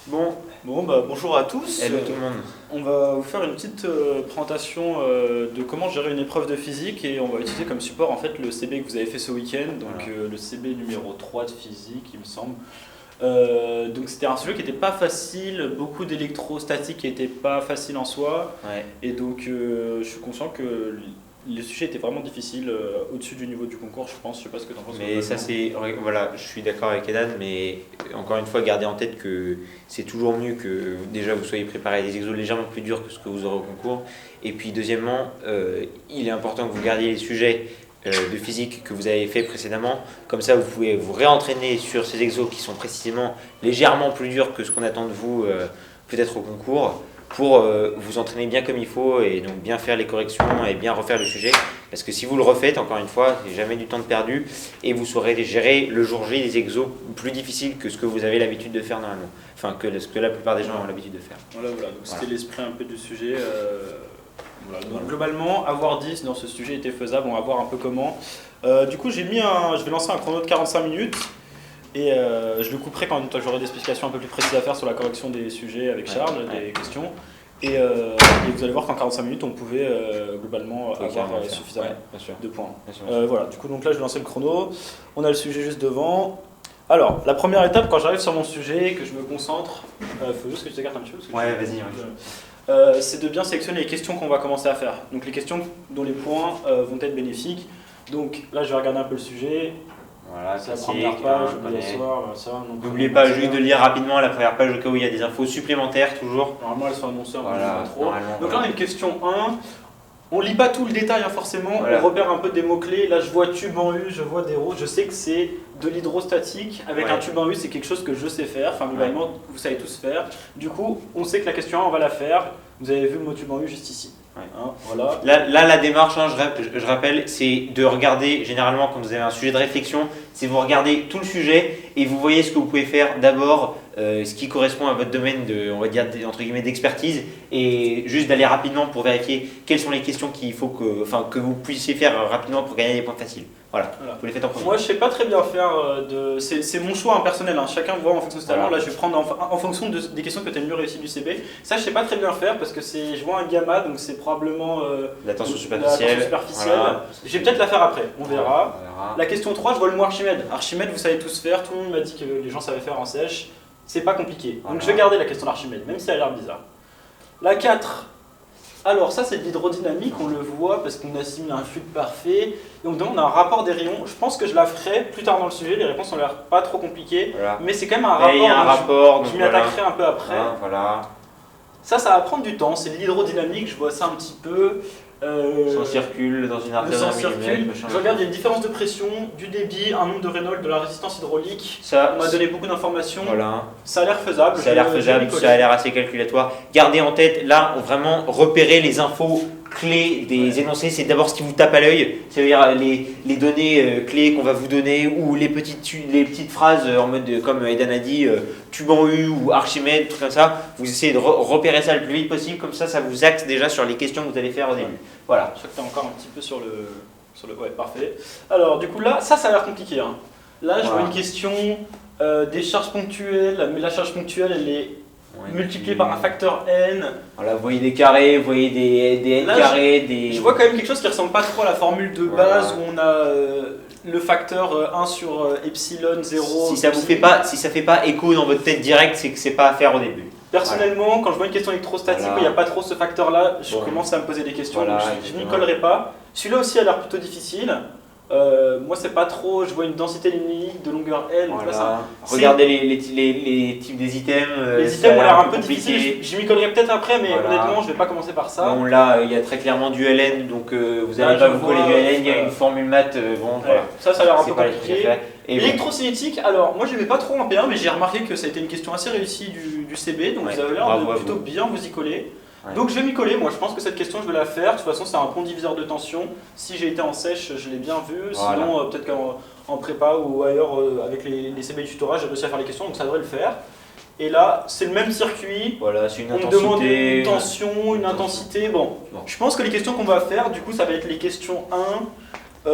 Bon, Bonjour à tous. hello tout le monde. On va vous faire une petite présentation de comment gérer une épreuve de physique et on va utiliser comme support en fait le CB que vous avez fait ce week-end, donc Voilà. le CB numéro 3 de physique il me semble. Donc c'était un sujet qui n'était pas facile, beaucoup d'électrostatiques qui n'étaient pas faciles en soi Ouais. et donc je suis conscient que le sujet était vraiment difficile, au-dessus du niveau du concours je pense, je sais pas ce que tu en penses. Mais ça c'est, voilà, je suis d'accord avec Edan, mais encore une fois, gardez en tête que c'est toujours mieux que déjà vous soyez préparé à des exos légèrement plus durs que ce que vous aurez au concours. Et puis deuxièmement, il est important que vous gardiez les sujets de physique que vous avez fait précédemment. Comme ça, vous pouvez vous réentraîner sur ces exos qui sont précisément légèrement plus durs que ce qu'on attend de vous peut-être au concours, pour vous entraîner bien comme il faut et donc bien faire les corrections et bien refaire le sujet. Parce que si vous le refaites, encore une fois, c'est jamais du temps de perdu et vous saurez gérer le jour J des exos plus difficiles que ce que vous avez l'habitude de faire normalement. Enfin, que ce que la plupart des gens ont l'habitude de faire. Voilà, donc Voilà. c'était l'esprit un peu du sujet. Voilà. Donc globalement, avoir 10 dans ce sujet était faisable, on va voir un peu comment. Du coup, je vais lancer un chrono de 45 minutes et je le couperai quand j'aurai des spécifications un peu plus précises à faire sur la correction des sujets avec Charles, des questions. Et vous allez voir qu'en 45 minutes, on pouvait globalement Faut avoir carrément le faire. suffisamment Ouais, bien sûr. de points. Bien sûr, bien sûr. Voilà, du coup, donc là, je vais lancer le chrono. On a le sujet juste devant. Alors, la première étape, quand j'arrive sur mon sujet, que je me concentre, faut juste que je t'écarte un petit peu. Parce que Ouais, je- vas-y, ouais. c'est de bien sélectionner les questions qu'on va commencer à faire. Donc les questions dont les points vont être bénéfiques. Donc là, je vais regarder un peu le sujet. Voilà, C'est la classique, première page, hein, on on va connaît. voir, ça. Donc, N'oubliez pas juste de lire rapidement la première page au cas où il y a des infos supplémentaires toujours. Normalement, elles sont annoncées, on ne Voilà, pas trop. normalement, Donc là, on voilà. a une question 1. On lit pas tout le détail forcément, Voilà. on repère un peu des mots-clés. Là, je vois tube en U, je vois des roses. Je sais que c'est de l'hydrostatique. Avec Ouais. un tube en U, c'est quelque chose que je sais faire. Enfin, globalement, vous savez tous faire. Du coup, on sait que la question 1, on va la faire. Vous avez vu le mot tube en U juste ici. Ouais. Hein, voilà. Là, la démarche, hein, je rappelle, c'est de regarder, généralement quand vous avez un sujet de réflexion, c'est vous regardez tout le sujet et vous voyez ce que vous pouvez faire d'abord, ce qui correspond à votre domaine de, on va dire, entre guillemets, d'expertise, et juste d'aller rapidement pour vérifier quelles sont les questions qu'il faut que vous puissiez faire rapidement pour gagner des points faciles. Voilà, vous les faites en premier. Moi, je sais pas très bien faire c'est mon choix personnel, hein. Chacun voit en fonction de ses talents. Voilà. Là, je vais prendre en fonction des questions que tu as mieux réussi du CB. Ça, je sais pas très bien faire parce que je vois un gamma, donc c'est probablement L'attention la superficielle. tension superficielle. Voilà. Je vais peut-être la faire après, on verra. On verra. La question 3, je vois le mot Archimède. Archimède, vous savez tous faire, tout le monde m'a dit que les gens savaient faire en sèche. C'est pas compliqué. Voilà. Donc je vais garder la question d'Archimède, même si elle a l'air bizarre. La 4. Alors ça c'est de l'hydrodynamique, on le voit parce qu'on assimile un fluide parfait. Donc on a un rapport des rayons. Je pense que je la ferai plus tard dans le sujet, les réponses ont l'air pas trop compliquées. Voilà. Mais c'est quand même un Et rapport, il y a un donc rapport, je donc m'y attaquerai un peu après. Hein, voilà. Ça va prendre du temps, c'est de l'hydrodynamique, je vois ça un petit peu. Ça circule dans une Le artère sang d'un millimètre, circule. machin. Je regarde, il y a une différence de pression, du débit, un nombre de Reynolds, de la résistance hydraulique. Ça, On m'a donné beaucoup d'informations. voilà. Ça a l'air faisable. Ça a l'air je vais faisable, m'y coller. ça a l'air assez calculatoire. Gardez en tête, là, vraiment repérer les infos clés des énoncés, c'est d'abord ce qui vous tape à l'œil, c'est-à-dire les données clés qu'on va vous donner ou les petites phrases en mode comme Edan a dit, tube en U ou Archimède, tout comme ça. Vous essayez de repérer ça le plus vite possible, comme ça vous axe déjà sur les questions que vous allez faire au début. Voilà. Je crois que t'es encore un petit peu sur le. Ouais, parfait. Alors, du coup, là, ça a l'air compliqué. Hein. Là, je vois Voilà. une question des charges ponctuelles, mais la charge ponctuelle, elle est multipliée par un facteur n. Voilà, vous voyez des carrés, vous voyez des n Là, carrés, des. Je vois quand même quelque chose qui ressemble pas trop à la formule de Voilà. base où on a le facteur 1 sur epsilon 0. Si ça fait pas écho dans votre tête direct, c'est que c'est pas à faire au début. Personnellement, quand je vois une question électrostatique Voilà. où il n'y a pas trop ce facteur-là, je Bon. commence à me poser des questions, Voilà, donc je n'y exactement. collerai pas. Celui-là aussi a l'air plutôt difficile. Moi, c'est pas trop. Je vois une densité linéaire de longueur L. Donc là, Voilà. c'est- Regardez les types des items. les ça items a ont l'air un peu compliqué. difficiles. Je m'y collerai peut-être après, mais Voilà. honnêtement, je vais pas commencer par ça. Bon, là, il y a très clairement du LN, donc vous Là, n'allez je pas vous coller vois, du LN, il y a voilà. une formule maths, bon, voilà. Ouais, ça a l'air un C'est peu pas les trucs à compliqué. faire. Et bon, Électrocinétique, alors moi j'aimais pas trop en P1, mais j'ai remarqué que ça a été une question assez réussie du CB, donc Ouais, vous avez l'air bravo de à plutôt vous. bien vous y coller. Ouais. Donc je vais m'y coller, moi je pense que cette question je vais la faire. De toute façon, c'est un pont diviseur de tension. Si j'ai été en sèche, je l'ai bien vu. Voilà. Sinon, peut-être qu'en prépa ou ailleurs, avec les CB du tutorat, j'ai réussi à faire les questions, donc ça devrait le faire. Et là, c'est le même circuit. voilà, c'est une On me demande intensité. une tension, une intensité. Bon, Bon. je pense que les questions qu'on va faire, du coup, ça va être les questions 1 1,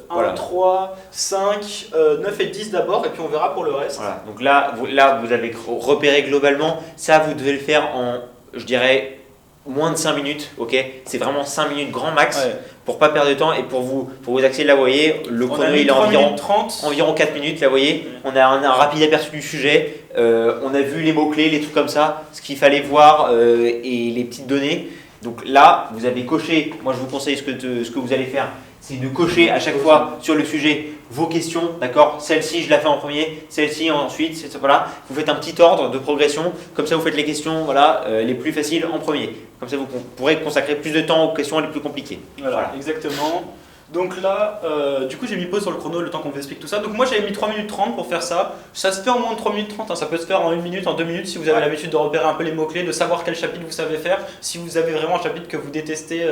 Voilà. 3, 5, 9 et 10 d'abord, et puis on verra pour le reste. Voilà. Donc là, vous avez repéré globalement. Ça, vous devez le faire en, je dirais, moins de 5 minutes. Ok, c'est vraiment 5 minutes grand max Ouais. pour pas perdre de temps. Et pour vous accéder, là, vous voyez, le On a chrono mis il est 3 environ, minutes 30. environ 4 minutes. Là, vous voyez, Ouais. on a un rapide aperçu du sujet. On a vu les mots-clés, les trucs comme ça, ce qu'il fallait voir et les petites données. Donc là, vous avez coché. Moi, je vous conseille ce que vous allez faire, c'est de cocher à chaque fois sur le sujet vos questions, d'accord? Celle-ci, je la fais en premier, celle-ci ensuite, voilà. Vous faites un petit ordre de progression, comme ça vous faites les questions voilà, les plus faciles en premier. Comme ça vous pourrez consacrer plus de temps aux questions les plus compliquées. Voilà, exactement. Donc là, du coup j'ai mis pause sur le chrono le temps qu'on vous explique tout ça. Donc moi j'avais mis 3 minutes 30 pour faire ça. Ça se fait en moins de 3 minutes 30, hein. Ça peut se faire en 1 minute, en 2 minutes si vous avez l'habitude de repérer un peu les mots-clés, de savoir quel chapitre vous savez faire. Si vous avez vraiment un chapitre que vous détestez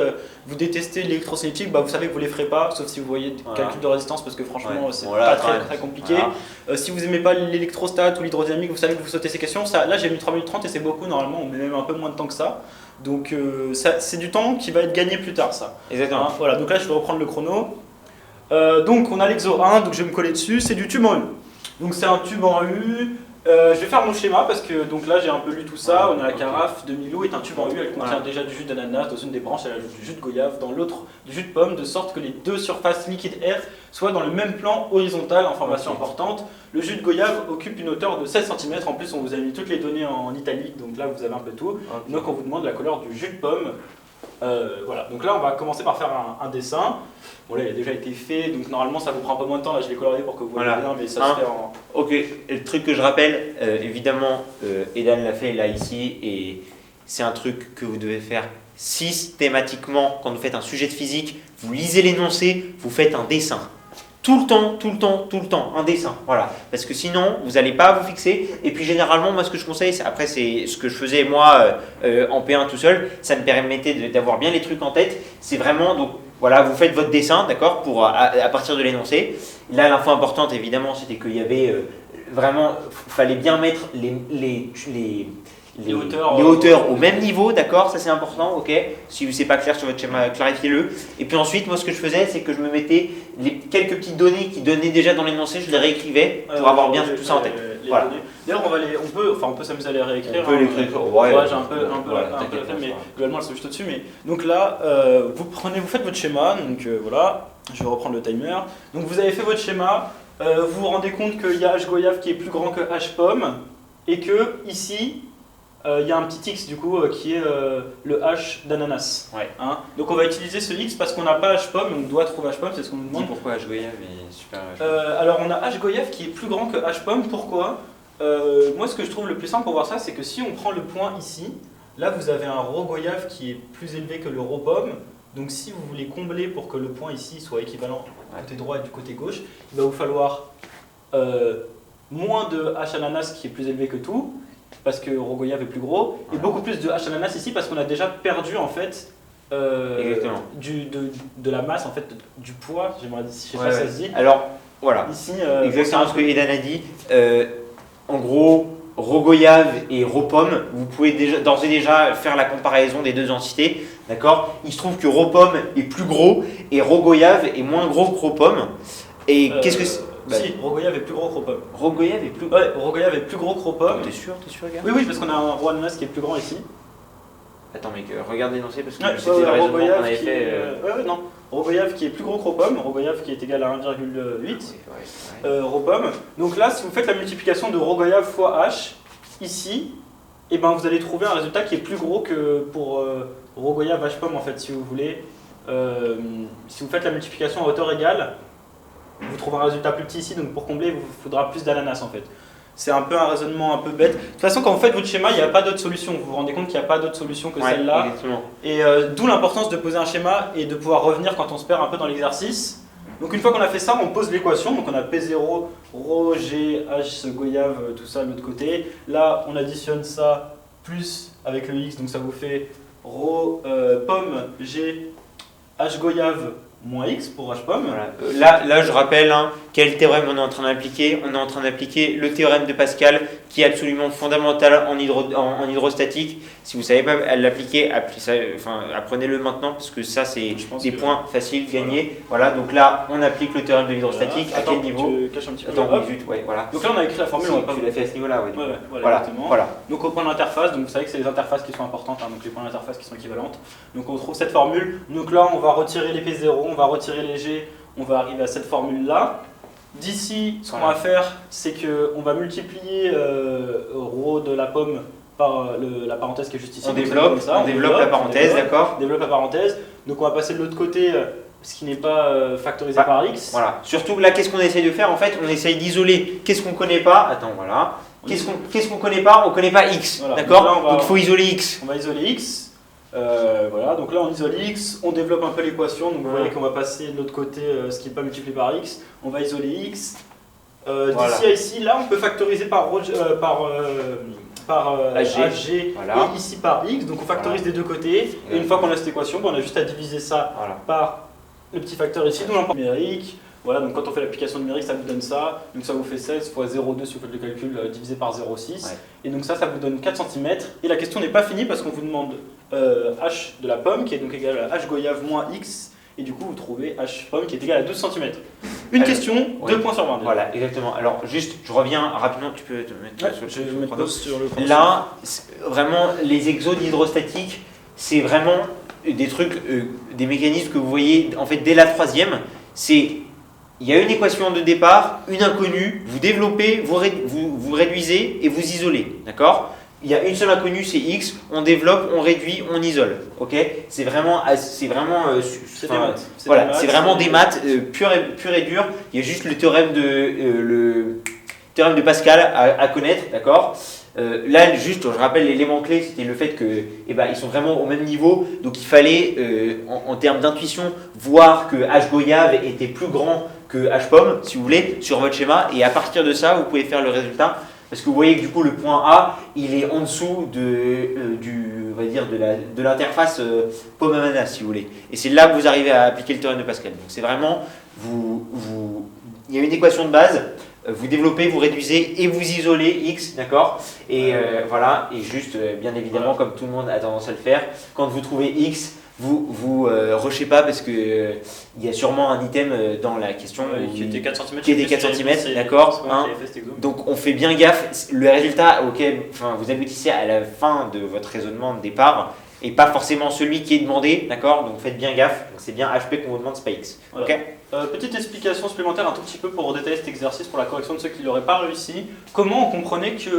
l'électrocinétique, bah vous savez que vous ne les ferez pas, sauf si vous voyez calcul de résistance parce que franchement c'est pas très compliqué. Voilà. Si vous n'aimez pas l'électrostat ou l'hydrodynamique, vous savez que vous sautez ces questions. Ça, là j'ai mis 3 minutes 30 et c'est beaucoup, normalement on met même un peu moins de temps que ça. Donc c'est du temps qui va être gagné plus tard ça. Exactement. Hein, voilà, donc là je vais reprendre le chrono. Donc on a l'exo 1, donc je vais me coller dessus, c'est du tube en U. Donc c'est un tube en U. Je vais faire mon schéma parce que donc là j'ai un peu lu tout ça. On a la carafe de Milou est un tube en U, elle contient déjà du jus d'ananas, dans une des branches elle ajoute du jus de goyave, dans l'autre du jus de pomme, de sorte que les deux surfaces liquide air soient dans le même plan horizontal. Information importante, le jus de goyave occupe une hauteur de 16 cm, en plus on vous a mis toutes les données en italique, donc là vous avez un peu tout. Donc on vous demande la couleur du jus de pomme. Voilà, donc là on va commencer par faire un dessin. Bon là il a déjà été fait, donc normalement ça vous prend un peu moins de temps, là je l'ai colorié pour que vous voyez bien, mais ça se fait en... Ok, le truc que je rappelle, évidemment, Edan l'a fait là ici, et c'est un truc que vous devez faire systématiquement quand vous faites un sujet de physique, vous lisez l'énoncé, vous faites un dessin. Tout le temps, un dessin, voilà. Parce que sinon, vous n'allez pas vous fixer. Et puis généralement, moi ce que je conseille, après c'est ce que je faisais moi en P1 tout seul, ça me permettait d'avoir bien les trucs en tête. C'est vraiment, donc voilà, vous faites votre dessin, d'accord, pour à partir de l'énoncé. Là, l'info importante, évidemment, c'était qu'il y avait vraiment, fallait bien mettre les hauteurs au même niveau, d'accord, ça c'est important, ok. Si c'est pas clair sur votre schéma, clarifiez-le. Et puis ensuite, moi ce que je faisais, c'est que je me mettais quelques petites données qui donnaient déjà dans l'énoncé, je les réécrivais pour avoir bien tout ça en tête. Voilà. D'ailleurs, on peut s'améliser à les réécrire. On peut les réécrire, ouais, j'ai un peu la flemme, mais globalement elles sont juste au-dessus. Mais donc là, vous faites votre schéma, donc voilà, je vais reprendre le timer. Donc vous avez fait votre schéma, vous vous rendez compte qu'il y a H goyave qui est plus grand que H pomme, et que ici, il y a un petit X du coup qui est le H d'ananas. Ouais. Hein, donc on va utiliser ce X parce qu'on n'a pas H pomme, on doit trouver H pomme, c'est ce qu'on nous demande. Dis pourquoi H goyave est super. Alors on a H goyave qui est plus grand que H pomme, pourquoi? Moi ce que je trouve le plus simple pour voir ça, c'est que si on prend le point ici, là vous avez un rho goyave qui est plus élevé que le rho pomme. Donc si vous voulez combler pour que le point ici soit équivalent du côté droit et du côté gauche, il va vous falloir moins de H ananas qui est plus élevé que tout, parce que rho goyave est plus gros, et beaucoup plus de H ananas ici parce qu'on a déjà perdu en fait de la masse, en fait, du poids, je sais pas si ça se dit. Alors voilà, ici, exactement ce que Edan a dit. En gros, rho goyave et rho pomme, vous pouvez d'ores et déjà faire la comparaison des deux entités. D'accord. Il se trouve que rho pomme est plus gros et rho goyave est moins gros que rho pomme. Et qu'est-ce que c'est? Si, rho goyave est plus gros que rho pomme. Rho goyave est plus... Ouais, rho goyave est plus gros que rho pomme. T'es sûr, gars? Oui, parce qu'on a un rho ananas qui est plus grand ici. Attends mec, regarde l'énoncé parce que c'était le raisonnement qu'on avait fait... non. Rho goyave qui est plus gros que rho pomme, rho goyave qui est égal à 1,8. Rho pomme. Donc là, si vous faites la multiplication de rho goyave fois H, ici, et ben vous allez trouver un résultat qui est plus gros que pour rho goyave H pomme en fait, si vous voulez. Si vous faites la multiplication à hauteur égale, vous trouvez un résultat plus petit ici, donc pour combler, il vous faudra plus d'ananas en fait. C'est un peu un raisonnement un peu bête. De toute façon, quand vous faites votre schéma, il n'y a pas d'autre solution. Vous vous rendez compte qu'il n'y a pas d'autre solution que celle-là. Et d'où l'importance de poser un schéma et de pouvoir revenir quand on se perd un peu dans l'exercice. Donc une fois qu'on a fait ça, on pose l'équation. Donc on a P0, rho, G, H, goyave, tout ça de l'autre côté. Là, on additionne ça plus avec le X, donc ça vous fait rho, pomme, G, H goyave moins X pour H pomme. Voilà. Là, je rappelle Quel théorème on est en train d'appliquer? On est en train d'appliquer le théorème de Pascal qui est absolument fondamental en hydrostatique. Si vous ne savez pas l'appliquer, apprenez-le maintenant parce que ça c'est des points faciles gagnés. Voilà, donc là on applique le théorème de l'hydrostatique. Voilà. À quel niveau? Tu caches un petit peu. Voilà. Donc là on a écrit la formule. Tu l'as fait à ce niveau-là, oui. Voilà. Donc au point d'interface, donc vous savez que c'est les interfaces qui sont importantes, hein, donc les points d'interface qui sont équivalentes. Donc on trouve cette formule. Donc là on va retirer les P0, on va retirer les G, on va arriver à cette formule là. D'ici, ce qu'on va faire, c'est qu'on va multiplier ρ de la pomme par la parenthèse qui est juste ici. On développe la parenthèse, d'accord. On développe la parenthèse. Donc on va passer de l'autre côté, ce qui n'est pas factorisé par x. Voilà. Surtout là, qu'est-ce qu'on essaye de faire? En fait, on essaye d'isoler. Qu'est-ce qu'on connaît pas? Attends, voilà. Qu'est-ce qu'on connaît pas? On connaît pas x, voilà. D'accord. Donc il faut isoler x. On va isoler x. Voilà, donc là on isole x, on développe un peu l'équation, donc vous voyez qu'on va passer de l'autre côté ce qui n'est pas multiplié par x, on va isoler x. D'ici à ici, là on peut factoriser par AG voilà. Et ici par x, donc on factorise des deux côtés, et une fois qu'on a cette équation, on a juste à diviser ça par le petit facteur ici, donc l'emploi numérique. Voilà, donc quand on fait l'application numérique, ça vous donne ça. Donc ça vous fait 16 fois 0,2 si vous faites le calcul divisé par 0,6. Et donc ça vous donne 4 cm. Et la question n'est pas finie parce qu'on vous demande h de la pomme qui est donc égal à h goyave moins x. Et du coup, vous trouvez h pomme qui est égal à 12 cm. Une question, 2 points sur 20. Voilà, exactement. Alors juste, je reviens rapidement, tu peux te mettre sur le chrono. Là, vraiment, les exos d'hydrostatique, c'est vraiment des trucs, des mécanismes que vous voyez en fait dès la troisième. Il y a une équation de départ, une inconnue, vous développez, vous réduisez et vous isolez, d'accord? Il y a une seule inconnue, c'est x, on développe, on réduit, on isole, ok? C'est vraiment des maths pur et dur. Il y a juste le théorème de Pascal à connaître, d'accord? Là, juste, je rappelle l'élément clé, c'était le fait que, ils sont vraiment au même niveau, donc il fallait, en termes d'intuition, voir que h goyave était plus grand que h pomme, si vous voulez, sur votre schéma, et à partir de ça, vous pouvez faire le résultat, parce que vous voyez que du coup, le point A, il est en dessous de l'interface pomme-ananas, si vous voulez, et c'est là que vous arrivez à appliquer le théorème de Pascal. Donc c'est vraiment, il y a une équation de base. Vous développez, vous réduisez et vous isolez x, d'accord? Et voilà, et juste, bien évidemment, comme tout le monde a tendance à le faire, quand vous trouvez x, vous rushez pas parce que il y a sûrement un item dans la question qui était 4 cm, qui était 4 cm, d'accord, hein? Donc on fait bien gaffe, le résultat auquel vous aboutissez à la fin de votre raisonnement de départ et pas forcément celui qui est demandé, d'accord? Donc faites bien gaffe, c'est bien HP qu'on vous demande, c'est pas x. Voilà. Okay. Petite explication supplémentaire un tout petit peu pour détailler cet exercice pour la correction de ceux qui ne l'auraient pas réussi. Comment on comprenait qu'il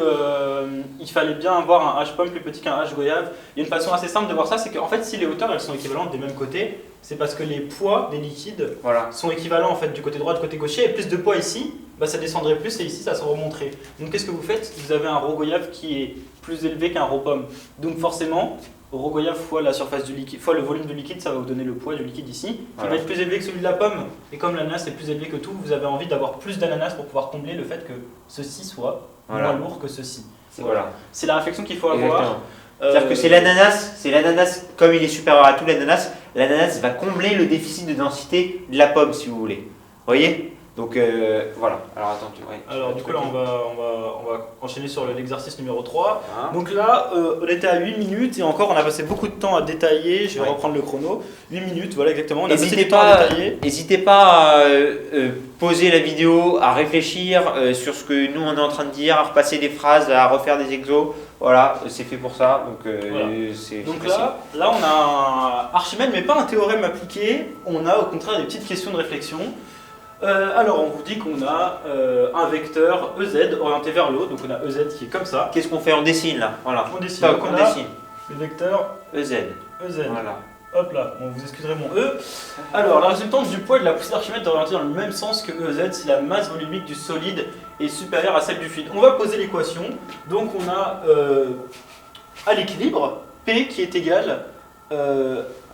fallait bien avoir un h pomme plus petit qu'un h goyave? Il y a une façon assez simple de voir ça, c'est qu'en fait si les hauteurs elles sont équivalentes des mêmes côtés, c'est parce que les poids des liquides sont équivalents en fait du côté droit et du côté gaucher, et plus de poids ici, ça descendrait plus et ici ça se remonterait. Donc qu'est-ce que vous faites? Vous avez un ρ goyave qui est plus élevé qu'un ρ pomme. Donc forcément, ρ goyave fois la surface du liquide, fois le volume du liquide, ça va vous donner le poids du liquide ici, qui va être plus élevé que celui de la pomme. Et comme l'ananas est plus élevé que tout, vous avez envie d'avoir plus d'ananas pour pouvoir combler le fait que ceci soit moins lourd que ceci. C'est la réflexion qu'il faut avoir. C'est-à-dire que c'est l'ananas, comme il est supérieur à tout l'ananas va combler le déficit de densité de la pomme, si vous voulez. Vous voyez? Donc voilà. Alors attends, alors du coup là on va enchaîner sur l'exercice numéro 3. Donc là on était à 8 minutes et encore on a passé beaucoup de temps à détailler, je vais reprendre le chrono. 8 minutes, voilà exactement. N'hésitez pas à poser la vidéo, à réfléchir sur ce que nous on est en train de dire, à repasser des phrases, à refaire des exos. Voilà, c'est fait pour ça. Donc là on a un Archimède mais pas un théorème appliqué, on a au contraire des petites questions de réflexion. Alors on vous dit qu'on a un vecteur EZ orienté vers le haut, donc on a EZ qui est comme ça. Qu'est-ce qu'on fait? On dessine là, voilà. On dessine, donc on dessine le vecteur EZ. Voilà. Hop là, bon, vous excuserez mon E. Alors la résultante du poids de la poussée d'Archimède est orientée dans le même sens que EZ si la masse volumique du solide est supérieure à celle du fluide. On va poser l'équation, donc on a à l'équilibre P qui est égal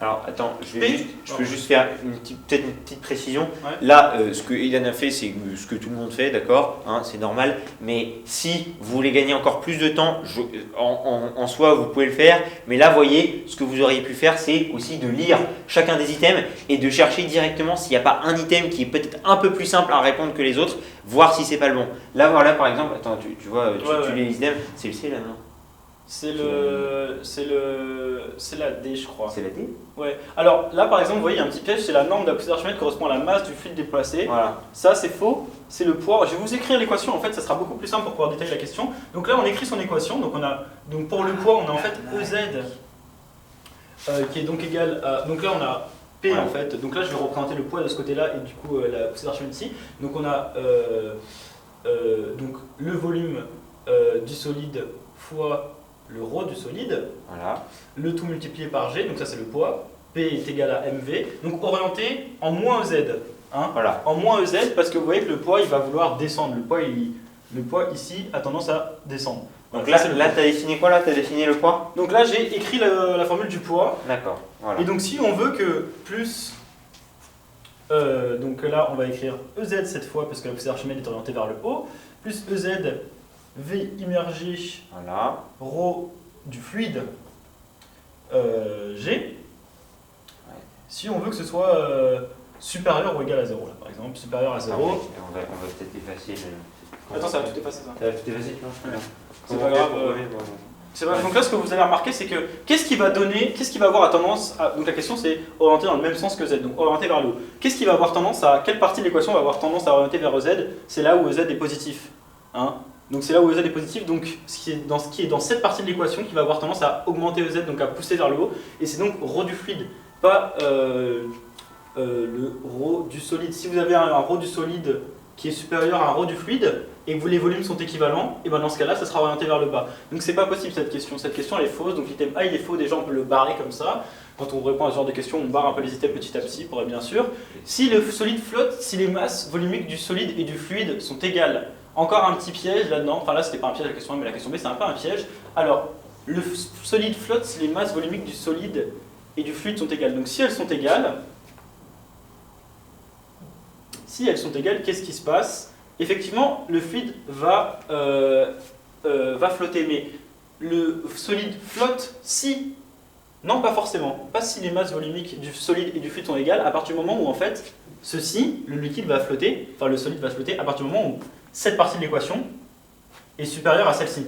Alors attends, je peux Pardon. juste faire peut-être une petite précision. Ouais. Là, ce que Ilan a fait, c'est ce que tout le monde fait, d'accord, hein, c'est normal. Mais si vous voulez gagner encore plus de temps, en soi, vous pouvez le faire. Mais là, voyez, ce que vous auriez pu faire, c'est aussi de lire chacun des items et de chercher directement s'il n'y a pas un item qui est peut-être un peu plus simple à répondre que les autres, voir si c'est pas le bon. Là, voilà, par exemple, attends, tu vois, tu lis les items, c'est le C là, non? C'est la D, je crois. C'est la D? Ouais. Alors là, par exemple, vous voyez, il y a un petit piège, c'est la norme de la poussée d'Archimède correspond à la masse du fluide déplacé. Voilà. Ça, c'est faux. C'est le poids. Je vais vous écrire l'équation. En fait, ça sera beaucoup plus simple pour pouvoir détailler la question. Donc là, on écrit son équation. Donc pour le poids, on a en fait EZ qui est donc égal à. Donc là, on a P en fait. Donc là, je vais représenter le poids de ce côté-là et du coup la poussée d'Archimède ici. Donc on a donc le volume du solide fois le ρ du solide, Voilà. le tout multiplié par G, donc ça c'est le poids, P est égal à mv, donc orienté en moins EZ. Hein, Voilà. en moins EZ parce que vous voyez que le poids il va vouloir descendre, le poids ici a tendance à descendre. Donc Voilà, là, tu as défini quoi là? Tu as défini le poids? Donc là j'ai écrit la formule du poids, D'accord. Voilà. et donc si on veut que plus, donc là on va écrire EZ cette fois parce que la poussée d'Archimède est orientée vers le haut, plus EZ V immergé Voilà. ρ du fluide G, si on veut que ce soit supérieur ou égal à 0, là, par exemple, supérieur à 0. On va peut-être effacer le... Attends, ça va tout effacer ça. Ça va tout effacer, tu vois? C'est pas grave. C'est pas... Donc là, ce que vous allez remarquer, c'est que qu'est-ce qui va avoir tendance à... Donc la question, c'est orienter dans le même sens que Z, donc orienter vers le haut. Qu'est-ce qui va avoir tendance à... Quelle partie de l'équation va avoir tendance à orienter vers Z? C'est là où Z est positif. Hein, donc c'est là où EZ est positif, donc ce qui est dans cette partie de l'équation qui va avoir tendance à augmenter EZ, donc à pousser vers le haut, et c'est donc ρ du fluide, pas le ρ du solide. Si vous avez un ρ du solide qui est supérieur à un ρ du fluide, et que les volumes sont équivalents, et ben dans ce cas-là, ça sera orienté vers le bas. Donc c'est pas possible cette question. Cette question elle est fausse, donc l'item A il est faux, déjà on peut le barrer comme ça. Quand on répond à ce genre de questions, on barre un peu les items petit à petit, pour être bien sûr. Si le solide flotte, si les masses volumiques du solide et du fluide sont égales, encore un petit piège là-dedans, enfin là c'était pas un piège la question A, mais la question B c'est un peu un piège. Alors, le solide flotte si les masses volumiques du solide et du fluide sont égales. Donc si elles sont égales, qu'est-ce qui se passe? Effectivement, le fluide va flotter, mais le solide flotte si... Non, pas forcément. Pas si les masses volumiques du solide et du fluide sont égales, à partir du moment où en fait, le liquide va flotter, enfin le solide va flotter, à partir du moment où cette partie de l'équation est supérieure à celle-ci.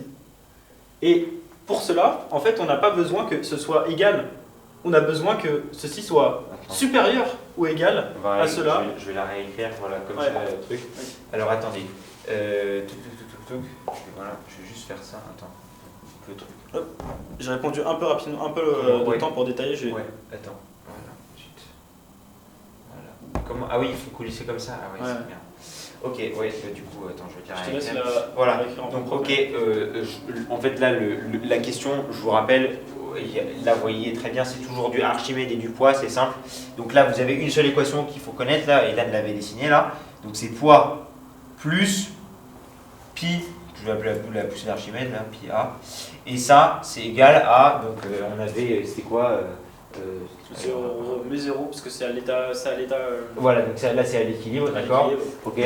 Et pour cela, en fait, on n'a pas besoin que ce soit égal, on a besoin que ceci soit supérieur ou égal à cela. Je vais la réécrire, voilà, comme ça, le truc. Oui. Alors attendez. Voilà, je vais juste faire ça. Attends. Le truc. J'ai répondu un peu rapidement, un peu de temps pour détailler. Ouais, attends. Voilà, ensuite. Voilà. Comment... Ah oui, il faut coulisser comme ça. Ah ouais, c'est bien. Ok, ouais, du coup, attends, je vais te la Je te laisse Voilà, réécrire en donc temps. ok, en fait là, la question, je vous rappelle, là vous voyez très bien, c'est toujours du Archimède et du poids, c'est simple. Donc là, vous avez une seule équation qu'il faut connaître, là, et Dan l'avait dessinée là. Donc c'est poids plus pi, je vais appeler la poussée d'Archimède, là, pi A. Et ça, c'est égal à, donc on avait, c'était quoi mais 0 parce que c'est à l'état. Voilà, donc là c'est à l'équilibre, d'accord. Ok.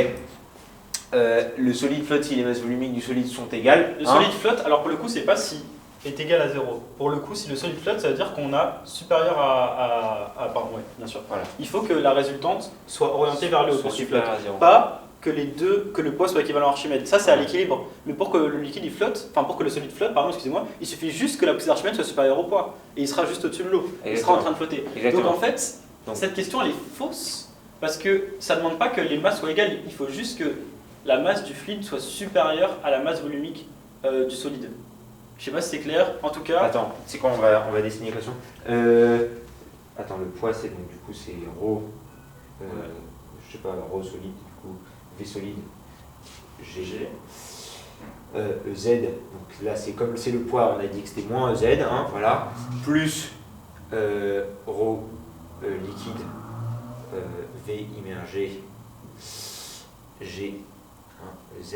Le solide flotte si les masses volumiques du solide sont égales. Le solide flotte, alors pour le coup, c'est pas si est égal à 0. Pour le coup, si le solide flotte, ça veut dire qu'on a supérieur pardon, ouais, bien sûr. Voilà. Il faut que la résultante soit orientée vers le haut pour qu'il flotte. Pas que le poids soit équivalent à Archimède. Ça, c'est à l'équilibre. Mais pour que le liquide il flotte, enfin pour que le solide flotte, pardon, excusez-moi, il suffit juste que la poussée d'Archimède soit supérieure au poids. Et il sera juste au-dessus de l'eau. Il sera en train de flotter. Exactement. Donc en fait, cette question, elle est fausse. Parce que ça ne demande pas que les masses soient égales. Il faut juste que la masse du fluide soit supérieure à la masse volumique du solide. Je sais pas si c'est clair, en tout cas... Attends, c'est quoi, on va dessiner l'équation. Attends, le poids c'est donc du coup c'est ρ, je sais pas, ρ solide, du coup V solide, GG. EZ, donc là c'est comme c'est le poids, on a dit que c'était moins EZ, hein, voilà, plus ρ liquide, V immergé, G, hein, Z.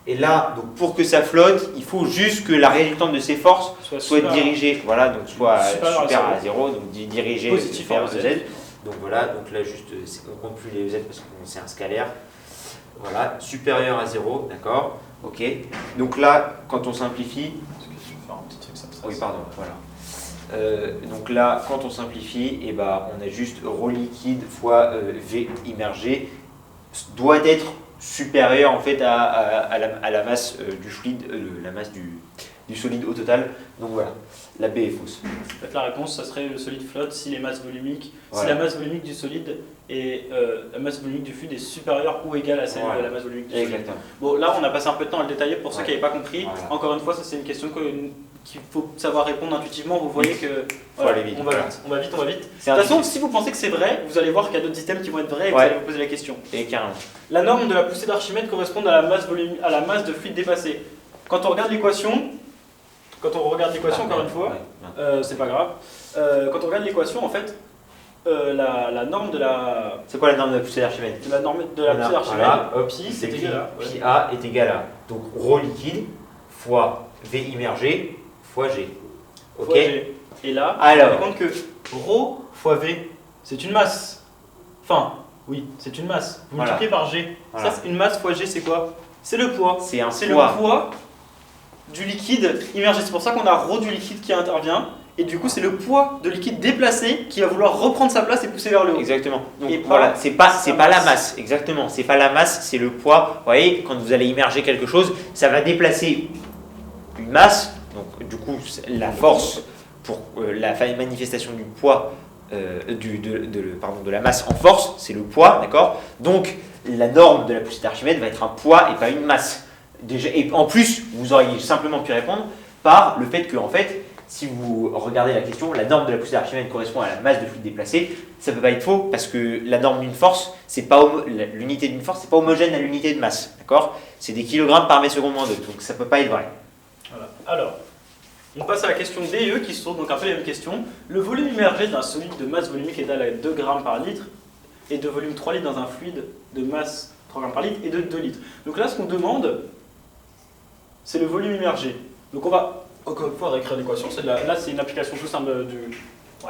Et là, donc pour que ça flotte, il faut juste que la résultante de ces forces soit dirigée, voilà, donc soit supérieure à 0, donc dirigée vers Z. Donc voilà, donc là juste, on compte plus les Z parce que c'est un scalaire. Voilà, supérieur à 0, d'accord, ok. Donc là, quand on simplifie, oui pardon, voilà. Donc là, quand on simplifie, et ben, on a juste ρ liquide fois V immergé doit être supérieur en fait à la masse du fluide, la masse du solide au total. Donc voilà, la B est fausse. En fait, la réponse, ça serait le solide flotte si les masses volumiques, voilà. si la masse volumique du solide et la masse volumique du fluide est supérieure ou égale à celle de la masse volumique du solide. Exactement. Bon, là, on a passé un peu de temps à le détailler pour ceux qui n'avaient pas compris. Voilà. Encore une fois, ça c'est une question qu'il faut savoir répondre intuitivement. Vous voyez que voilà, aller vite, on va vite. De toute façon, si vous pensez que c'est vrai, vous allez voir qu'il y a d'autres systèmes qui vont être vrais et vous allez vous poser la question. Et carrément. La norme de la poussée d'Archimède correspond à la masse de fluide dépassée. Quand on regarde l'équation, encore une fois, c'est pas grave. Quand on regarde l'équation, en fait, la norme de la... C'est quoi la norme de la poussée d'Archimède? La norme de la poussée d'Archimède, pi, c'est égal à... Pi A est égal à, donc ρ liquide fois V immergé fois G. Ok. Fois G. Et là, alors, on se rend compte que ρ fois V, c'est une masse. Enfin, oui, c'est une masse. Vous multipliez par G. Voilà. Ça, c'est une masse fois G, c'est quoi? C'est le poids. C'est un le poids du liquide immergé. C'est pour ça qu'on a ρ du liquide qui intervient. Et du coup, c'est le poids de liquide déplacé qui va vouloir reprendre sa place et pousser vers le haut. Exactement. Donc voilà, c'est pas la masse. Exactement. C'est pas la masse, c'est le poids. Vous voyez, quand vous allez immerger quelque chose, ça va déplacer une masse. Donc du coup, la force pour la manifestation du poids de la masse en force, c'est le poids, d'accord. Donc la norme de la poussée d'Archimède va être un poids et pas une masse. Déjà, et en plus, vous auriez simplement pu répondre par le fait que, en fait, si vous regardez la question, la norme de la poussée d'Archimède correspond à la masse de fluide déplacé. Ça ne peut pas être faux parce que la norme d'une force, l'unité d'une force, c'est pas homogène à l'unité de masse, d'accord. C'est des kilogrammes par mètre seconde moins 2, donc ça ne peut pas être vrai. Voilà. Alors, on passe à la question DE qui se trouve donc un peu les mêmes questions. Le volume immergé d'un solide de masse volumique égal à 2 grammes par litre et de volume 3 litres dans un fluide de masse 3 grammes par litre et de 2 litres. Donc là, ce qu'on demande, c'est le volume immergé. Donc on va encore une fois réécrire l'équation. Là, c'est une application tout simple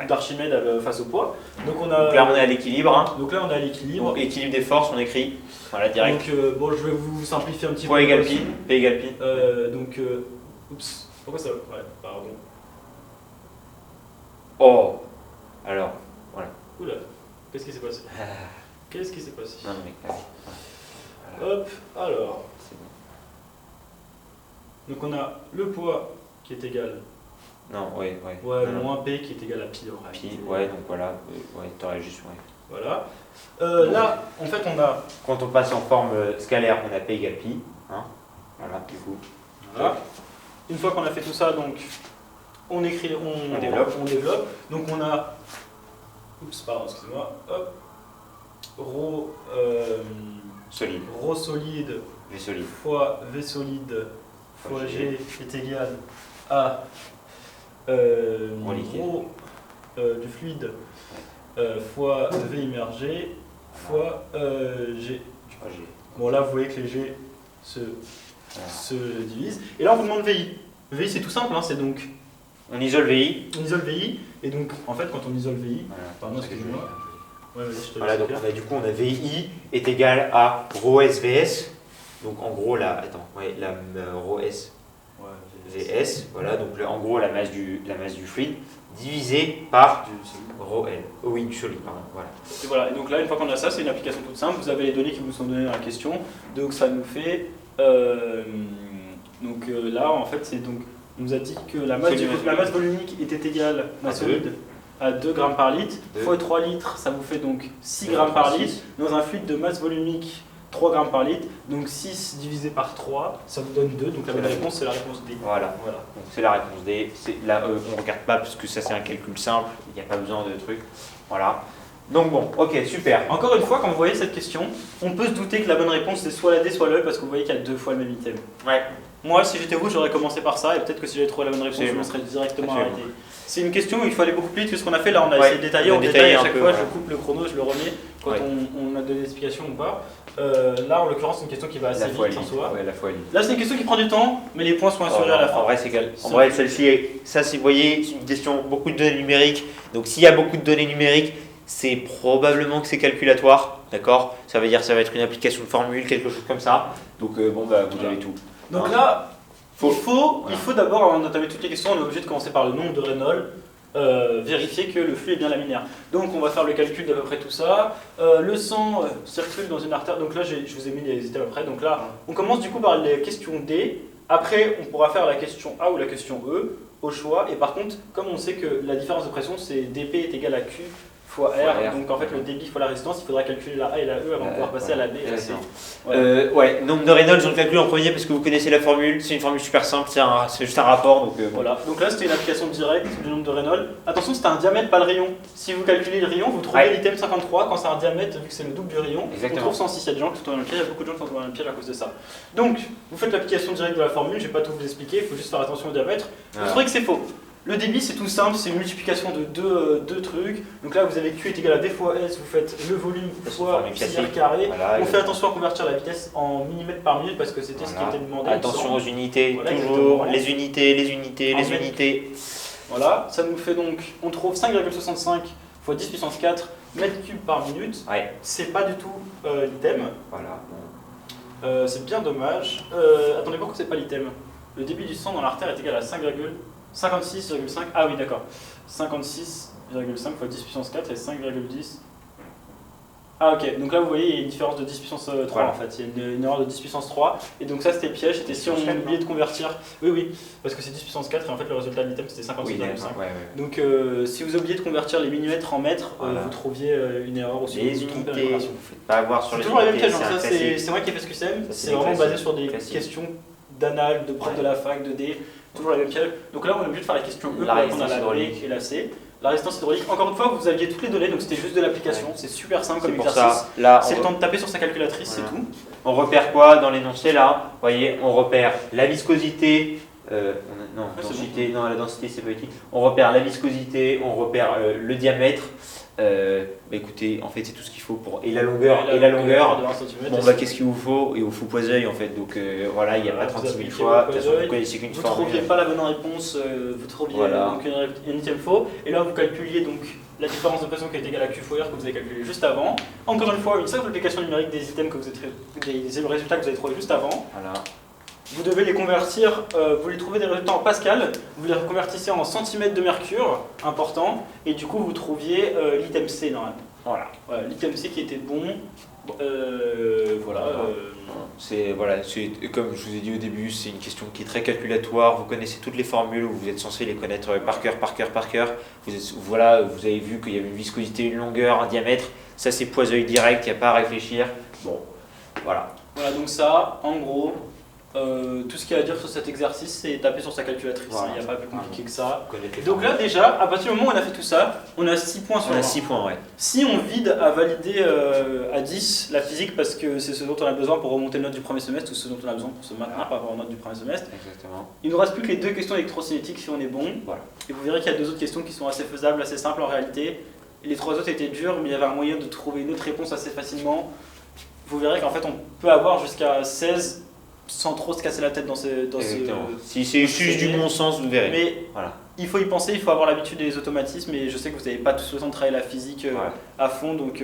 d'Archimède face au poids. Donc là, on est à l'équilibre. Hein. Donc là, on est à l'équilibre. Donc équilibre des forces, on écrit. Voilà, direct. Donc bon, je vais vous simplifier un petit peu. Poids égale pi. P égale pi. Oups. Pourquoi ça? Ouais, pardon. Oh. Alors, voilà. Oula. Qu'est-ce qui s'est passé? Qu'est-ce qui s'est passé? Non, mais voilà. Hop. Alors. Donc on a le poids qui est égal. Non, ouais. Ouais, non, moins P qui est égal à pi. Pi, ouais, donc voilà. Ouais, t'aurais juste, ouais. Voilà. Là, en fait, on a... Quand on passe en forme scalaire, on a P égale pi. Hein, voilà, du coup. Voilà. Une fois qu'on a fait tout ça, donc, on écrit, on développe. Donc on a... Oups, pardon, excusez-moi. Hop. Rho... solide. Rho solide. V solide. Fois V solide fois G est égal à rho du fluide fois V immergé fois G. Bon là vous voyez que les G se divisent. Et là on vous demande VI. VI c'est tout simple, hein, c'est donc... On isole VI. On isole VI, et donc en fait quand on isole VI... Pardon, excusez-moi. Ouais, voilà, donc on a VI est égal à rho SVS. Donc en gros la rho S VS, voilà, donc en gros la masse du fluide divisée par rho L. Oh oui, du solide, pardon. Voilà. Et voilà, et donc là une fois qu'on a ça, c'est une application toute simple, vous avez les données qui vous sont données dans la question, donc ça nous fait là en fait c'est donc on nous a dit que la masse volumique était égale masse solide à 2 grammes par litre, fois 3 litres, ça vous fait donc 6 grammes par litre, dans un fluide de masse volumique 3 grammes par litre, donc 6 divisé par 3, ça vous donne 2, donc la bonne réponse c'est la réponse D. Voilà. Donc c'est la réponse D. Là, on ne regarde pas parce que ça c'est un calcul simple, il n'y a pas besoin de trucs. Voilà. Donc bon, ok, super. Encore une fois, quand vous voyez cette question, on peut se douter que la bonne réponse c'est soit la D, soit le E, parce que vous voyez qu'il y a 2 fois le même item. Ouais. Moi, si j'étais vous, j'aurais commencé par ça, et peut-être que si j'avais trouvé la bonne réponse, je me serais directement arrêté. C'est une question où il faut aller beaucoup plus vite que ce qu'on a fait. Là, on a essayé de détailler, on détaille à chaque fois, je coupe le chrono, je le remets. quand on a donné l'explication ou pas. Là, en l'occurrence, c'est une question qui va assez vite en soi. Ouais, la fois là, c'est une question qui prend du temps, mais les points sont assurés à la fin. En vrai, c'est égal. En vrai, celle-ci, ça, vous voyez, c'est une question, beaucoup de données numériques. Donc, s'il y a beaucoup de données numériques, c'est probablement que c'est calculatoire. D'accord? Ça veut dire que ça va être une application de formule, quelque chose comme ça. Donc, vous avez tout. Donc là, il faut d'abord, avant d'entamer toutes les questions, on est obligé de commencer par le nombre de Reynolds. Vérifier que le flux est bien laminaire. Donc on va faire le calcul d'à peu près tout ça. Le sang circule dans une artère, donc là je vous ai mis les étapes après. Donc là on commence du coup par la question D, après on pourra faire la question A ou la question E au choix. Et par contre, comme on sait que la différence de pression c'est dP est égal à Q fois R, donc en fait le débit fois la résistance, il faudra calculer la A et la E avant de pouvoir passer à la B et la C. Nombre de Reynolds, on le calcule en premier parce que vous connaissez la formule, c'est une formule super simple, c'est juste un rapport. Donc, voilà, donc là c'était une application directe du nombre de Reynolds. Attention, c'était un diamètre, pas le rayon. Si vous calculez le rayon, vous trouvez l'item 53, quand c'est un diamètre, vu que c'est le double du rayon, on trouve 106. Il y a des gens qui sont dans le piège, il y a beaucoup de gens qui sont dans le piège à cause de ça. Donc, vous faites l'application directe de la formule, je vais pas tout vous expliquer, il faut juste faire attention au diamètre. Vous trouvez que c'est faux. Le débit c'est tout simple, c'est une multiplication de deux trucs. Donc là vous avez Q est égal à V fois S, vous faites le volume fois pi r carré. Voilà, on fait attention à convertir la vitesse en millimètres par minute parce que c'était ce qui était demandé. Attention aux unités, toujours les unités. Voilà, ça nous fait donc, on trouve 5,65 fois 10 puissance 4 mètres cubes par minute. C'est pas du tout l'item. Voilà. C'est bien dommage. Attendez, pourquoi c'est pas l'item? Le débit du sang dans l'artère est égal à 56,5. Ah oui, d'accord. 56,5 fois 10 puissance 4 et 5,10. Ah ok, donc là vous voyez il y a une différence de 10 puissance 3 en fait, il y a une erreur de 10 puissance 3 et donc ça c'était le piège, c'était si on oubliait de convertir, oui parce que c'est 10 puissance 4 et en fait le résultat de l'item c'était 56,5. Donc si vous oubliez de convertir les millimètres en mètres, vous trouviez une erreur aussi. Les unités, vous ne faites pas avoir sur les unités. C'est toujours la même piège, c'est moi qui ai fait ce QCM, c'est vraiment basé sur des questions d'anal, de prof de la fac, de D, toujours la même piège. Donc là on est obligé de faire la question E pour répondre à la B et la C. La résistance hydraulique, encore une fois, vous aviez toutes les données, donc c'était juste de l'application. C'est super simple comme exercice. C'est le temps de taper sur sa calculatrice, c'est tout. On repère quoi dans l'énoncé là? Vous voyez, on repère la viscosité. La densité c'est pas utile. On repère la viscosité, on repère le diamètre. Écoutez, en fait c'est tout ce qu'il faut pour la longueur. Qu'est-ce qu'il vous faut? Il vous faut poiseuil en fait. Donc voilà, il n'y a pas 36 000 choix. De toute façon, vous connaissez qu'une formule. Vous ne trouviez pas la bonne réponse, vous trouviez donc un item faux. Et là vous calculiez donc la différence de pression qui est égale à Q fois R que vous avez calculé juste avant. Encore une fois, une simple application numérique des items que vous avez, des résultats que vous avez trouvé juste avant. Voilà. Vous devez les convertir, vous les trouvez des résultats en Pascal, vous les convertissez en centimètres de mercure, important, et du coup vous trouviez l'item C normalement. Voilà, l'item C qui était bon. C'est comme je vous ai dit au début, c'est une question qui est très calculatoire. Vous connaissez toutes les formules, vous êtes censé les connaître par cœur. Vous avez vu qu'il y avait une viscosité, une longueur, un diamètre. Ça c'est poiseuil direct, il n'y a pas à réfléchir. Bon, voilà. Voilà, donc ça, en gros. Tout ce qu'il y a à dire sur cet exercice, c'est taper sur sa calculatrice. Il n'y a pas plus compliqué que ça. Donc là, déjà, à partir du moment où on a fait tout ça, on a 6 points sur 20. 6 points, Si on vide à valider à 10 la physique, parce que c'est ce dont on a besoin pour remonter le note du premier semestre, ou ce dont on a besoin pour se maintenir par rapport aux notes du premier semestre, il ne nous reste plus que les 2 questions électrocinétiques si on est bon. Et vous verrez qu'il y a 2 autres questions qui sont assez faisables, assez simples en réalité. Les 3 autres étaient dures, mais il y avait un moyen de trouver une autre réponse assez facilement. Vous verrez qu'en fait, on peut avoir jusqu'à 16 sans trop se casser la tête dans ce... Si c'est juste du bon sens, vous verrez. Mais il faut y penser, il faut avoir l'habitude des automatismes, et je sais que vous n'avez pas tous le temps de travailler la physique à fond, donc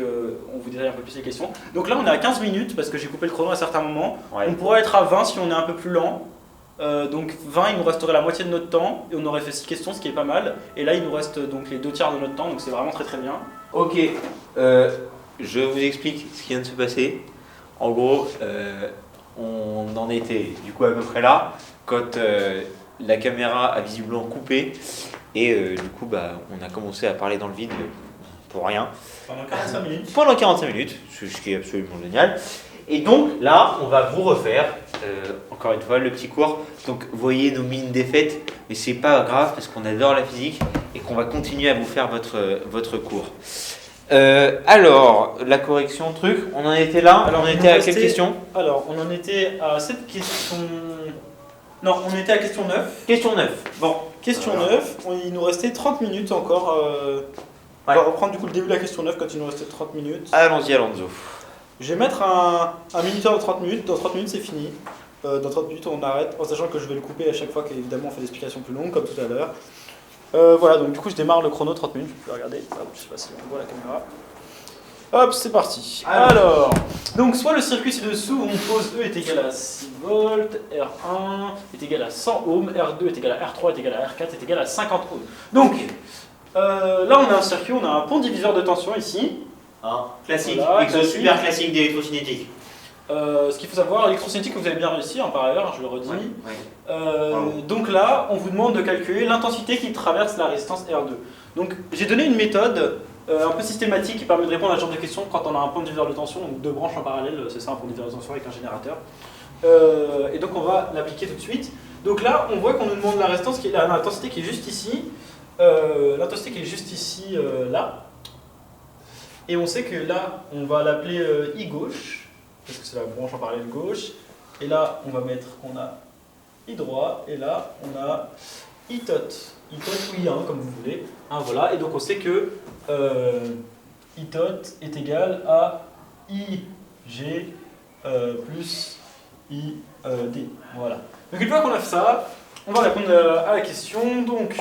on vous détaille un peu plus les questions. Donc là on est à 15 minutes, parce que j'ai coupé le chrono à certains moments. On pourrait être à 20 si on est un peu plus lent. Donc 20, il nous resterait la moitié de notre temps, et on aurait fait 6 questions, ce qui est pas mal. Et là il nous reste donc les 2 tiers de notre temps, donc c'est vraiment très très bien. Ok, je vous explique ce qui vient de se passer. En gros, on en était du coup à peu près là quand la caméra a visiblement coupé et du coup on a commencé à parler dans le vide pour rien. Pendant 45 minutes, ce qui est absolument génial. Et donc là, on va vous refaire encore une fois le petit cours. Donc vous voyez nos mines défaites, mais c'est pas grave parce qu'on adore la physique et qu'on va continuer à vous faire votre cours. Alors, la correction, on en était là. Alors, on était à quelle question? Alors, on en était à cette question... Non, on était à question 9. Question 9. Bon, question 9, il nous restait 30 minutes encore On va reprendre du coup le début de la question 9 quand il nous restait 30 minutes. Allons-y, Alonso. Je vais mettre un minuteur de 30 minutes. Dans 30 minutes, c'est fini. Dans 30 minutes, on arrête, en sachant que je vais le couper à chaque fois qu'évidemment on fait des explications plus longues, comme tout à l'heure. Voilà, donc du coup, je démarre le chrono 30 minutes. Je peux regarder. Hop, je sais pas si on voit la caméra. Hop, c'est parti. Alors, donc soit le circuit ci-dessous, on pose E est égal à 6 volts, R1 est égal à 100 ohms, R2 est égal à R3 est égal à R4 est égal à 50 ohms. Donc, là on a un circuit, on a un pont diviseur de tension ici. Classique, Voilà, super classique d'électrocinétique. Ce qu'il faut savoir, l'électrocinétique, vous avez bien réussi, par ailleurs, je le redis. Donc là, on vous demande de calculer l'intensité qui traverse la résistance R2. Donc j'ai donné une méthode un peu systématique qui permet de répondre à ce genre de questions quand on a un pont diviseur de tension, donc deux branches en parallèle, c'est ça un pont diviseur de tension avec un générateur. Et donc on va l'appliquer tout de suite. Donc là, on voit qu'on nous demande la résistance, l'intensité qui est juste ici, l'intensité qui est juste ici, là. Et on sait que là, on va l'appeler I gauche, parce que c'est la branche en parallèle gauche. Et là, on va mettre, on a I droit, et là, on a I tot. I tot ou I1, comme vous voulez. Voilà. Et donc on sait que I tot est égal à IG plus ID. Voilà. Donc une fois qu'on a fait ça, on va répondre à la question. Donc,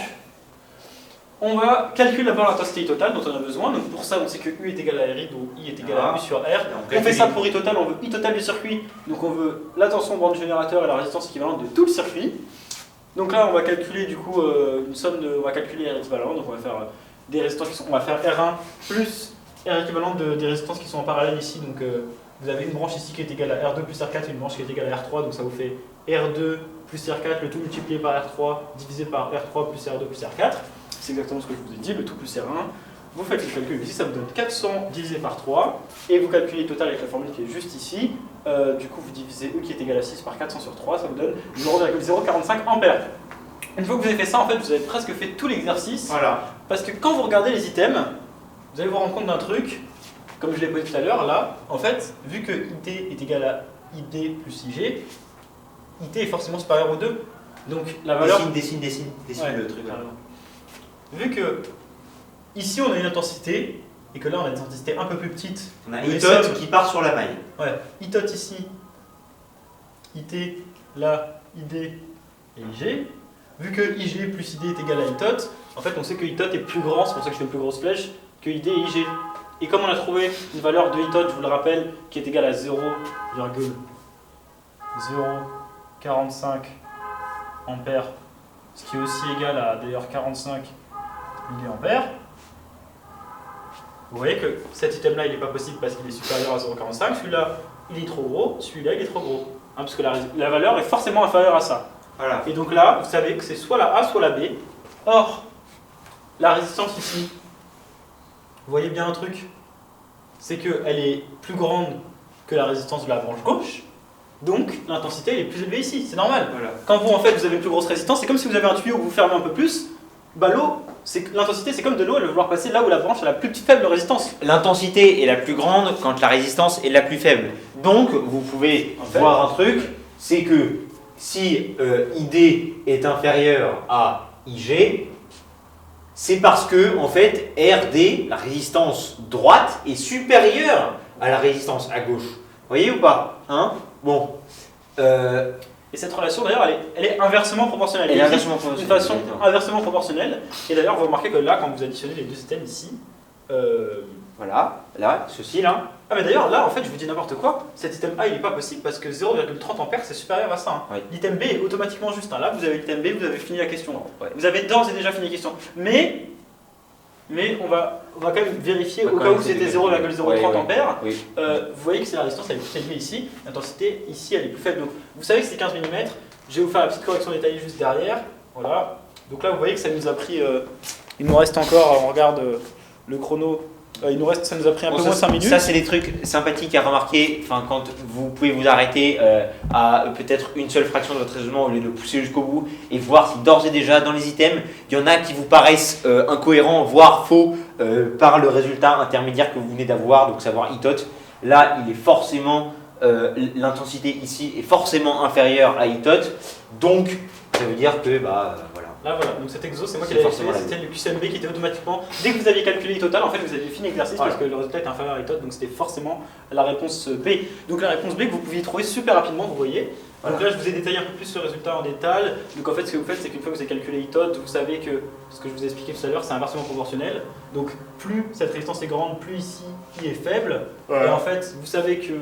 on va calculer d'abord l'intensité I totale dont on a besoin. Donc pour ça, on sait que U est égal à RI, donc I est égal à U sur R. On fait ça pour I total, on veut I total du circuit. Donc on veut la tension bande du générateur et la résistance équivalente de tout le circuit. Donc là, on va calculer du coup une somme de, on va calculer R équivalent. Donc on va faire des résistances qui sont, on va faire R1 plus R équivalent des résistances qui sont en parallèle ici. Donc vous avez une branche ici qui est égale à R2 plus R4 et une branche qui est égale à R3. Donc ça vous fait R2 plus R4, le tout multiplié par R3 divisé par R3 plus R2 plus R4. C'est exactement ce que je vous ai dit, le tout plus R1. Vous faites le calcul ici, ça vous donne 400 divisé par 3. Et vous calculez le total avec la formule qui est juste ici. Du coup, vous divisez E qui est égal à 6 par 400 sur 3, ça vous donne 0,045 ampères. Une fois que vous avez fait ça, en fait, vous avez presque fait tout l'exercice. Voilà. Parce que quand vous regardez les items, vous allez vous rendre compte d'un truc, comme je l'ai posé tout à l'heure, là, en fait, vu que IT est égal à ID plus IG, IT est forcément supérieur aux 2. Donc la valeur... Dessine Ouais, le truc. Vu que ici on a une intensité, et que là on a des intensités un peu plus petites. On a I tot qui part sur la maille. Ouais, I tot ici, IT, là, ID et IG. Vu que IG plus ID est égal à I tot, en fait on sait que I tot est plus grand, c'est pour ça que je fais une plus grosse flèche, que ID et IG. Et comme on a trouvé une valeur de I tot, je vous le rappelle, qui est égale à 0,045 ampères, ce qui est aussi égal à d'ailleurs 45 milliampères. Vous voyez que cet item là il n'est pas possible parce qu'il est supérieur à 0,45, celui-là il est trop gros, celui-là il est trop gros. Parce que la valeur est forcément inférieure à ça. Voilà. Et donc là, vous savez que c'est soit la A soit la B. Or, la résistance ici, vous voyez bien un truc, c'est qu'elle est plus grande que la résistance de la branche gauche. Donc l'intensité est plus élevée ici, c'est normal. Voilà. Quand vous en fait vous avez une plus grosse résistance, c'est comme si vous avez un tuyau que vous fermez un peu plus, bah l'eau, l'intensité c'est comme de l'eau, elle va vouloir passer là où la branche a la plus faible résistance. L'intensité est la plus grande quand la résistance est la plus faible. Donc vous pouvez voir un truc, c'est que si ID est inférieur à IG, c'est parce que en fait RD, la résistance droite, est supérieure à la résistance à gauche. Vous voyez ou pas, hein? Bon. Et cette relation d'ailleurs elle est inversement proportionnelle. Elle est inversement proportionnelle. D'une façon inversement proportionnelle. Et d'ailleurs vous remarquez que là quand vous additionnez les deux systèmes ici, voilà, là, ceci là. Ah mais d'ailleurs là en fait je vous dis n'importe quoi, cet item A il n'est pas possible parce que 0,30 ampères c'est supérieur à ça. Hein. Oui. L'item B est automatiquement juste. Hein. Là vous avez l'item B, vous avez fini la question. Ouais. Vous avez d'ores et déjà fini la question. Mais on va quand même vérifier au cas où c'était 0,030 ampères. Oui. Vous voyez que c'est la résistance elle est plus élevée ici, l'intensité ici elle est plus faible. Donc vous savez que c'est 15 mm, je vais vous faire la petite correction détaillée juste derrière. Voilà. Donc là vous voyez que ça nous a pris, il nous reste encore, on regarde le chrono. Ça nous a pris un peu moins de 5 minutes. Ça, c'est des trucs sympathiques à remarquer. Enfin, quand vous pouvez vous arrêter à peut-être une seule fraction de votre raisonnement au lieu de le pousser jusqu'au bout et voir si d'ores et déjà dans les items, il y en a qui vous paraissent incohérents, voire faux par le résultat intermédiaire que vous venez d'avoir, donc savoir I tot. Là, il est forcément l'intensité ici est forcément inférieure à I tot. Donc, ça veut dire que voilà. Là voilà, donc cet exo c'est moi qui C'est l'avais fait, forcément la c'était le QCMB qui était automatiquement, dès que vous aviez calculé I total, en fait vous aviez fini l'exercice Voilà. parce que le résultat est inférieur à I tot, donc c'était forcément la réponse B. Donc la réponse B que vous pouviez trouver super rapidement, vous voyez. Voilà. Donc là je vous ai détaillé un peu plus le résultat en détail. Donc en fait ce que vous faites c'est qu'une fois que vous avez calculé I tot, vous savez que ce que je vous ai expliqué tout à l'heure c'est inversement proportionnel. Donc plus cette résistance est grande, plus ici I est faible. Ouais. Et en fait vous savez que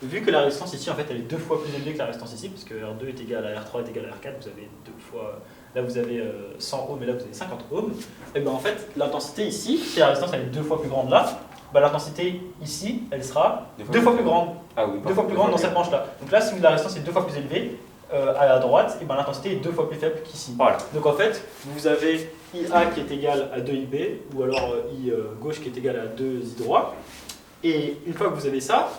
vu que la résistance ici en fait elle est 2 fois plus élevée que la résistance ici, puisque R2 est égal à R3 est égal à R4, vous avez 2 fois, là vous avez 100 ohms et là vous avez 50 ohms, et bien en fait l'intensité ici, si la résistance elle est 2 fois plus grande là, bah, l'intensité ici elle sera 2 fois plus grande, Ah oui, 2 fois plus grande dans cette manche là. Donc là si la résistance est 2 fois plus élevée à la droite, et ben l'intensité est 2 fois plus faible qu'ici. Voilà. Donc en fait vous avez IA qui est égal à 2IB, ou alors I gauche qui est égal à 2I droit, et une fois que vous avez ça,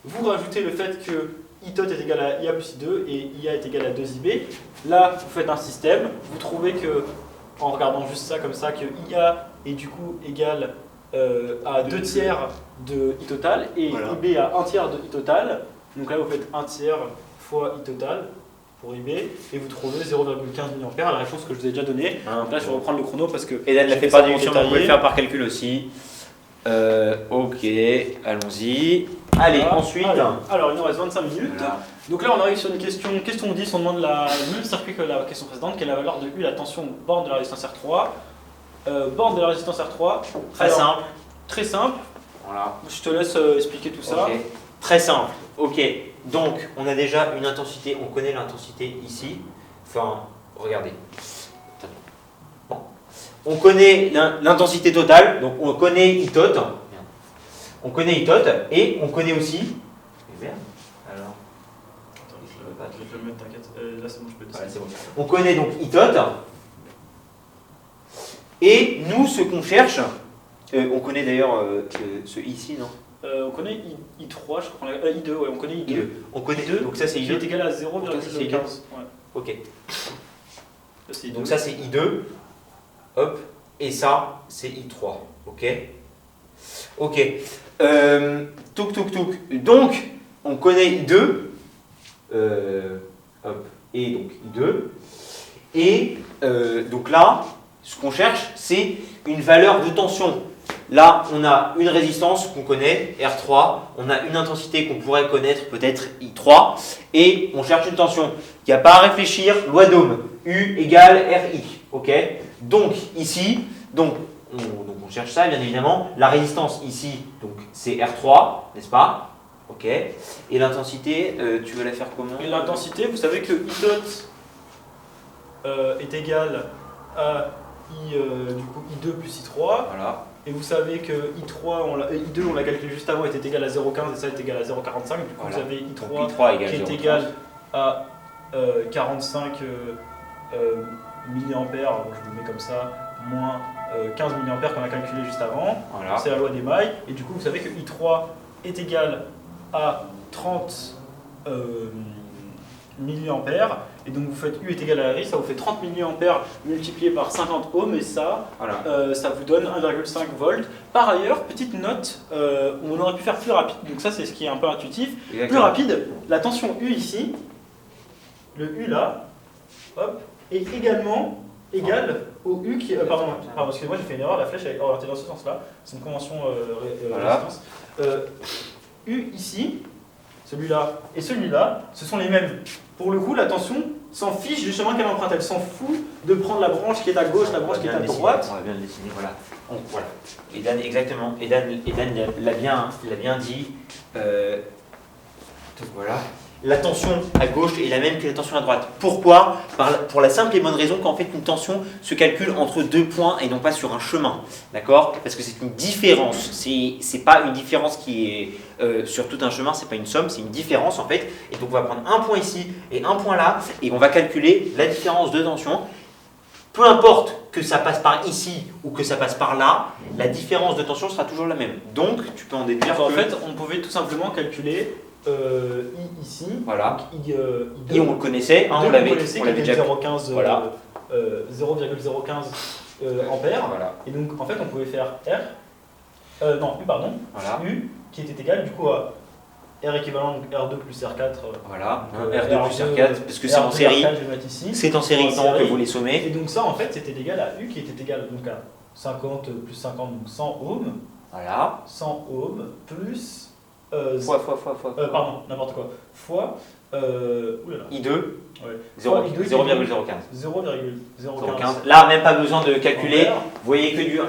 vous rajoutez le fait que I tot est égal à IA plus I2 et IA est égal à 2IB. Là, vous faites un système, vous trouvez que, en regardant juste ça comme ça, que IA est du coup égal à 2 tiers de I total et voilà. IB à 1 tiers de I total. Donc là, vous faites 1 tiers fois I total pour IB et vous trouvez 0,15 mA, la réponse que je vous ai déjà donnée. Donc là, je vais reprendre le chrono parce que. Edan l'a j'ai fait ça par en déduction, mais on peut le détaillé. faire par calcul aussi. Ok, allons-y. Allez, Voilà. ensuite. Alors, il nous reste 25 minutes. Voilà. Donc là, on arrive sur une question 10, on demande le même circuit que la question précédente, quelle est la valeur de U, la tension borne de la résistance R3. Borne de la résistance R3. Très Alors, simple. Très simple. Voilà. Je te laisse expliquer tout ça. Ok. Très simple. Ok. Donc, on a déjà une intensité. On connaît l'intensité ici. Enfin, regardez. Bon. On connaît l'intensité totale. Donc, on connaît I tot. On connaît I tot et on connaît aussi. Merde. Alors. Attends, je vais te le mettre, t'inquiète. Là, c'est bon, je peux Voilà, descendre. c'est bon. On connaît donc I tot. Et nous, ce qu'on cherche, on connaît d'ailleurs ce ici, non? On connaît I3, je crois qu'on l'a. I2, ouais, on connaît I2. I2. On connaît I2, donc ça c'est qui est I2. égal à ça, c'est 0,15. I2. Ouais. Ok. Ça, c'est I2. Donc ça c'est I2. Hop. Et ça c'est I3. Ok. Ok. Touk. Donc on connaît I2. Hop. Et donc I2. Et donc là, ce qu'on cherche, c'est une valeur de tension. Là, on a une résistance qu'on connaît, R3, on a une intensité qu'on pourrait connaître, peut-être I3, et on cherche une tension. Il n'y a pas à réfléchir, loi d'Ohm, U égale RI. Okay, donc ici, on cherche ça, bien évidemment. La résistance ici, donc c'est R3, n'est-ce pas? Ok. Et l'intensité, tu veux la faire comment? Et l'intensité, vous savez que I tot est égal à du coup, I2 plus I3. Voilà. Et vous savez que I2, on l'a calculé juste avant, était égal à 0,15 et ça est égal à 0,45. Du coup, Voilà. vous avez Donc I3 I3 qui est 0,15. égal à 45 milliampères, bon, je vous le mets comme ça, moins 15 milliampères qu'on a calculé juste avant. Voilà. C'est la loi des mailles. Et du coup, vous savez que I3 est égal à 30 milliampères. Et donc vous faites U est égal à RI, ça vous fait 30 milliampères multiplié par 50 ohms et ça, Voilà. ça vous donne 1,5 volts. Par ailleurs, petite note, on aurait pu faire plus rapide, donc ça c'est ce qui est un peu intuitif. Plus Exactement. rapide, la tension U ici, le U là, hop, est également égal au U qui... pardon, excusez-moi, j'ai fait une erreur, la flèche est orientée dans ce sens-là, c'est une convention Voilà. résistance. U ici, celui-là et celui-là, ce sont les mêmes. Pour le coup, la tension s'en fiche du chemin qu'elle emprunte, elle s'en fout de prendre la branche qui est à gauche, la branche qui est à droite. On va bien le dessiner, voilà. Donc, voilà. Edan, exactement. Edan l'a bien dit. Donc voilà. La tension à gauche est la même que la tension à droite. Pourquoi? Pour la simple et bonne raison qu'en fait une tension se calcule entre deux points et non pas sur un chemin. D'accord? Parce que c'est une différence. C'est pas une différence qui est sur tout un chemin, c'est pas une somme, c'est une différence en fait. Et donc on va prendre un point ici et un point là et on va calculer la différence de tension. Peu importe que ça passe par ici ou que ça passe par là, la différence de tension sera toujours la même. Donc tu peux en déduire En que... fait, on pouvait tout simplement calculer I ici, Voilà. donc I2, Et on le connaissait, hein, on l'avait déjà... 0,15 Voilà. 0,015 ampères. Voilà. Et donc en fait on pouvait faire R, non U pardon, Voilà. U qui était égal du coup à R équivalent donc R2 plus R4. Voilà, Donc, R2 plus R4, parce que c'est en série. R4, je vais mettre ici. C'est en série tant que vous les sommez. Et donc ça en fait c'était égal à U qui était égal donc à 50 plus 50 donc 100 ohms. Voilà. 100 ohms plus Fois. pardon, n'importe quoi. Fois oulala. I2, Ouais. 0,015. 0,015. Là, même pas besoin de calculer. Ampères. Vous voyez du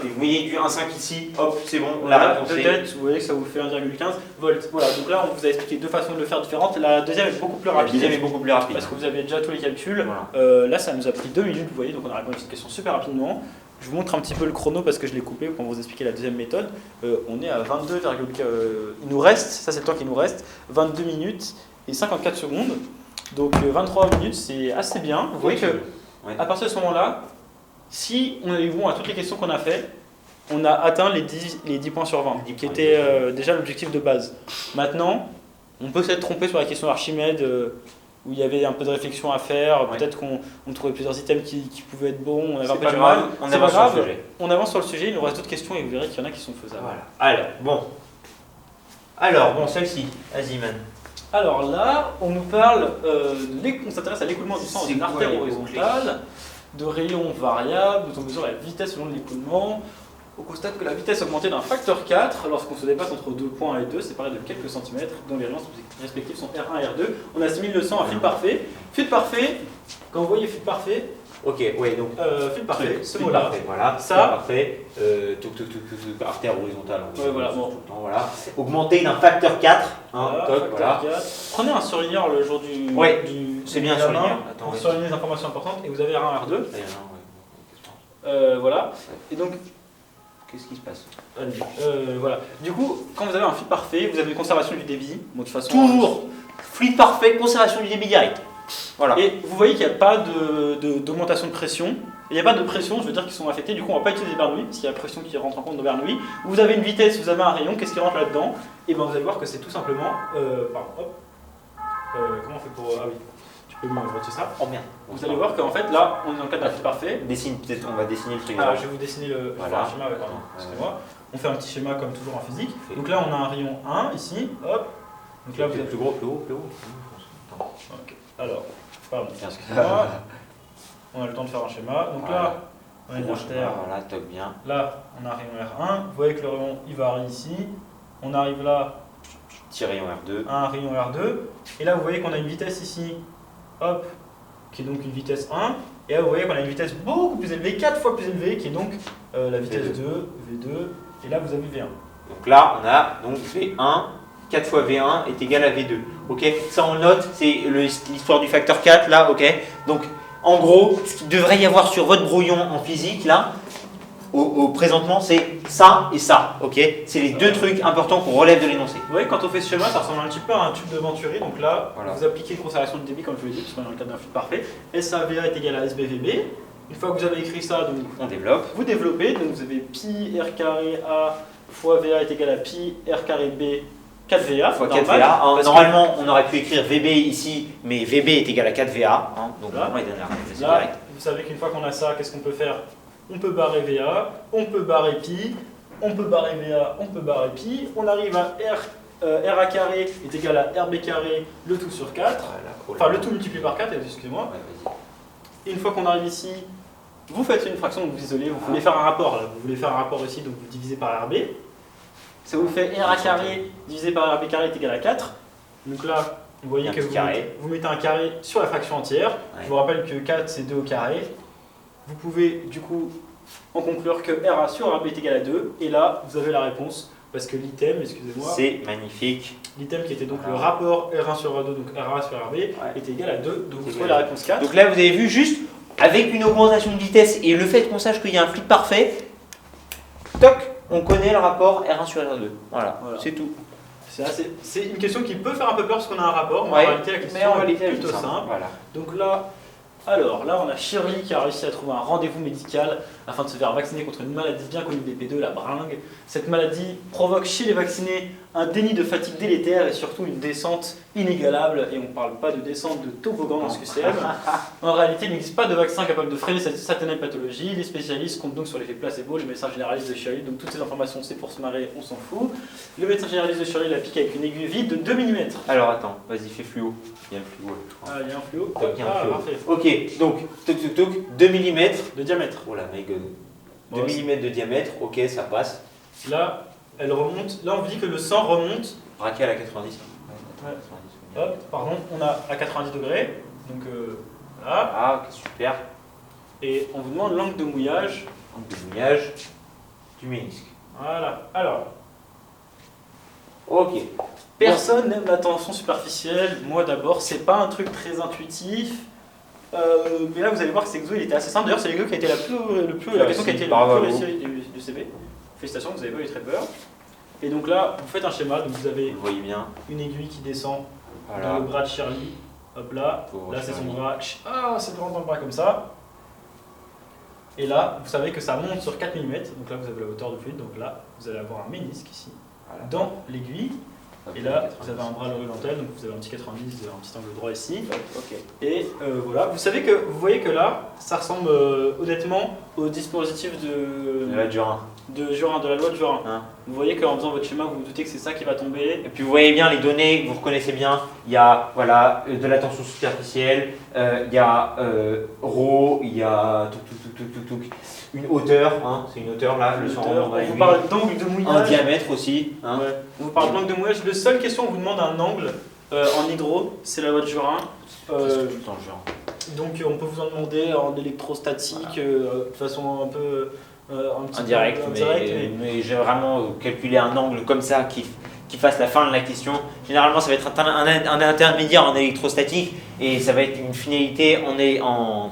1,5 ici, hop, c'est bon. Voilà, La réponse est- peut-être, vous voyez que ça vous fait 1,15 volts. Voilà, donc là on vous a expliqué deux façons de le faire différentes. La deuxième est beaucoup plus La rapide. deuxième est beaucoup plus rapide. Parce que vous avez déjà tous les calculs. Voilà. Là, ça nous a pris 2 minutes, vous voyez, donc on a répondu à cette question super rapidement. Je vous montre un petit peu le chrono parce que je l'ai coupé pour vous expliquer la deuxième méthode. On est à 22, il nous reste, ça c'est le temps qui nous reste, 22 minutes et 54 secondes. Donc 23 minutes, c'est assez bien. Vous voyez que Ouais. à partir de ce moment-là, si on est bon à toutes les questions qu'on a fait, on a atteint les 10 points sur 20, 10 qui points. était déjà l'objectif de base. Maintenant, on peut s'être trompé sur la question Archimède, où il y avait un peu de réflexion à faire, Ouais. peut-être qu'on trouvait plusieurs items qui pouvaient être bons, on avait un C'est peu pas du grave, mal. on C'est avance pas sur le grave, sujet. on avance sur le sujet, il nous reste d'autres questions et vous verrez qu'il y en a qui sont faisables. Voilà. Alors, bon. Alors, bon, celle-ci, vas-y, man. Alors là, on nous parle, on s'intéresse à l'écoulement du sang dans C'est une quoi artère les horizontale, de rayons variables, dont on mesure la vitesse selon l'écoulement. On constate que la vitesse augmentée d'un facteur 4 lorsqu'on se dépasse entre deux points et 2, séparés de quelques centimètres, dont les rayons respectifs sont R1 et R2. On assimile le sang à fil parfait. Fil parfait, quand vous voyez fil parfait, Ok, ouais, donc. fil parfait, ce fil mot-là. parfait, voilà. Ça- Fil parfait. Artère horizontale. Ouais, voilà, bon. Tout le temps, voilà. Augmenté d'un facteur 4. Hein, Voilà, toc, facteur voilà. 4. Prenez un surligneur le jour du. Ouais, du c'est bien examen, surligneur. Attends, pour ouais. surligner les informations importantes et vous avez R1, R2. Ouais, non, ouais. Voilà. Et donc, Qu'est-ce qui se passe? voilà. Du coup, quand vous avez un fil parfait, vous avez une conservation du débit. Bon, de toute façon, Toujours fluide parfait, conservation du débit direct. Voilà. Et vous voyez qu'il n'y a pas d'augmentation de pression. Il n'y a pas de pression, je veux dire qu'ils sont affectés. Du coup, on ne va pas utiliser Bernoulli, parce qu'il y a la pression qui rentre en compte dans Bernoulli. Vous avez une vitesse, vous avez un rayon, qu'est-ce qui rentre là-dedans? Et bien vous allez voir que c'est tout simplement. Pardon, hop. Comment on fait pour. Ah oui, tu peux me retirer ça. Oh merde. Vous allez voir qu'en fait, là, on est dans le cadre d'un fil parfait. Dessine, peut-être on va dessiner le truc. Alors, je vais vous dessiner le Voilà. schéma, pardon, Ouais. excusez-moi. On fait un petit schéma comme toujours en physique. Donc là, on a un rayon 1 ici, hop. Donc là, vous avez. plus gros, plus haut. Attends. Ok. Alors, pardon. Tiens, Excusez-moi. On a le temps de faire un schéma. Donc Voilà. là, on a une artère. Voilà, toc bien. Là, on a un rayon R1. Vous voyez que le rayon il varie ici. On arrive là Petit rayon R2. à un rayon R2. Et là, vous voyez qu'on a une vitesse ici, hop, qui est donc une vitesse 1. Et là, vous voyez qu'on a une vitesse beaucoup plus élevée, 4 fois plus élevée, qui est donc la vitesse V2. 2, V2. Et là, vous avez V1. Donc là, on a donc V1, 4 fois V1 est égal à V2. Ok, ça on note, c'est l'histoire du facteur 4 là, ok. Donc en gros, ce qu'il devrait y avoir sur votre brouillon en physique là, au présentement, c'est ça et ça, ok. C'est les deux trucs importants qu'on relève de l'énoncé. Vous voyez, quand on fait ce schéma, ça ressemble un petit peu à un tube de Venturi. Donc là, Voilà. vous appliquez une conservation de débit, comme je vous l'ai dit, puisqu'on est dans le cadre d'un flux parfait. SAVA est égal à SBVB. Une fois que vous avez écrit ça, donc, On développe. vous développez. Donc vous avez pi r carré A fois VA est égal à pi r carré B 4VA. Fois normal, 4VA. parce que Normalement, on aurait pu écrire VB ici, mais VB est égal à 4VA. Hein, donc Là. vraiment, il donne la réponse Là, directe. vous savez qu'une fois qu'on a ça, qu'est-ce qu'on peut faire? On peut barrer VA, on peut barrer pi, on peut barrer VA, on peut barrer pi. On arrive à RA carré est égal à RB carré, le tout sur 4. Enfin, le tout multiplié par 4, excusez-moi. Ouais, vas-y. Et une fois qu'on arrive ici, vous faites une fraction, donc vous isolez, vous voulez faire un rapport, là. Vous voulez faire un rapport ici, donc vous divisez par RB. Ça vous fait RA carré divisé par RB carré est égal à 4. Donc là, vous voyez Un que petit carré. vous mettez un carré sur la fraction entière. Ouais. Je vous rappelle que 4 c'est 2 au carré. Vous pouvez du coup en conclure que RA sur RB est égal à 2. Et là, vous avez la réponse. Parce que l'item, excusez-moi, C'est magnifique. l'item qui était donc le Voilà. rapport R1 sur R2, donc RA sur RB, était égal à 2. Donc vous trouvez la réponse 4. Donc là, vous avez vu, juste avec une augmentation de vitesse et le fait qu'on sache qu'il y a un fluide parfait, toc, on connaît le rapport R1 sur R2. Voilà, Voilà. c'est tout. C'est une question qui peut faire un peu peur parce qu'on a un rapport, mais Ouais, en réalité la question mais en est réalité, plutôt c'est simple. Voilà. Donc là, on a Shirley qui a réussi à trouver un rendez-vous médical afin de se faire vacciner contre une maladie bien connue des P2, la bringue. Cette maladie provoque chez les vaccinés un déni de fatigue délétère et surtout une descente inégalable. Et on ne parle pas de descente de toboggan dans ce QCM. En réalité, il n'existe pas de vaccin capable de freiner cette satanée pathologie. Les spécialistes comptent donc sur l'effet placebo, le médecin généraliste de Shirley. Donc toutes ces informations, c'est pour se marrer, on s'en fout. Le médecin généraliste de Shirley la pique avec une aiguille vide de 2 mm. Alors attends, vas-y, fais fluo. Il y a un fluo. Ah, il y a un fluo. Il y a un fluo. Parfait. Ok, donc, toc, toc, toc, 2 mm. De diamètre. Oh la my god. 2 Bon, mm de diamètre, ok, ça passe. Là, elle remonte. Là, on dit que le sang remonte. Braqué à la 90. Ouais. Hop, pardon, on a à 90 degrés. Donc voilà. Ah, ok, super. Et on vous demande l'angle de mouillage. Angle de mouillage du ménisque. Voilà. Alors, Ok. personne n'aime la tension superficielle. Moi d'abord, c'est pas un truc très intuitif. Mais là, vous allez voir que cet exo il était assez simple. D'ailleurs, c'est l'exo qui a été la question qui a été le plus réussie du CV. Félicitations, vous avez pas eu très peur. Et donc là, vous faites un schéma. Donc vous avez Vous voyez bien. une aiguille qui descend dans Voilà. le bras de Shirley. Hop là. Pour Là, c'est son Shirley. bras. Ah, c'est rentre dans le bras comme ça. Et là, vous savez que ça monte sur 4 mm. Donc là, vous avez la hauteur du fluide. Donc là, vous allez avoir un ménisque ici, Voilà. dans l'aiguille. Hop, Et là, 90. vous avez un bras à l'horizontale, donc vous avez un petit 90, un petit angle droit ici. Ok. Et voilà, vous voyez que là, ça ressemble honnêtement au dispositif De la Durin. de Jurin, de la loi de Jurin. Hein. Vous voyez qu'en faisant votre schéma, vous vous doutez que c'est ça qui va tomber. Et puis vous voyez bien les données, vous reconnaissez bien, il y a voilà, de la tension superficielle, il y a ρ, il y a une hauteur, hein, c'est une hauteur là, le sang rentre dans On vous l'aiguille. parle d'angle de mouillage. Un diamètre aussi. Hein. Ouais. On vous parle d'angle de mouillage. La seule question, on vous demande un angle en hydro, c'est la loi de Jurin. Presque tout le temps, genre. Donc on peut vous en demander en électrostatique, de façon un peu un petit Indirect, peu indirect, mais j'ai vraiment calculé un angle comme ça qui fasse la fin de la question. Généralement, ça va être un intermédiaire en électrostatique et ça va être une finalité en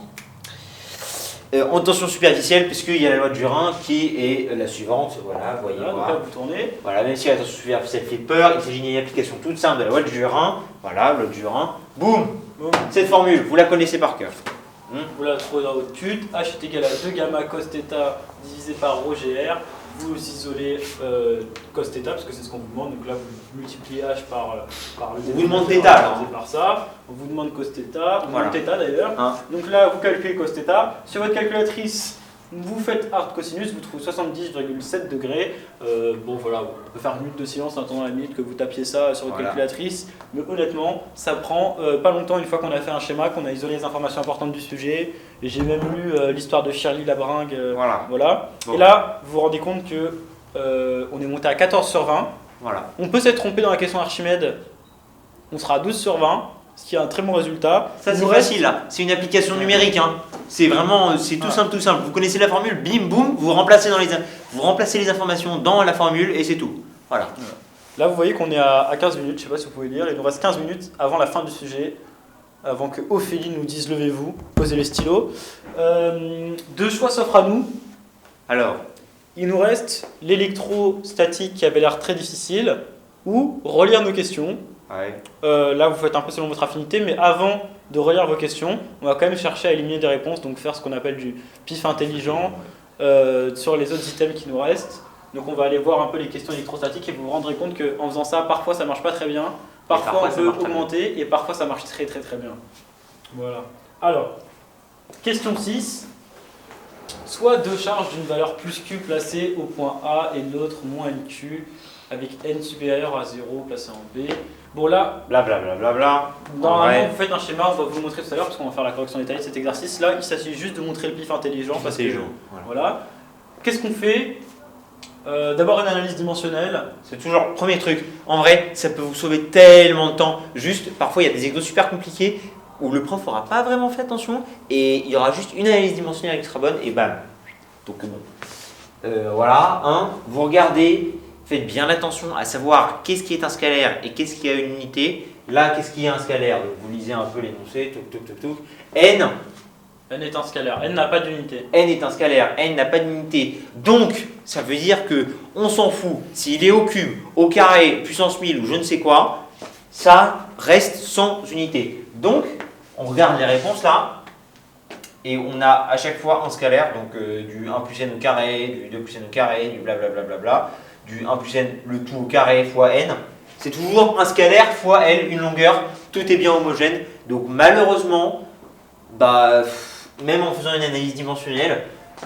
tension superficielle, puisqu'il y a la loi de Jurin qui est la suivante. Voilà, vous voyez. Voilà, donc là vous tournez. Voilà, même si la tension superficielle fait peur, il s'agit d'une application toute simple de la loi de Jurin. Voilà, loi de Jurin. Boum. Boum. Cette formule, vous la connaissez par cœur. Vous la trouvez dans votre tute. H est égal à 2 gamma cos θ divisé par rho gr. Vous isolez cos θ parce que c'est ce qu'on vous demande. Donc là vous multipliez H par le On vous demande θ là. divisé par ça. On vous demande cos θ. On vous Voilà. demande θ d'ailleurs. Hein. Donc là vous calculez cos θ. Sur votre calculatrice, vous faites art cosinus, vous trouvez 70,7 degrés. Bon voilà, on peut faire une minute de silence en attendant la minute que vous tapiez ça sur votre Voilà. calculatrice. Mais honnêtement, ça prend pas longtemps une fois qu'on a fait un schéma, qu'on a isolé les informations importantes du sujet. Et j'ai même lu l'histoire de Shirley Labringue. Voilà. Voilà. Bon. Et là, vous vous rendez compte que on est monté à 14 sur 20. Voilà. On peut s'être trompé dans la question Archimède. On sera à 12 sur 20, ce qui est un très bon résultat. Ça Il c'est nous reste- facile là, c'est une application numérique. Hein. C'est vraiment, c'est tout Ouais. simple, tout simple. Vous connaissez la formule, bim, boum, vous remplacez les informations dans la formule et c'est tout. Voilà. Là, vous voyez qu'on est à 15 minutes, je ne sais pas si vous pouvez lire. Il nous reste 15 minutes avant la fin du sujet, avant que Ophélie nous dise levez-vous, posez les stylos. Deux choix s'offrent à nous. Alors, Il nous reste l'électrostatique qui avait l'air très difficile, ou relire nos questions. ouais. Là, vous faites un peu selon votre affinité, mais avant de relire vos questions, on va quand même chercher à éliminer des réponses, donc faire ce qu'on appelle du pif intelligent sur les autres items qui nous restent. Donc on va aller voir un peu les questions électrostatiques et vous vous rendrez compte qu'en faisant ça, parfois ça marche pas très bien, parfois parfois, on ça peut marche très augmenter et parfois ça marche très très très bien. Voilà. Alors, question 6. Soit deux charges d'une valeur plus Q placées au point A et l'autre moins NQ avec N supérieur à 0 placé en B. Bon là, Blablabla. Bla, bla, bla. normalement Ouais. vous faites un schéma, on va vous le montrer tout à l'heure parce qu'on va faire la correction détaillée de cet exercice. Là, il s'agit juste de montrer le pif intelligent. Parce que, Intelligent, voilà. voilà. Qu'est-ce qu'on fait D'abord une analyse dimensionnelle. C'est toujours premier truc. En vrai, ça peut vous sauver tellement de temps. Juste, parfois, il y a des exos super compliqués où le prof n'aura pas vraiment fait attention et il y aura juste une analyse dimensionnelle extra bonne et bam. Donc bon. Voilà, hein, vous regardez, faites bien attention à savoir qu'est-ce qui est un scalaire et qu'est-ce qui a une unité. Là, qu'est-ce qui est un scalaire? Donc, vous lisez un peu l'énoncé, N. N est un scalaire. N n'a pas d'unité. N est un scalaire, N n'a pas d'unité. Donc, ça veut dire que on s'en fout. S'il est au cube, au carré, puissance 1000 ou je ne sais quoi, ça reste sans unité. Donc, on regarde les réponses là, et on a à chaque fois un scalaire, donc du 1 plus n au carré, du 2 plus n au carré, du blablabla, du 1 plus n, le tout au carré fois n. C'est toujours un scalaire fois L, une longueur, tout est bien homogène. Donc malheureusement, même en faisant une analyse dimensionnelle,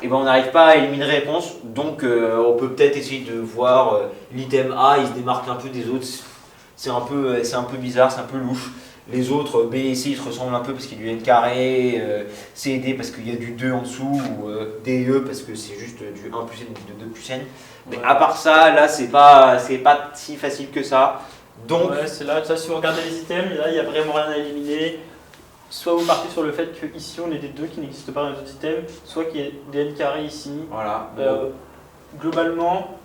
on n'arrive pas à éliminer les réponses. Donc on peut peut-être essayer de voir l'item A, il se démarque un peu des autres. C'est un peu bizarre, c'est un peu louche. Les autres, B et C, ils se ressemblent un peu parce qu'il y a du n carré, C et D parce qu'il y a du 2 en dessous, ou D et E parce que c'est juste du 1 plus n ou du 2 plus n. Mais à part ça, là, c'est pas si facile que ça. Donc, ouais, c'est là, ça, si vous regardez les items, là, il n'y a vraiment rien à éliminer. Soit vous partez sur le fait qu'ici, on ait des 2 qui n'existent pas dans les autres items, soit qu'il y ait des n carrés ici. Voilà. Globalement,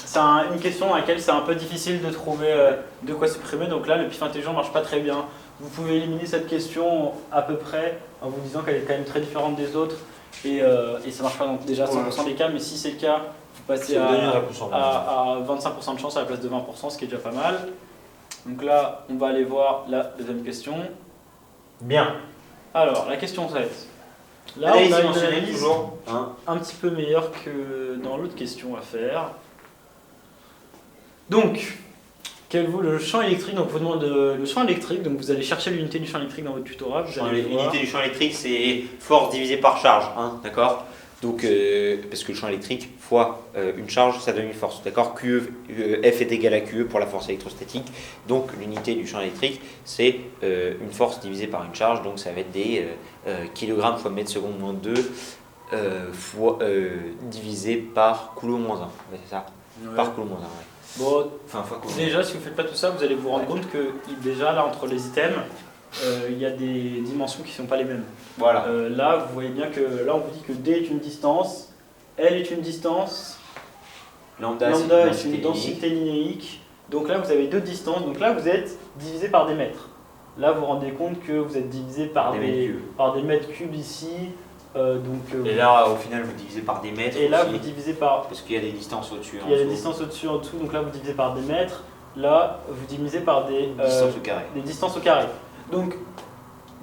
c'est une question dans laquelle c'est un peu difficile de trouver de quoi supprimer. Donc là, le pif intelligent ne marche pas très bien. Vous pouvez éliminer cette question à peu près en vous disant qu'elle est quand même très différente des autres. Et ça ne marche pas dans déjà 100% des cas, mais si c'est le cas, vous passez à 25% de chance à la place de 20%, ce qui est déjà pas mal. Donc là, on va aller voir la deuxième question. Bien. Alors, la question 7. Là, analyse on a une dimensionnelle analyse toujours. un petit peu meilleure que dans l'autre question à faire. Donc, quel vaut le champ électrique? Donc, vous demande le champ électrique. Donc, vous allez chercher l'unité du champ électrique dans votre tutorat. L'unité du champ électrique, c'est force divisée par charge. D'accord? Donc, parce que le champ électrique fois une charge, ça donne une force. D'accord? QE, F est égal à QE pour la force électrostatique. Donc, l'unité du champ électrique, c'est une force divisée par une charge. Donc, ça va être des kg fois mètre seconde moins 2 divisé par coulomb moins 1. Ouais, c'est ça? Ouais. Par coulomb moins 1, ouais. Bon, déjà, si vous ne faites pas tout ça, vous allez vous rendre compte que déjà, là, entre les items, il y a des dimensions qui ne sont pas les mêmes. Voilà. Là, vous voyez bien que là, on vous dit que D est une distance, L est une distance, lambda est une densité linéique. Donc là, vous avez 2 distances. Donc là, vous êtes divisé par des mètres. Là, vous vous rendez compte que vous êtes divisé par des mètres cubes ici. Et là, au final, vous divisez par des mètres. Et là, vous divisez par. Parce qu'il y a des distances au-dessus. Il y a des distances au-dessus, en dessous. Donc là, vous divisez par des mètres. Là, vous divisez par des distances au carré. Donc,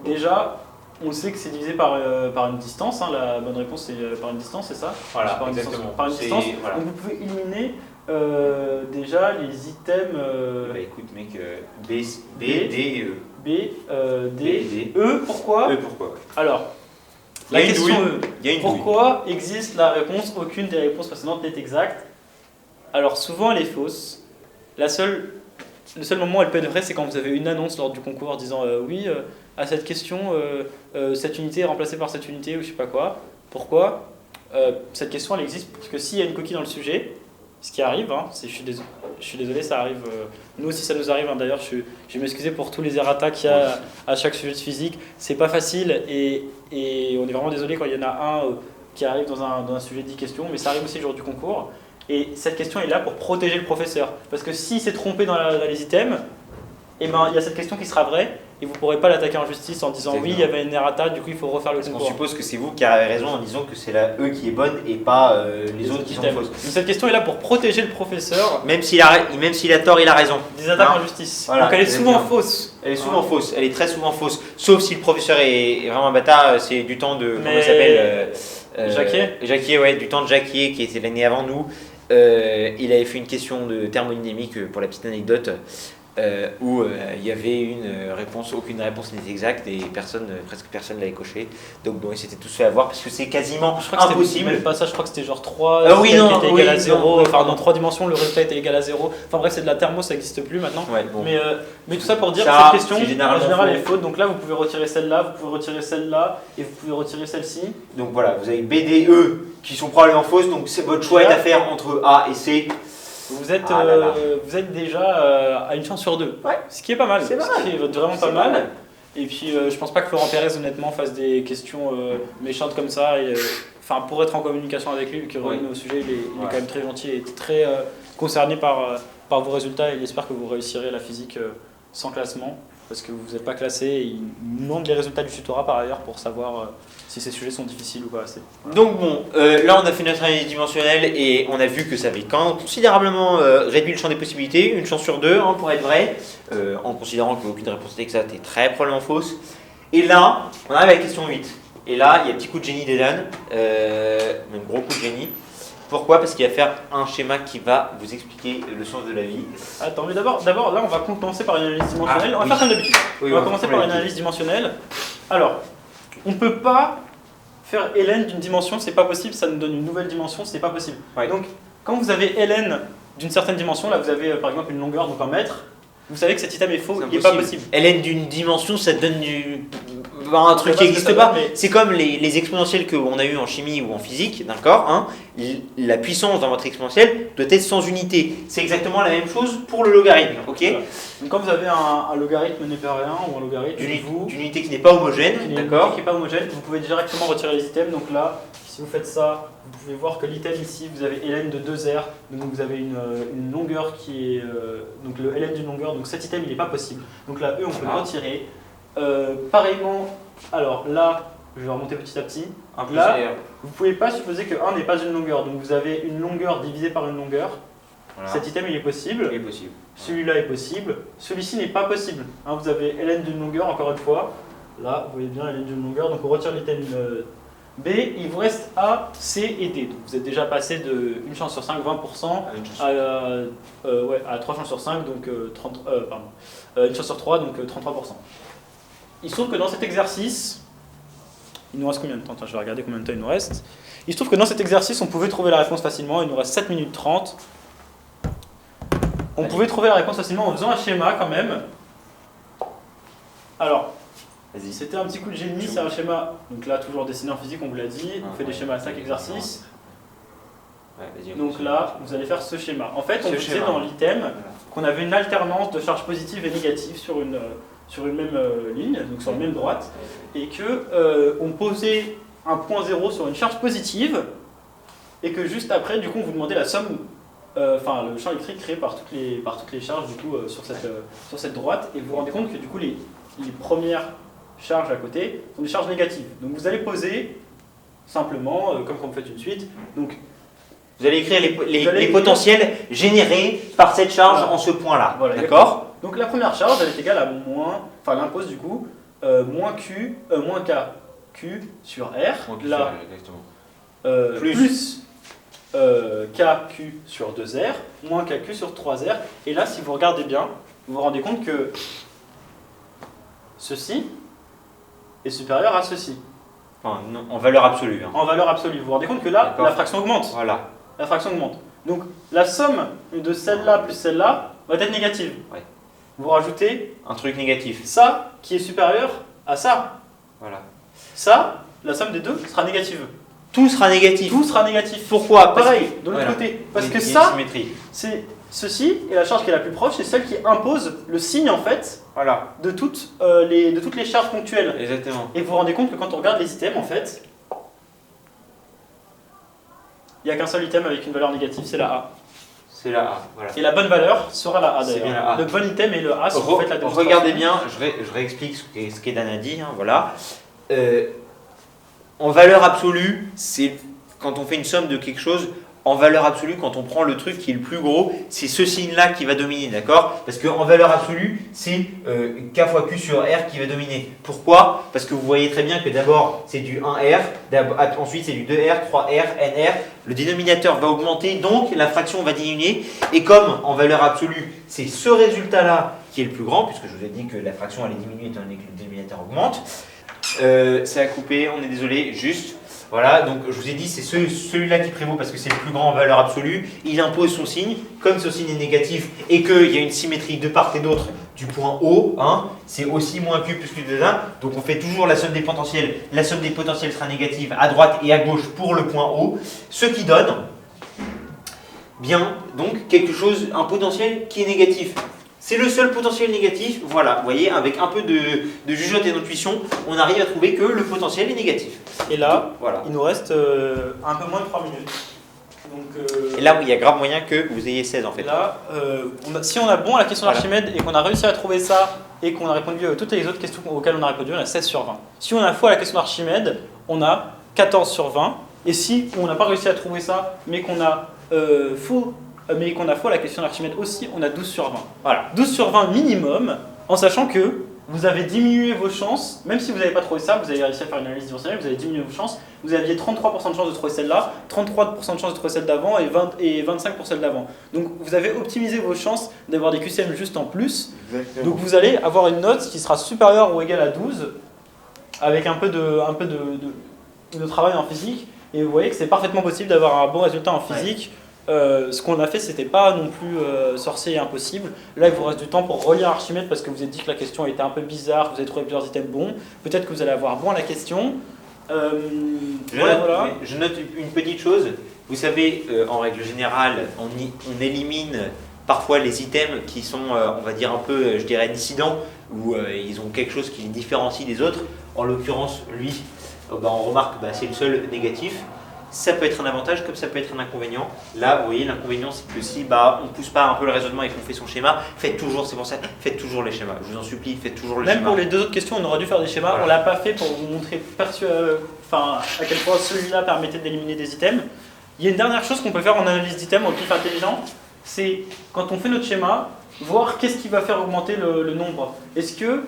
déjà, on sait que c'est divisé par une distance. La bonne réponse, c'est par une distance, c'est ça? Voilà, par exactement. Par une distance. Voilà. Donc, vous pouvez éliminer déjà les items. Écoute, mec, B, D, E. B, D, E. Pourquoi? E, pourquoi? Alors. La question pourquoi douille. Existe la réponse? Aucune des réponses précédentes n'est exacte. Alors souvent elle est fausse. Le seul moment où elle peut être vraie, c'est quand vous avez une annonce lors du concours disant oui, à cette question, cette unité est remplacée par cette unité ou je sais pas quoi. Pourquoi? Cette question elle existe parce que s'il y a une coquille dans le sujet, ce qui arrive, je suis désolé, ça arrive. Nous aussi, ça nous arrive. D'ailleurs, je vais m'excuser pour tous les errata qu'il y a à chaque sujet de physique. C'est pas facile et on est vraiment désolé quand il y en a un qui arrive dans un sujet de 10 questions, mais ça arrive aussi le jour du concours. Et cette question est là pour protéger le professeur. Parce que s'il s'est trompé dans les items, il y a cette question qui sera vraie et vous ne pourrez pas l'attaquer en justice en disant oui, il y avait une errata, du coup il faut refaire le concours. On suppose que c'est vous qui avez raison en disant que c'est la E qui est bonne et pas les autres qui sont fausses. Donc cette question est là pour protéger le professeur. Même s'il a tort, il a raison. Des attaques en justice. Voilà, donc elle est souvent fausse. Elle est souvent fausse, elle est très souvent fausse. Sauf si le professeur est vraiment un bâtard, c'est du temps de. Comment il s'appelle Jacquier, ouais, du temps de Jacquier qui était l'année avant nous. Il avait fait une question de thermodynamique pour la petite anecdote. Où il y avait une réponse, aucune réponse n'était exacte et presque personne l'avait coché. Donc bon, ils s'étaient tous fait avoir parce que c'est quasiment impossible. Pas ça, je crois que c'était genre 3 qui était égal à 0. Enfin, dans 3 dimensions, le résultat était égal à 0. Enfin bref, c'est de la thermo, ça n'existe plus maintenant. Ouais, bon. Mais tout ça pour dire que cette question, en général, est faute. Donc là, vous pouvez retirer celle-là, vous pouvez retirer celle-là et vous pouvez retirer celle-ci. Donc voilà, vous avez B, D, E qui sont probablement fausses. Donc votre choix est à faire entre A et C. Vous êtes déjà à une chance sur 2, ce qui est pas mal, ce qui est vraiment pas mal. Et puis je pense pas que Florent Pérez honnêtement fasse des questions méchantes comme ça. Enfin, pour être en communication avec lui, vu qu'il revient au sujet, il est quand même très gentil et très concerné par vos résultats. Et il espère que vous réussirez la physique sans classement, parce que vous n'êtes pas classé. Et il nous demande les résultats du tutorat par ailleurs pour savoir si ces sujets sont difficiles ou pas. Donc bon, là on a fait notre analyse dimensionnelle et on a vu que ça avait quand même considérablement réduit le champ des possibilités, une chance sur 2 pour être vrai, en considérant qu'aucune réponse exacte est très probablement fausse. Et là, on arrive à la question 8. Et là, il y a un petit coup de génie d'Edan, même gros coup de génie. Pourquoi? Parce qu'il va faire un schéma qui va vous expliquer le sens de la vie. Attends, mais d'abord, là, on va commencer par une analyse dimensionnelle. Ah, on va oui. faire comme d'habitude. Oui, On va commencer par une l'habitude. analyse dimensionnelle. Alors, on ne peut pas faire ln d'une dimension, c'est pas possible, ça nous donne une nouvelle dimension, c'est pas possible. Ouais. Donc, quand vous avez ln d'une certaine dimension, là vous avez par exemple une longueur, donc 1 mètre, vous savez que cet item est faux, il n'est pas possible. ln d'une dimension, ça te donne un truc qui n'existe pas. C'est comme les exponentielles qu'on a eu en chimie ou en physique, d'accord, hein, la puissance dans votre exponentielle doit être sans unité. C'est exactement la même chose pour le logarithme, ok? Voilà. Donc quand vous avez un logarithme népérien ou un logarithme D'une unité qui n'est pas homogène, d'accord? Qui n'est pas homogène, vous pouvez directement retirer les items. Donc là, si vous faites ça, vous pouvez voir que l'item ici, vous avez ln de 2r, donc vous avez une longueur qui est... donc le ln d'une longueur, donc cet item il n'est pas possible. Donc là, E, on peut le retirer. Pareillement, alors là, je vais remonter petit à petit. Là, vous ne pouvez pas supposer que 1 n'est pas une longueur, donc vous avez une longueur divisée par une longueur. Voilà. Cet item il est possible. Il est possible. Celui-là est possible. Celui-ci n'est pas possible. Hein, vous avez ln d'une longueur, encore une fois. Là, vous voyez bien ln d'une longueur, donc on retire l'item B. Il vous reste A, C et D. Donc vous êtes déjà passé de 1 chance sur 5, 20%, à 3 chances sur 5, donc 1 chance sur 3, donc 33%. Il se trouve que dans cet exercice, il nous reste combien de temps? Attends, je vais regarder combien de temps il nous reste. Il se trouve que dans cet exercice, on pouvait trouver la réponse facilement. Il nous reste 7 minutes 30. On pouvait trouver la réponse facilement en faisant un schéma quand même. Alors, c'était un petit coup de génie, c'est un schéma. Donc là, toujours dessiné en physique, on vous l'a dit. On fait des schémas à 5 exercices. Donc là, vous allez faire ce schéma. En fait, on disait dans l'item qu'on avait une alternance de charges positives et négatives sur une même ligne, donc sur la même droite, et que on posait un point 0 sur une charge positive, et que juste après, du coup, on vous demandait la somme, le champ électrique créé par toutes les charges du coup sur cette droite, et vous vous rendez compte que du coup les premières charges à côté sont des charges négatives. Donc vous allez poser simplement, comme quand vous faites une suite, donc vous allez écrire les potentiels générés par cette charge en ce point-là. Voilà, d'accord. Donc la première charge, elle est égale à l'impose du coup, moins K Q sur R, là, plus KQ sur 2R, moins KQ sur 3R. Et là, si vous regardez bien, vous vous rendez compte que ceci est supérieur à ceci. Enfin, non, en valeur absolue. Hein. En valeur absolue. Vous vous rendez compte que là, la fraction augmente. Voilà. La fraction augmente. Donc la somme de celle-là plus celle-là va être négative. Ouais. Vous rajoutez un truc négatif. Ça qui est supérieur à ça. Voilà. Ça, la somme des deux sera négative. Tout sera négatif. Tout sera négatif. Pourquoi? Pareil, de l'autre côté. Parce que ça, c'est ceci, et la charge qui est la plus proche, c'est celle qui impose le signe en fait de toutes les charges ponctuelles. Exactement. Et vous vous rendez compte que quand on regarde les items, en fait, il n'y a qu'un seul item avec une valeur négative, c'est la A. C'est la A, voilà. Et la bonne valeur sera la A C'est bien d'ailleurs. la A. Le bon item est le A si vous faites la démonstration. Regardez bien, je réexplique ce qu'Edan a dit, hein, voilà. En valeur absolue, c'est quand on fait une somme de quelque chose, en valeur absolue, quand on prend le truc qui est le plus gros, c'est ce signe-là qui va dominer, d'accord? Parce qu'en valeur absolue, c'est K fois Q sur R qui va dominer. Pourquoi? Parce que vous voyez très bien que d'abord, c'est du 1R, ensuite c'est du 2R, 3R, NR. Le dénominateur va augmenter, donc la fraction va diminuer. Et comme en valeur absolue, c'est ce résultat-là qui est le plus grand, puisque je vous ai dit que la fraction allait diminuer étant donné que le dénominateur augmente. C'est à couper, on est désolé, juste. Voilà, donc je vous ai dit, c'est celui-là qui prévaut parce que c'est le plus grand en valeur absolue. Il impose son signe, comme ce signe est négatif et qu'il y a une symétrie de part et d'autre du point O, hein, c'est aussi moins Q plus Q de 1. Donc on fait toujours la somme des potentiels. La somme des potentiels sera négative à droite et à gauche pour le point O, ce qui donne bien donc quelque chose, un potentiel qui est négatif. C'est le seul potentiel négatif, voilà, vous voyez, avec un peu de jugeote et d'intuition, on arrive à trouver que le potentiel est négatif. Et là, voilà. Il nous reste un peu moins de 3 minutes. Donc, et là, il y a grave moyen que vous ayez 16 en fait. Là, si on a bon à la question d'Archimède et qu'on a réussi à trouver ça et qu'on a répondu à toutes les autres questions auxquelles on a répondu, on a 16 sur 20. Si on a faux à la question d'Archimède, on a 14 sur 20. Et si on n'a pas réussi à trouver ça, mais qu'on a faux à la question d'Archimède aussi, on a 12 sur 20. Voilà, 12 sur 20 minimum, en sachant que vous avez diminué vos chances, même si vous n'avez pas trouvé ça, vous avez réussi à faire une analyse dimensionnelle, vous avez diminué vos chances, vous aviez 33% de chance de trouver celle-là, 33% de chance de trouver celle d'avant et 25% pour celle d'avant. Donc vous avez optimisé vos chances d'avoir des QCM juste en plus. Exactement. Donc vous allez avoir une note qui sera supérieure ou égale à 12 avec un peu de travail en physique. Et vous voyez que c'est parfaitement possible d'avoir un bon résultat en physique. Ce qu'on a fait, c'était pas non plus sorcier et impossible. Là, il vous reste du temps pour relire Archimède parce que vous avez dit que la question était un peu bizarre, que vous avez trouvé plusieurs items bons. Peut-être que vous allez avoir bon à la question. Je note une petite chose. Vous savez, en règle générale, on élimine parfois les items qui sont, on va dire, un peu, je dirais, dissidents, ou ils ont quelque chose qui les différencie des autres. En l'occurrence, lui, on remarque que c'est le seul négatif. Ça peut être un avantage comme ça peut être un inconvénient. Là, vous voyez, l'inconvénient, c'est que si on ne pousse pas un peu le raisonnement et qu'on fait son schéma, faites toujours les schémas. Je vous en supplie, faites toujours les schémas. Même pour les deux autres questions, on aurait dû faire des schémas. Voilà. On ne l'a pas fait pour vous montrer à quel point celui-là permettait d'éliminer des items. Il y a une dernière chose qu'on peut faire en analyse d'items, en pif intelligent, c'est quand on fait notre schéma, voir qu'est-ce qui va faire augmenter le nombre. Est-ce que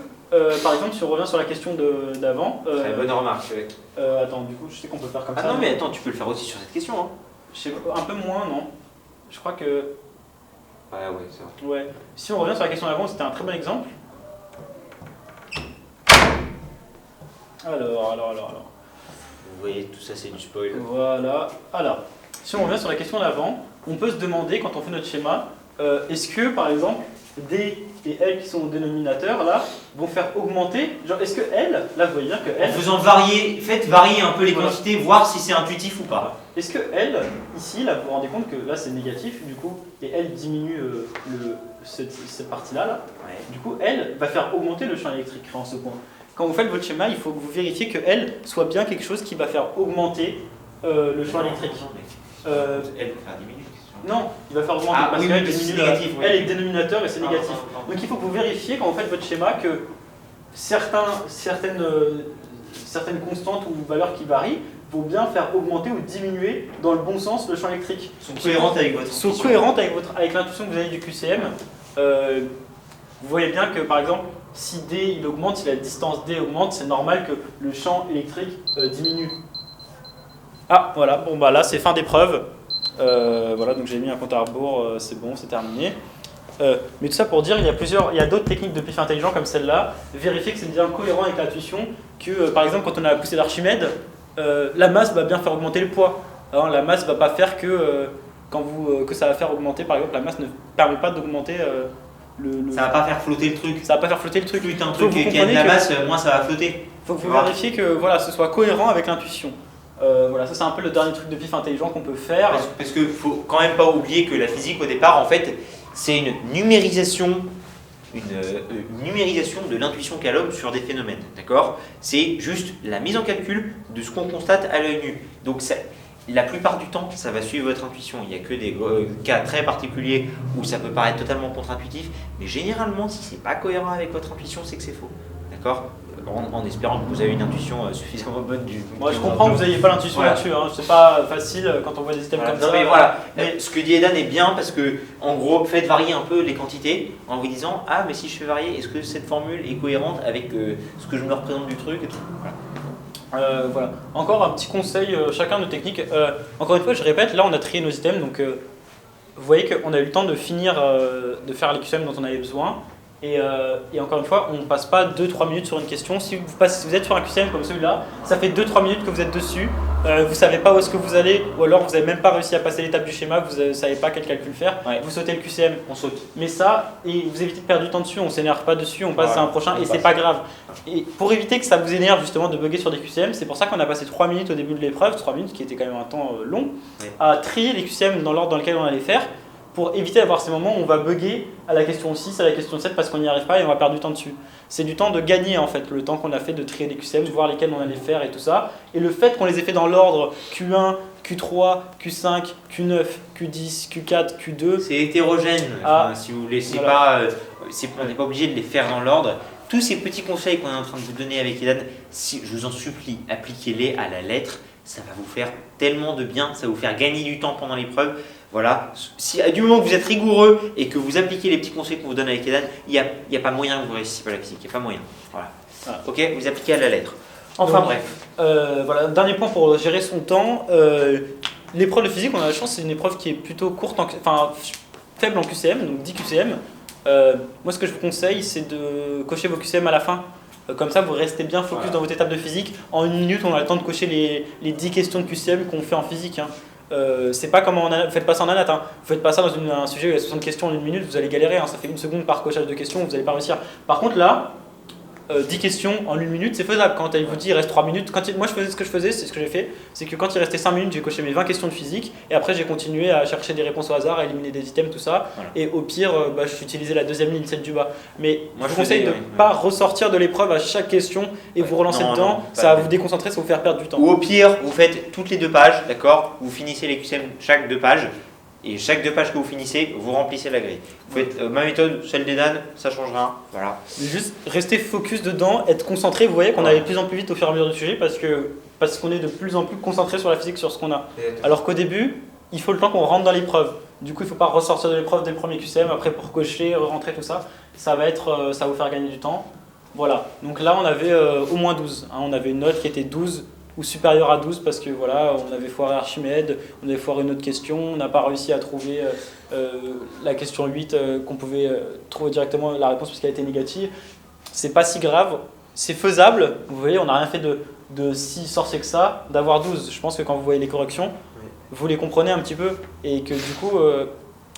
par exemple, si on revient sur la question d'avant. Très bonne remarque. Attends, du coup, je sais qu'on peut faire comme ça. Ah non, mais attends, tu peux le faire aussi sur cette question. Hein. Je sais, un peu moins, non? Je crois que. Ouais, c'est vrai. Ouais. Si on revient sur la question d'avant, c'était un très bon exemple. Alors. Vous voyez, tout ça, c'est du spoil. Voilà. Alors, si on revient sur la question d'avant, on peut se demander, quand on fait notre schéma, est-ce que, par exemple, D et L qui sont au dénominateur, là, vont faire augmenter, genre est-ce que L, là vous voyez bien que L... En faisant varier, faites varier un peu les quantités, voir si c'est intuitif ou pas. Est-ce que L, ici, là vous vous rendez compte que là c'est négatif, du coup, et L diminue cette partie-là, là. Ouais. Du coup L va faire augmenter le champ électrique en ce point. Quand vous faites votre schéma, il faut que vous vérifiez que L soit bien quelque chose qui va faire augmenter le champ électrique. L va faire diminuer. Non, il va faire augmenter parce qu'elle diminue négatif. Elle est dénominateur et c'est négatif. Donc il faut que vous vérifiez quand vous faites votre schéma que certaines constantes ou valeurs qui varient vont bien faire augmenter ou diminuer dans le bon sens le champ électrique. Sont cohérentes avec votre intuition. Sont cohérentes avec l'intuition que vous avez du QCM. Vous voyez bien que par exemple, si D il augmente, si la distance D augmente, c'est normal que le champ électrique diminue. Ah voilà, bon bah là c'est fin d'épreuve. Voilà, donc j'ai mis un compte à rebours, c'est bon, c'est terminé. Mais tout ça pour dire, il y a d'autres techniques de pif intelligent comme celle-là. Vérifier que c'est bien cohérent avec l'intuition, que par exemple quand on a la poussée d'Archimède, la masse va bien faire augmenter le poids. Alors, la masse ne va pas faire que ça va faire augmenter, par exemple la masse ne permet pas d'augmenter Ça va pas faire flotter le truc. Ça va pas faire flotter le truc. Plus un truc qui a de la masse, moins ça va flotter. Il faut que vous vérifiez que voilà, ce soit cohérent avec l'intuition. Voilà, ça c'est un peu le dernier truc de pif intelligent qu'on peut faire. Parce qu'il faut quand même pas oublier que la physique au départ, en fait, c'est une numérisation de l'intuition qu'a l'homme sur des phénomènes. D'accord ? C'est juste la mise en calcul de ce qu'on constate à l'œil nu. Donc la plupart du temps, ça va suivre votre intuition. Il n'y a que des cas très particuliers où ça peut paraître totalement contre-intuitif, mais généralement, si c'est pas cohérent avec votre intuition, c'est que c'est faux. D'accord ? En espérant que vous avez une intuition suffisamment bonne du... Moi je comprends que vous n'ayez pas l'intuition là-dessus, hein. C'est pas facile quand on voit des items comme ça. Mais voilà, mais ce que dit Edan est bien parce que, en gros, faites varier un peu les quantités en vous disant ah, mais si je fais varier, est-ce que cette formule est cohérente avec ce que je me représente du truc et tout. Voilà. Encore un petit conseil, chacun de nos techniques. Encore une fois, je répète, là on a trié nos items, donc vous voyez qu'on a eu le temps de finir de faire les QCM dont on avait besoin. Et encore une fois, on ne passe pas 2-3 minutes sur une question. Si vous êtes sur un QCM comme celui-là, ça fait 2-3 minutes que vous êtes dessus. Vous ne savez pas où est-ce que vous allez, ou alors vous n'avez même pas réussi à passer l'étape du schéma, vous ne savez pas quel calcul faire. Ouais. Vous sautez le QCM, on saute. Mais ça, et vous évitez de perdre du temps dessus, on ne s'énerve pas dessus, on passe à un prochain et c'est pas grave. Et pour éviter que ça vous énerve justement de bugger sur des QCM, c'est pour ça qu'on a passé 3 minutes au début de l'épreuve, 3 minutes qui était quand même un temps long, à trier les QCM dans l'ordre dans lequel on allait faire, pour éviter d'avoir ces moments où on va bugger à la question 6, à la question 7 parce qu'on n'y arrive pas et on va perdre du temps dessus. C'est du temps de gagner en fait, le temps qu'on a fait de trier les QCM, de voir lesquels on allait faire et tout ça. Et le fait qu'on les ait fait dans l'ordre Q1, Q3, Q5, Q9, Q10, Q4, Q2... C'est hétérogène, si vous laissez pas... on n'est pas obligé de les faire dans l'ordre. Tous ces petits conseils qu'on est en train de vous donner avec Edan, si, je vous en supplie, appliquez-les à la lettre. Ça va vous faire tellement de bien, ça va vous faire gagner du temps pendant l'épreuve. Voilà. Si, du moment que vous êtes rigoureux et que vous appliquez les petits conseils qu'on vous donne avec Edan, il n'y a pas moyen que vous réussissiez pas la physique. Il n'y a pas moyen. Voilà. Ok, vous appliquez à la lettre. Enfin Donc, bref. voilà, dernier point pour gérer son temps. L'épreuve de physique, on a la chance, c'est une épreuve qui est plutôt courte, faible en QCM, donc 10 QCM. Moi, ce que je vous conseille, c'est de cocher vos QCM à la fin. Comme ça, vous restez bien focus dans votre étape de physique. En 1 minute, on a le temps de cocher les 10 questions de QCM qu'on fait en physique. Hein. C'est pas comme vous faites pas ça en anat. Hein. Vous faites pas ça dans un sujet où il y a 60 questions en 1 minute, vous allez galérer. Hein. Ça fait 1 seconde par cochage de questions, vous n'allez pas réussir. Par contre, là, 10 questions en 1 minute, c'est faisable. Quand il vous dit il reste 3 minutes, moi je faisais ce que je faisais, c'est ce que j'ai fait, c'est que quand il restait 5 minutes, j'ai coché mes 20 questions de physique et après j'ai continué à chercher des réponses au hasard, à éliminer des items, tout ça. Voilà. Et au pire, j'utilisais la deuxième ligne, celle du bas. Mais moi, je vous conseille de ne pas ressortir de l'épreuve à chaque question et vous relancer dedans, ça va vous déconcentrer, ça va vous faire perdre du temps. Ou au pire, vous faites toutes les 2 pages, d'accord? Vous finissez les QCM chaque 2 pages. Et chaque 2 pages que vous finissez, vous remplissez la grille. Vous faites ma méthode, celle d'Edan, ça change rien. Voilà. Mais juste rester focus dedans, être concentré. Vous voyez qu'on allait de plus en plus vite au fur et à mesure du sujet parce qu'on est de plus en plus concentré sur la physique, sur ce qu'on a. Alors qu'au début, il faut le temps qu'on rentre dans l'épreuve. Du coup, il ne faut pas ressortir de l'épreuve dès le premier QCM, après pour cocher, rentrer, tout ça. Ça va vous faire gagner du temps. Voilà. Donc là, on avait au moins 12. Hein. On avait une note qui était 12. Ou supérieur à 12 parce que voilà, on avait foiré Archimède, on avait foiré une autre question, on n'a pas réussi à trouver la question 8 qu'on pouvait trouver directement la réponse parce qu'elle était négative. C'est pas si grave, c'est faisable, vous voyez, on n'a rien fait de si sorcier que ça, d'avoir 12. Je pense que quand vous voyez les corrections, vous les comprenez un petit peu et que du coup,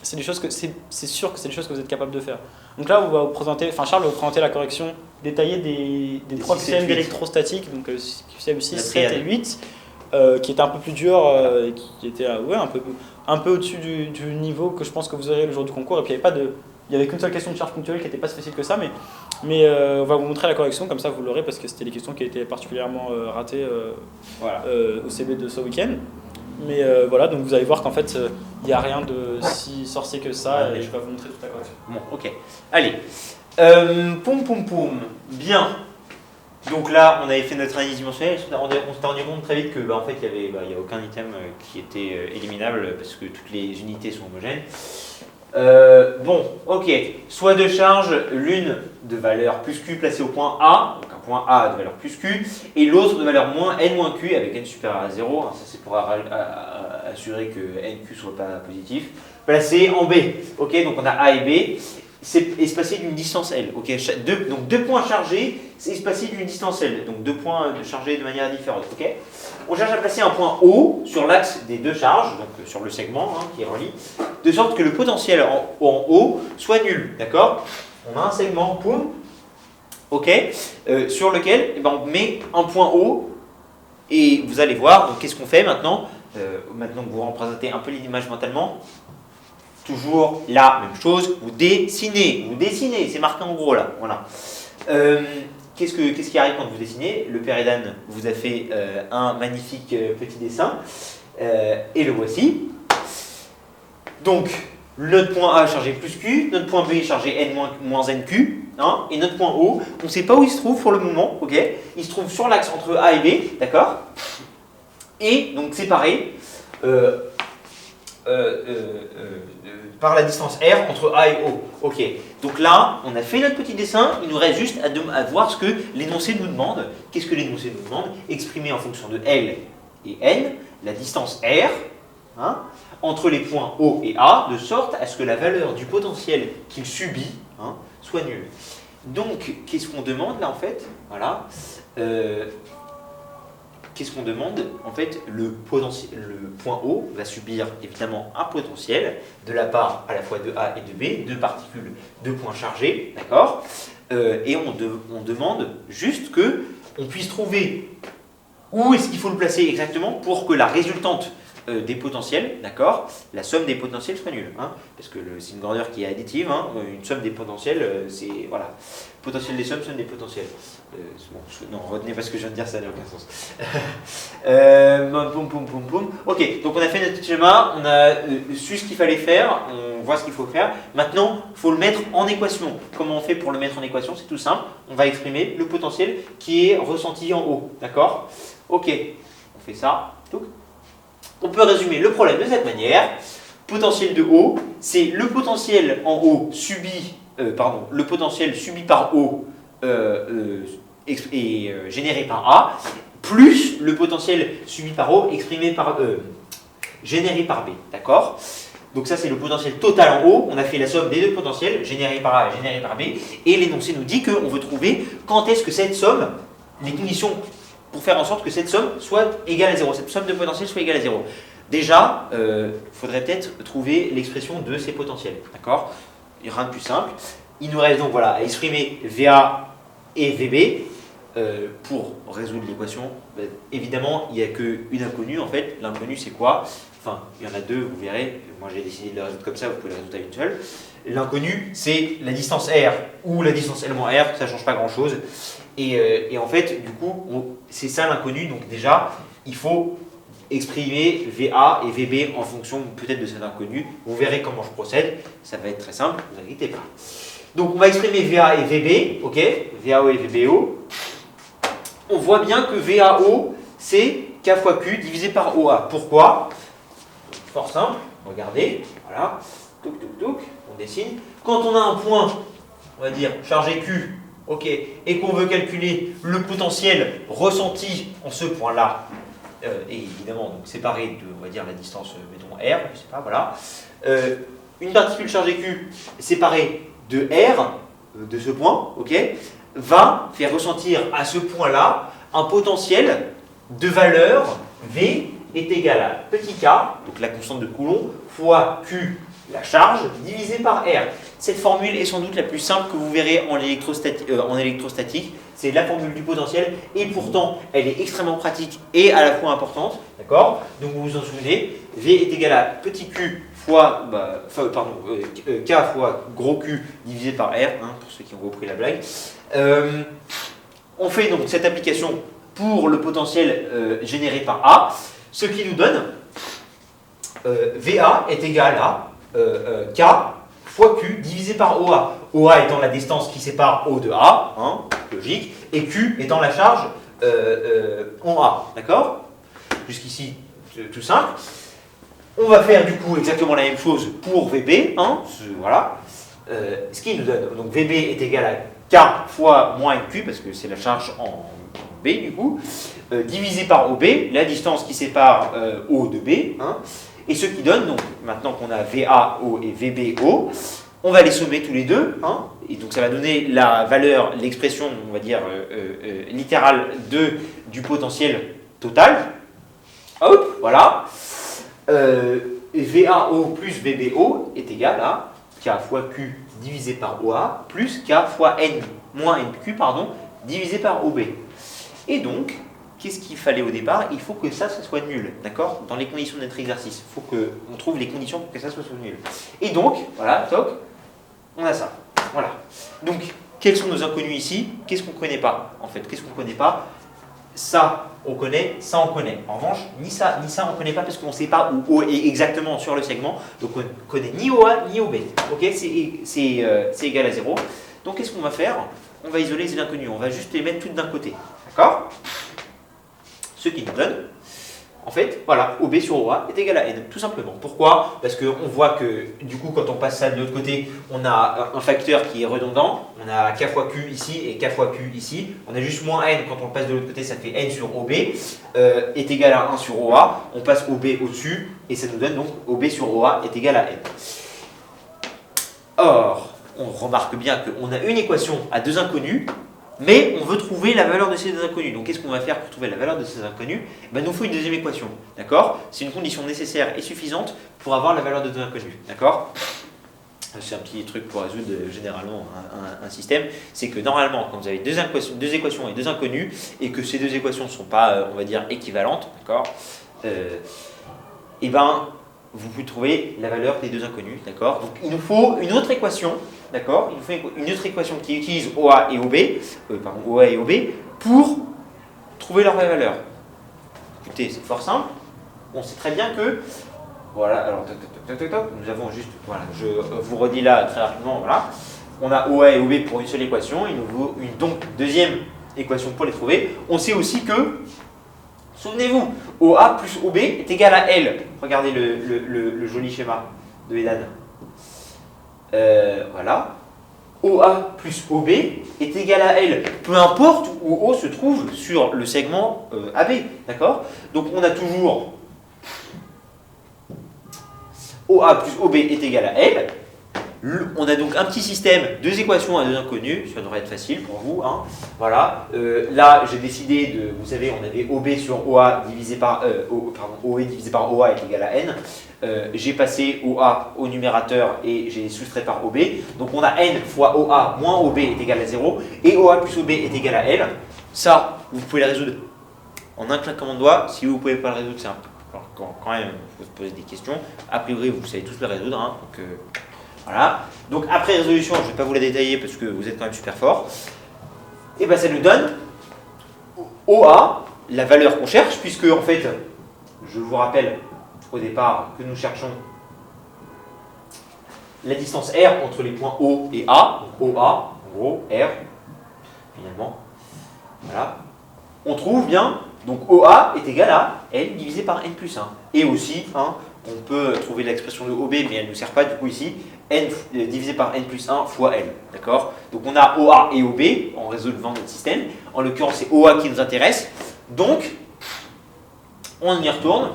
c'est sûr que c'est des choses que vous êtes capable de faire. Donc là, Charles va vous présenter la correction détaillée des 3 QCM d'électrostatique, donc QCM 6, 7 et 8, qui était un peu plus dur, qui était un peu au-dessus du niveau que je pense que vous aurez le jour du concours. Et puis il n'y avait qu'une seule question de charge ponctuelle qui n'était pas si facile que ça, mais on va vous montrer la correction, comme ça vous l'aurez, parce que c'était les questions qui étaient particulièrement ratées au CB de ce week-end. Mais voilà, donc vous allez voir qu'en fait, il n'y a rien de si sorcier que ça, et je vais vous montrer toute la correction. Bon, ok. Allez. Poum. Bien. Donc là, on avait fait notre analyse dimensionnelle, on s'est rendu compte très vite que en fait, il n'y a aucun item qui était éliminable parce que toutes les unités sont homogènes. Bon, ok. Soit de charge, l'une de valeur plus Q placée au point A, donc un point A de valeur plus Q, et l'autre de valeur moins N moins Q avec N supérieur à 0, hein, ça c'est pour assurer que NQ soit pas positif, placé en B. Ok, donc on a A et B. C'est espacé d'une distance L. Okay, donc 2 points chargés, c'est espacé d'une distance L. Donc 2 points chargés de manière différente. Okay, on cherche à placer un point O sur l'axe des 2 charges, donc sur le segment qui relie, de sorte que le potentiel en haut soit nul. D'accord? On a un segment, poum, sur lequel on met un point O. Et vous allez voir, donc qu'est-ce qu'on fait maintenant? Maintenant que vous représentez un peu l'image mentalement, toujours la même chose, vous dessinez, c'est marqué en gros là, voilà. Qu'est-ce qui arrive quand vous dessinez? Le père Edan vous a fait un magnifique petit dessin, et le voici. Donc, notre point A chargé plus Q, notre point B chargé N moins NQ, hein, et notre point O, on ne sait pas où il se trouve pour le moment, ok? Il se trouve sur l'axe entre A et B, d'accord? Et donc séparé par la distance R entre A et O. Ok, donc là, on a fait notre petit dessin, il nous reste juste à voir ce que l'énoncé nous demande. Qu'est-ce que l'énoncé nous demande? Exprimer en fonction de L et N la distance R, hein, entre les points O et A, de sorte à ce que la valeur du potentiel qu'il subit, hein, soit nulle. Donc, qu'est-ce qu'on demande là en fait? Voilà. Qu'est-ce qu'on demande? En fait, le point O va subir évidemment un potentiel de la part à la fois de A et de B, 2 particules, 2 points chargés, d'accord? Et on demande juste qu'on puisse trouver où est-ce qu'il faut le placer exactement pour que la résultante des potentiels, d'accord, la somme des potentiels soit nulle, hein, parce que c'est une grandeur qui est additive, hein, une somme des potentiels, c'est voilà, potentiel des sommes, somme des potentiels. Non, retenez pas ce que je viens de dire, ça n'a aucun sens. Ok, donc on a fait notre petit schéma, on a su ce qu'il fallait faire, on voit ce qu'il faut faire. Maintenant, il faut le mettre en équation. Comment on fait pour le mettre en équation? C'est tout simple, on va exprimer le potentiel qui est ressenti en haut, d'accord? Ok, on fait ça. On peut résumer le problème de cette manière. potentiel de O, c'est le potentiel en O subi, le potentiel subi par O généré par A, plus le potentiel subi par O exprimé par généré par B. D'accord? Donc ça c'est le potentiel total en O, on a fait la somme des deux potentiels, généré par A et généré par B, et l'énoncé nous dit qu'on veut trouver quand est-ce que cette somme, les conditions pour faire en sorte que cette somme soit égale à 0, cette somme de potentiels soit égale à 0. Déjà, il faudrait peut-être trouver l'expression de ces potentiels, d'accord? Il n'y a rien de plus simple. Il nous reste donc voilà, à exprimer VA et VB pour résoudre l'équation. Évidemment, il n'y a qu'une inconnue en fait. L'inconnue c'est quoi? Enfin, il y en a deux, vous verrez. Moi j'ai décidé de les résoudre comme ça, vous pouvez les résoudre à une seule. L'inconnue c'est la distance R ou la distance L moins R, ça ne change pas grand chose. Et en fait, du coup, c'est ça l'inconnu. Donc déjà, il faut exprimer VA et VB en fonction peut-être de cet inconnu. Vous verrez comment je procède. Ça va être très simple, ne vous inquiétez pas. Donc on va exprimer VA et VB, ok? VAO et VBO. On voit bien que VAO, c'est K fois Q divisé par OA. Pourquoi? Fort simple, regardez, voilà. Touc, touc, touc, on dessine. Quand on a un point, on va dire, chargé Q, ok, et qu'on veut calculer le potentiel ressenti en ce point-là, et évidemment donc séparé de, on va dire, la distance, mettons R, je sais pas, voilà. Une particule chargée Q séparée de R, de ce point, ok, va faire ressentir à ce point-là un potentiel de valeur V est égal à petit k, donc la constante de Coulomb, fois Q, la charge, divisé par R. Cette formule est sans doute la plus simple que vous verrez en électrostatique. C'est la formule du potentiel et pourtant elle est extrêmement pratique et à la fois importante. D'accord? Donc vous vous en souvenez, V est égal à petit q fois, K fois gros Q divisé par R, hein, pour ceux qui ont repris la blague. On fait donc cette application pour le potentiel généré par A, ce qui nous donne VA est égal à K fois Q divisé par OA. OA étant la distance qui sépare O de A, hein, logique, et Q étant la charge en A. D'accord? Jusqu'ici, tout simple. On va faire du coup exactement la même chose pour VB. Hein, voilà. Ce qui nous donne, donc VB est égal à K fois moins Q, parce que c'est la charge en B du coup, divisé par OB, la distance qui sépare O de B. Hein, et ce qui donne, donc, maintenant qu'on a VAO et VBO, on va les sommer tous les deux, hein, et donc ça va donner la valeur, l'expression, on va dire, littérale du potentiel total. Hop, voilà. VAO plus VBO est égal à K fois Q divisé par OA plus K fois N moins NQ, pardon, divisé par OB. Et donc, qu'est-ce qu'il fallait au départ? Il faut que ça soit nul, d'accord? Dans les conditions de notre exercice, il faut qu'on trouve les conditions pour que ça soit nul. Et donc, voilà, toc, on a ça. Voilà. Donc, quels sont nos inconnus ici? Qu'est-ce qu'on ne connaît pas, en fait? Qu'est-ce qu'on ne connaît pas? Ça, on connaît, ça, on connaît. En revanche, ni ça, on ne connaît pas parce qu'on ne sait pas où O est exactement sur le segment. Donc, on ne connaît ni OA ni OB. Ok, c'est égal à 0. Donc, qu'est-ce qu'on va faire? On va isoler les inconnus. On va juste les mettre toutes d'un côté. D'accord? Ce qui nous donne, en fait, voilà, OB sur OA est égal à N, tout simplement. Pourquoi? Parce qu'on voit que, du coup, quand on passe ça de l'autre côté, on a un facteur qui est redondant. On a K fois Q ici et K fois Q ici. On a juste moins N, quand on le passe de l'autre côté, ça fait N sur OB, est égal à 1 sur OA. On passe OB au-dessus, et ça nous donne donc OB sur OA est égal à N. Or, on remarque bien qu'on a une équation à deux inconnus, mais on veut trouver la valeur de ces deux inconnus. Donc qu'est-ce qu'on va faire pour trouver la valeur de ces inconnus? Ben, il nous faut une deuxième équation. D'accord? C'est une condition nécessaire et suffisante pour avoir la valeur de deux inconnus. D'accord? C'est un petit truc pour résoudre généralement un système. C'est que normalement, quand vous avez deux équations et deux inconnus, et que ces deux équations ne sont pas, on va dire, équivalentes, d'accord, et ben, vous pouvez trouver la valeur des deux inconnus. D'accord? Donc il nous faut une autre équation. D'accord? Il nous faut une autre équation qui utilise OA et OB, pour trouver leur vraie valeur. Écoutez, c'est fort simple. On sait très bien que, voilà, alors, nous avons juste, voilà, je vous redis là très rapidement, voilà. On a OA et OB pour une seule équation, il nous faut une donc deuxième équation pour les trouver. On sait aussi que Souvenez-vous, OA plus OB est égal à L. Regardez le joli schéma de Edan. Voilà. OA plus OB est égal à L. Peu importe où O se trouve sur le segment AB. D'accord? Donc on a toujours OA plus OB est égal à L. On a donc un petit système, deux équations à deux inconnus, ça devrait être facile pour vous. Hein. Voilà. Là, j'ai décidé de, vous savez, on avait OB sur OA divisé par, OE divisé par OA est égal à N. J'ai passé OA au numérateur et j'ai soustrait par OB. Donc on a N fois OA moins OB est égal à 0 et OA plus OB est égal à L. Ça, vous pouvez le résoudre en un claquement de doigts. Si vous ne pouvez pas le résoudre, c'est un peu quand même, il faut se poser des questions. A priori, vous savez tous le résoudre. Hein, donc, voilà. Donc après résolution, je ne vais pas vous la détailler parce que vous êtes quand même super fort. Et bien ça nous donne OA, la valeur qu'on cherche, puisque en fait, je vous rappelle au départ que nous cherchons la distance R entre les points O et A. Donc OA, en gros, R, finalement. Voilà. On trouve bien, donc OA est égal à L divisé par N plus 1. Et aussi, hein, on peut trouver l'expression de OB, mais elle ne nous sert pas du coup ici. N divisé par N plus 1 fois L. D'accord? Donc on a OA et OB en résolvant notre système. En l'occurrence, c'est OA qui nous intéresse. Donc, on y retourne.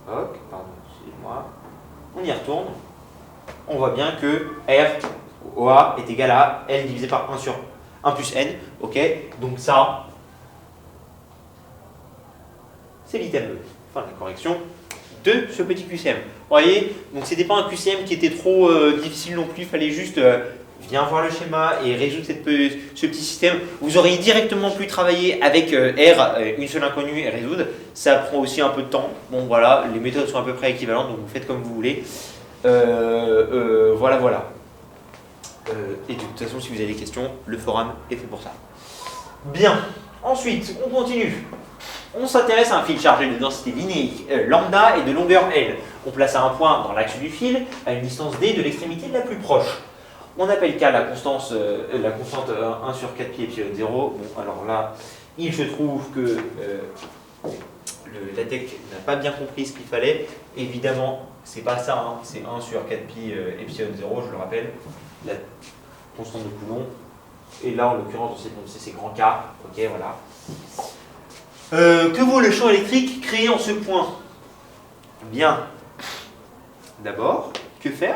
Ok, pardon, excusez-moi. On y retourne. On voit bien que R, OA est égal à L divisé par 1 sur 1 plus N. Ok? Donc ça, c'est l'item E, enfin la correction de ce petit QCM. Vous voyez, donc c'était pas un QCM qui était trop difficile non plus, il fallait juste bien voir le schéma et résoudre ce petit système. Vous auriez directement pu travailler avec R, une seule inconnue et résoudre. Ça prend aussi un peu de temps. Bon voilà, les méthodes sont à peu près équivalentes, donc vous faites comme vous voulez. Voilà. Et de toute façon, si vous avez des questions, le forum est fait pour ça. Bien, ensuite, on continue. On s'intéresse à un fil chargé de densité linéique lambda et de longueur L. On place à un point dans l'axe du fil à une distance D de l'extrémité la plus proche. On appelle K la constante 1 sur 4 pi epsilon 0. Bon, alors là, il se trouve que la tech n'a pas bien compris ce qu'il fallait. Évidemment, c'est pas ça, hein. C'est 1 sur 4 pi epsilon 0, je le rappelle, la constante de Coulomb. Et là, en l'occurrence, c'est grand K. Ok, voilà. Que vaut le champ électrique créé en ce point? Bien. D'abord, que faire?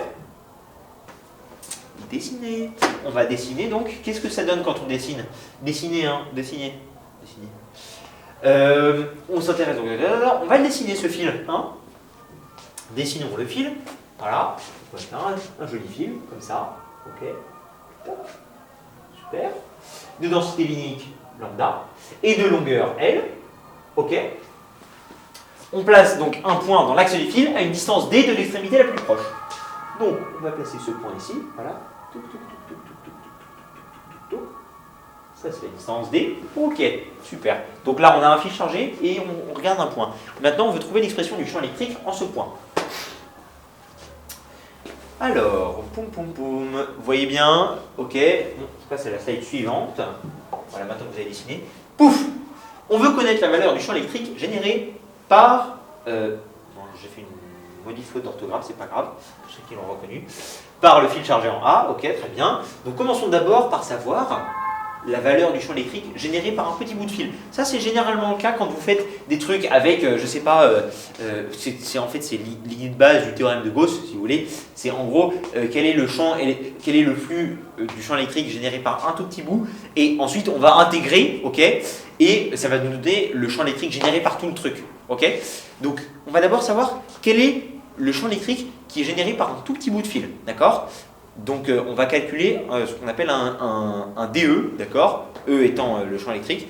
Dessiner. On va dessiner donc. Qu'est-ce que ça donne quand on dessine? Dessiner, hein. Dessiner. On s'intéresse donc. On va dessiner ce fil. Hein. Dessinons le fil. Voilà. On va faire un joli fil, comme ça. Ok. Super. De densité linéique lambda. Et de longueur L. Ok. On place donc un point dans l'axe du fil à une distance D de l'extrémité la plus proche. Donc, on va placer ce point ici. Voilà. Ça, c'est la distance D. Ok, super. Donc là, on a un fil chargé et on regarde un point. Maintenant, on veut trouver l'expression du champ électrique en ce point. Alors, Vous voyez bien. Ok. Bon, je passe à la slide suivante. Voilà, maintenant que vous avez dessiné. Pouf! On veut connaître la valeur du champ électrique généré par... j'ai fait une modif faute d'orthographe, c'est pas grave, pour ceux qui l'ont reconnu. Par le fil chargé en A, ok, très bien. Donc commençons d'abord par savoir la valeur du champ électrique généré par un petit bout de fil. Ça, c'est généralement le cas quand vous faites des trucs avec, je sais pas, en fait c'est l'idée de base du théorème de Gauss, si vous voulez. C'est en gros quel est le flux du champ électrique généré par un tout petit bout, et ensuite on va intégrer, ok, et ça va nous donner le champ électrique généré par tout le truc, ok. Donc on va d'abord savoir quel est le champ électrique qui est généré par un tout petit bout de fil, d'accord. Donc on va calculer ce qu'on appelle un DE, d'accord, E étant le champ électrique.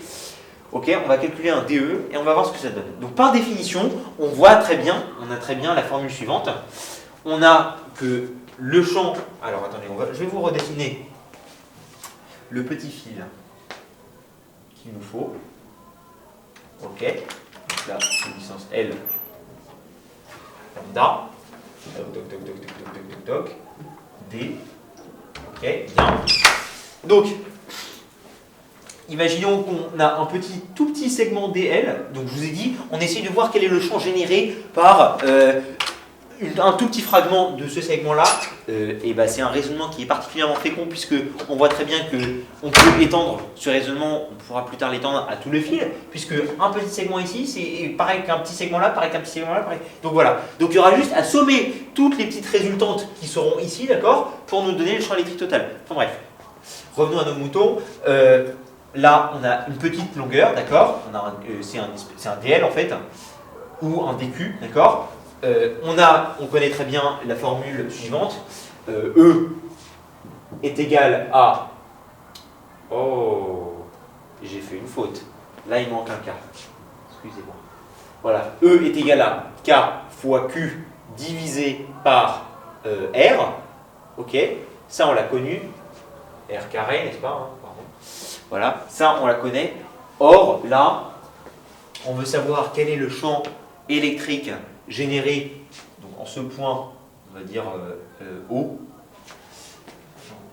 Ok, on va calculer un DE et on va voir ce que ça donne. Donc par définition, on a très bien la formule suivante. On a que le champ... Alors attendez, je vais vous redessiner le petit fil qu'il nous faut. Ok, donc là c'est une distance L lambda. Toc, toc, toc, toc, toc, toc, toc, toc. D. Ok, bien. Donc, imaginons qu'on a un tout petit segment DL. Donc, je vous ai dit, on essaie de voir quel est le champ généré par un tout petit fragment de ce segment-là. Et ben, c'est un raisonnement qui est particulièrement fécond puisque on voit très bien qu'on peut étendre ce raisonnement, on pourra plus tard l'étendre à tout le fil, puisque un petit segment ici, c'est pareil qu'un petit segment là, pareil qu'un petit segment là, pareil. Donc voilà. Donc il y aura juste à sommer toutes les petites résultantes qui seront ici, d'accord, pour nous donner le champ électrique total. Enfin bref. Revenons à nos moutons. Là, on a une petite longueur, d'accord. C'est un DL en fait, ou un DQ, d'accord. On connaît très bien la formule suivante. E est égal à... Oh, j'ai fait une faute. Là, il manque un K. Excusez-moi. Voilà. E est égal à K fois Q divisé par R. Ok. Ça, on l'a connu. R carré, n'est-ce pas, hein? Pardon. Voilà. Ça, on la connaît. Or, là, on veut savoir quel est le champ électrique généré donc en ce point, on va dire O.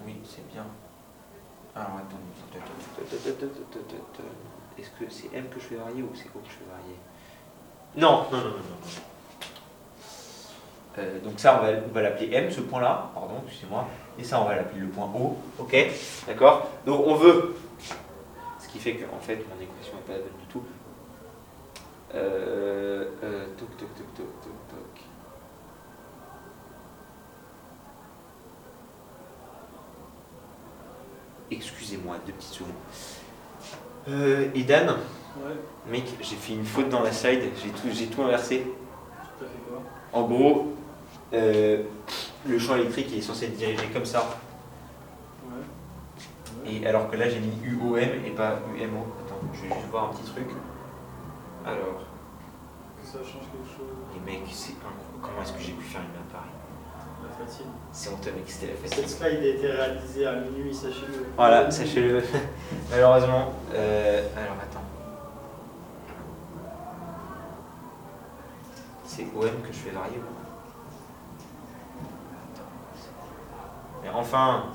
Oui, c'est bien. Alors attendez. Est-ce que c'est M que je fais varier ou c'est O que je fais varier? Non. Donc ça, on va l'appeler M, ce point-là. Pardon, excusez-moi. Et ça, on va l'appeler le point O. Ok, d'accord. Donc on veut. Ce qui fait que en fait, mon équation n'est pas la bonne du tout. Toc. Excusez-moi, 2 petites secondes. Et Dan, Ouais. mec, j'ai fait une faute dans la slide, j'ai tout inversé. T'as fait quoi? En gros, le champ électrique est censé être dirigé comme ça. Ouais. Et alors que là, j'ai mis UOM et pas UMO. Attends, je vais juste voir un petit truc. Alors. Ça change quelque chose. Les mecs, c'est incroyable. Comment est-ce que j'ai pu faire une merde pareille? La fatigue. C'est honteux, mec, c'était la Cette fatigue. slide a été réalisée à minuit, sachez-le. Voilà, sachez-le. Malheureusement. Alors, attends. C'est OM que je fais varier ou... Attends. Mais enfin.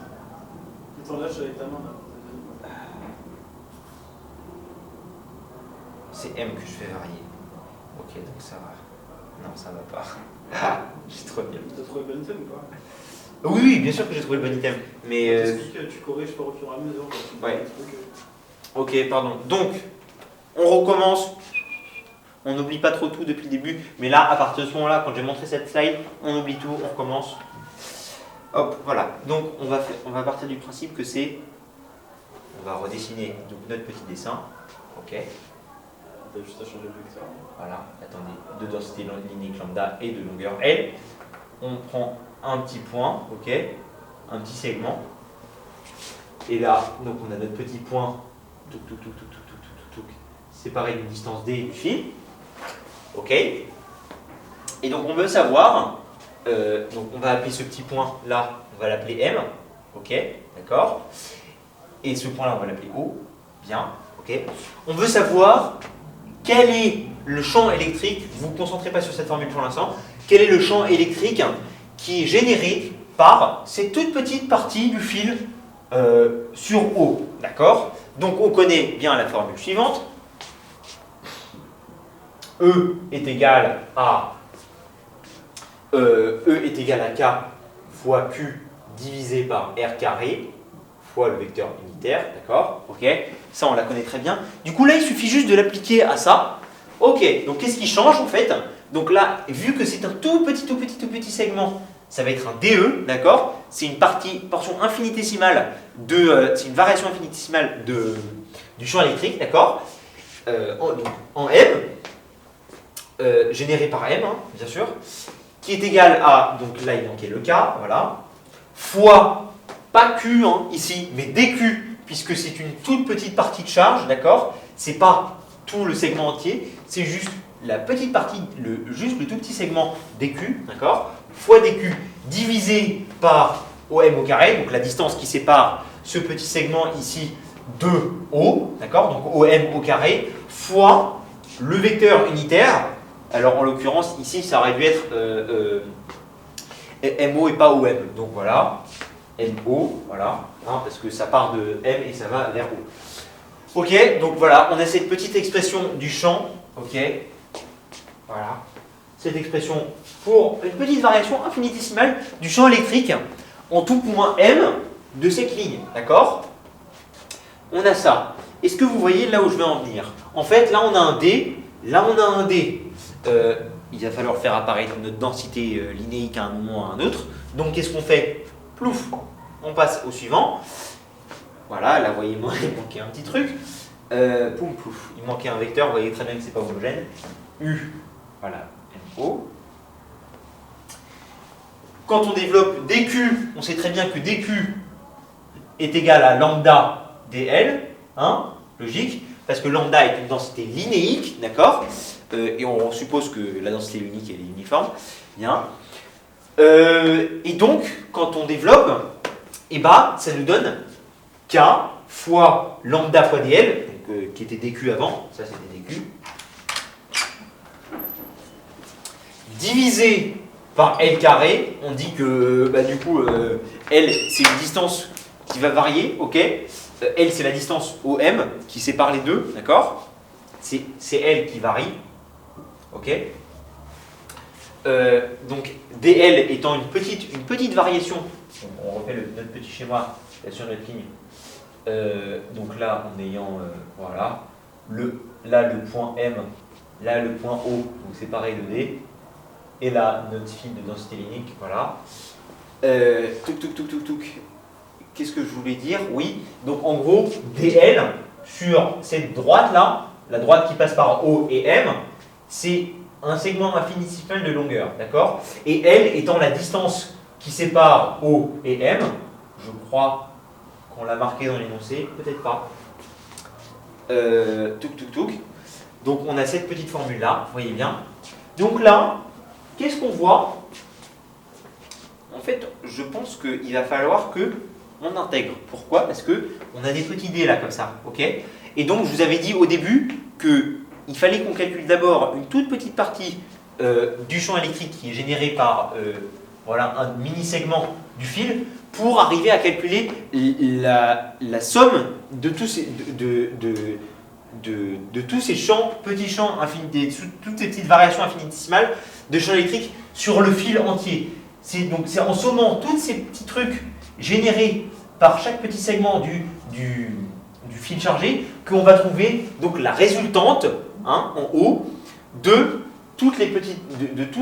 Attends, lâche avec ta main là. C'est M que je fais varier. Ok, donc ça va. Non, ça va pas. J'ai trop bien. T'as trouvé le bon item ou pas? Oui, bien sûr que j'ai trouvé le bon item. Mais. T'expliques que tu corriges au fur et à mesure. Ouais. Ok, pardon. Donc, on recommence. On n'oublie pas trop tout depuis le début. Mais là, à partir de ce moment-là, quand j'ai montré cette slide, on oublie tout, on recommence. Hop, voilà. Donc, on va partir du principe que c'est... On va redessiner donc, notre petit dessin. Ok. T'as juste à changer de vecteur. Voilà, attendez, de densité linéaire lambda et de longueur L. On prend un petit point, ok, un petit segment. Et là, donc on a notre petit point, séparé d'une distance D du fil. Ok. Et donc on veut savoir, donc on va appeler ce petit point là, on va l'appeler M. Ok, d'accord. Et ce point là, on va l'appeler O. Bien, ok. On veut savoir quel est le champ électrique, vous ne vous concentrez pas sur cette formule pour l'instant, quel est le champ électrique qui est généré par cette toute petite partie du fil sur O. D'accord? Donc on connaît bien la formule suivante. E est égal à K fois Q divisé par R carré fois le vecteur unitaire, d'accord? Ok, ça on la connaît très bien. Du coup là il suffit juste de l'appliquer à ça. Ok, donc qu'est-ce qui change en fait? Donc là, vu que c'est un tout petit segment, ça va être un DE, d'accord? C'est une portion infinitésimale c'est une variation infinitésimale du champ électrique, d'accord? En M, généré par M, hein, bien sûr, qui est égal à, donc là il manquait le K, voilà, fois pas Q hein, ici, mais DQ, puisque c'est une toute petite partie de charge, d'accord? C'est pas tout le segment entier, c'est juste la petite partie, juste le tout petit segment DQ, d'accord? Fois DQ divisé par OM au carré, donc la distance qui sépare ce petit segment ici de O, d'accord? Donc OM au carré, fois le vecteur unitaire. Alors en l'occurrence, ici, ça aurait dû être MO et pas OM. Donc voilà. MO, voilà, hein, parce que ça part de M et ça va vers O. Ok, donc voilà, on a cette petite expression du champ, ok, voilà, cette expression pour une petite variation infinitésimale du champ électrique en tout point M de cette ligne, d'accord? On a ça. Est-ce que vous voyez là où je vais en venir? En fait, là on a un D, là on a un D. Il va falloir faire apparaître notre densité linéique à un moment ou à un autre. Donc qu'est-ce qu'on fait? Plouf, on passe au suivant. Voilà, là vous voyez, il manquait un petit truc. Poum, plouf, il manquait un vecteur, vous voyez très bien que c'est pas homogène. U, voilà, MO. Quand on développe dQ, on sait très bien que dQ est égal à lambda dL, hein, logique, parce que lambda est une densité linéique, d'accord, et on suppose que la densité unique elle est uniforme, bien. Et donc, quand on développe, eh ben, ça nous donne K fois lambda fois dL, donc, qui était dQ avant, ça c'était dQ, divisé par L carré, on dit que bah, du coup L c'est une distance qui va varier, ok, L c'est la distance OM qui sépare les deux, d'accord, c'est L qui varie, ok, donc DL étant une petite variation, on refait notre petit schéma sur notre ligne, donc là en ayant, voilà, là le point M, là le point O, donc c'est pareil de D, et là, notre fil de densité linéique, voilà. Qu'est-ce que je voulais dire? Oui, donc en gros, DL, sur cette droite-là, la droite qui passe par O et M, c'est un segment infinitésimal de longueur, d'accord? Et L étant la distance qui sépare O et M, je crois qu'on l'a marqué dans l'énoncé, peut-être pas. Donc on a cette petite formule-là, vous voyez bien. Donc là, qu'est-ce qu'on voit? En fait, je pense qu'il va falloir que on intègre. Pourquoi? Parce que on a des petits dés là comme ça, ok? Et donc, je vous avais dit au début qu'il fallait qu'on calcule d'abord une toute petite partie du champ électrique qui est généré par voilà, un mini-segment du fil pour arriver à calculer la somme de tous ces, de tous ces champs, petits champs infinités, toutes ces petites variations infinitésimales de champ électrique sur le fil entier. C'est en sommant tous ces petits trucs générés par chaque petit segment du fil chargé qu'on va trouver donc la résultante, hein, en haut de tous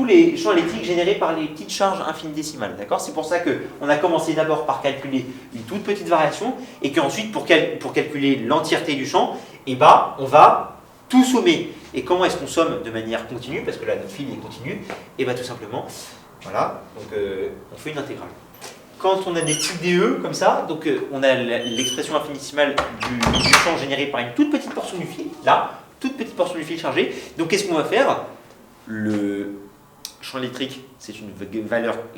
les champs électriques générés par les petites charges infinitésimales. C'est pour ça qu'on a commencé d'abord par calculer une toute petite variation et qu'ensuite pour calculer l'entièreté du champ, eh ben, on va tout sommer. Et comment est-ce qu'on somme de manière continue? Parce que là, notre fil est continu. Et bien tout simplement, voilà, donc on fait une intégrale. Quand on a des petits DE comme ça, donc on a l'expression infinitésimale du champ généré par une toute petite portion du fil, là, toute petite portion du fil chargé. Donc qu'est-ce qu'on va faire? Le champ électrique, c'est une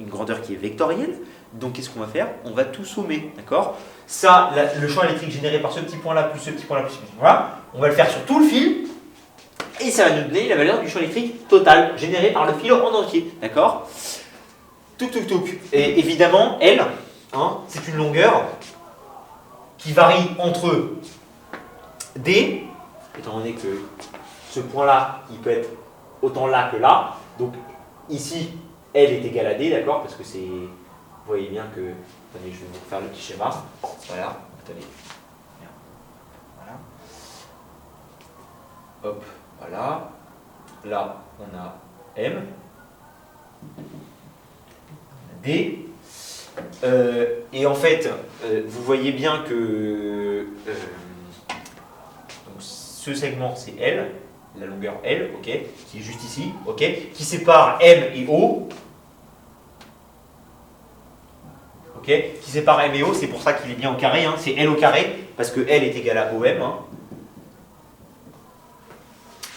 grandeur qui est vectorielle. Donc qu'est-ce qu'on va faire? On va tout sommer, d'accord? Ça, le champ électrique généré par ce petit point-là, plus ce petit point-là, plus ce petit point-là, on va le faire sur tout le fil. Et ça va nous donner la valeur du champ électrique total, généré par le fil en entier, d'accord? Et évidemment, L, hein, c'est une longueur qui varie entre D, étant donné que ce point-là, il peut être autant là que là. Donc ici, L est égal à D, d'accord? Parce que c'est... Vous voyez bien que... Attendez, je vais vous faire le petit schéma. Voilà, attendez. Voilà. Hop, voilà. Là, on a M. D. Et en fait, vous voyez bien que donc ce segment, c'est L. La longueur L, ok, qui est juste ici, ok, qui sépare M et O, ok, qui sépare M et O, c'est pour ça qu'il est bien au carré, hein, c'est L au carré, parce que L est égal à OM, hein.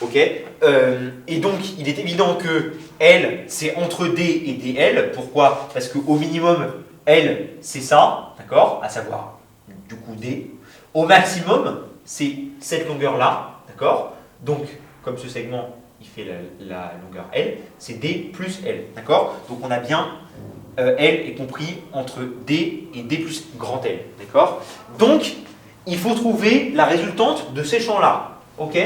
Ok, et donc il est évident que L c'est entre D et DL, pourquoi? Parce qu'au minimum, L c'est ça, d'accord, à savoir du coup D, au maximum c'est cette longueur là, d'accord, donc comme ce segment il fait la longueur L, c'est D plus L, d'accord? Donc on a bien L est compris entre D et D plus grand L. D'accord? Donc, il faut trouver la résultante de ces champs-là. Ok?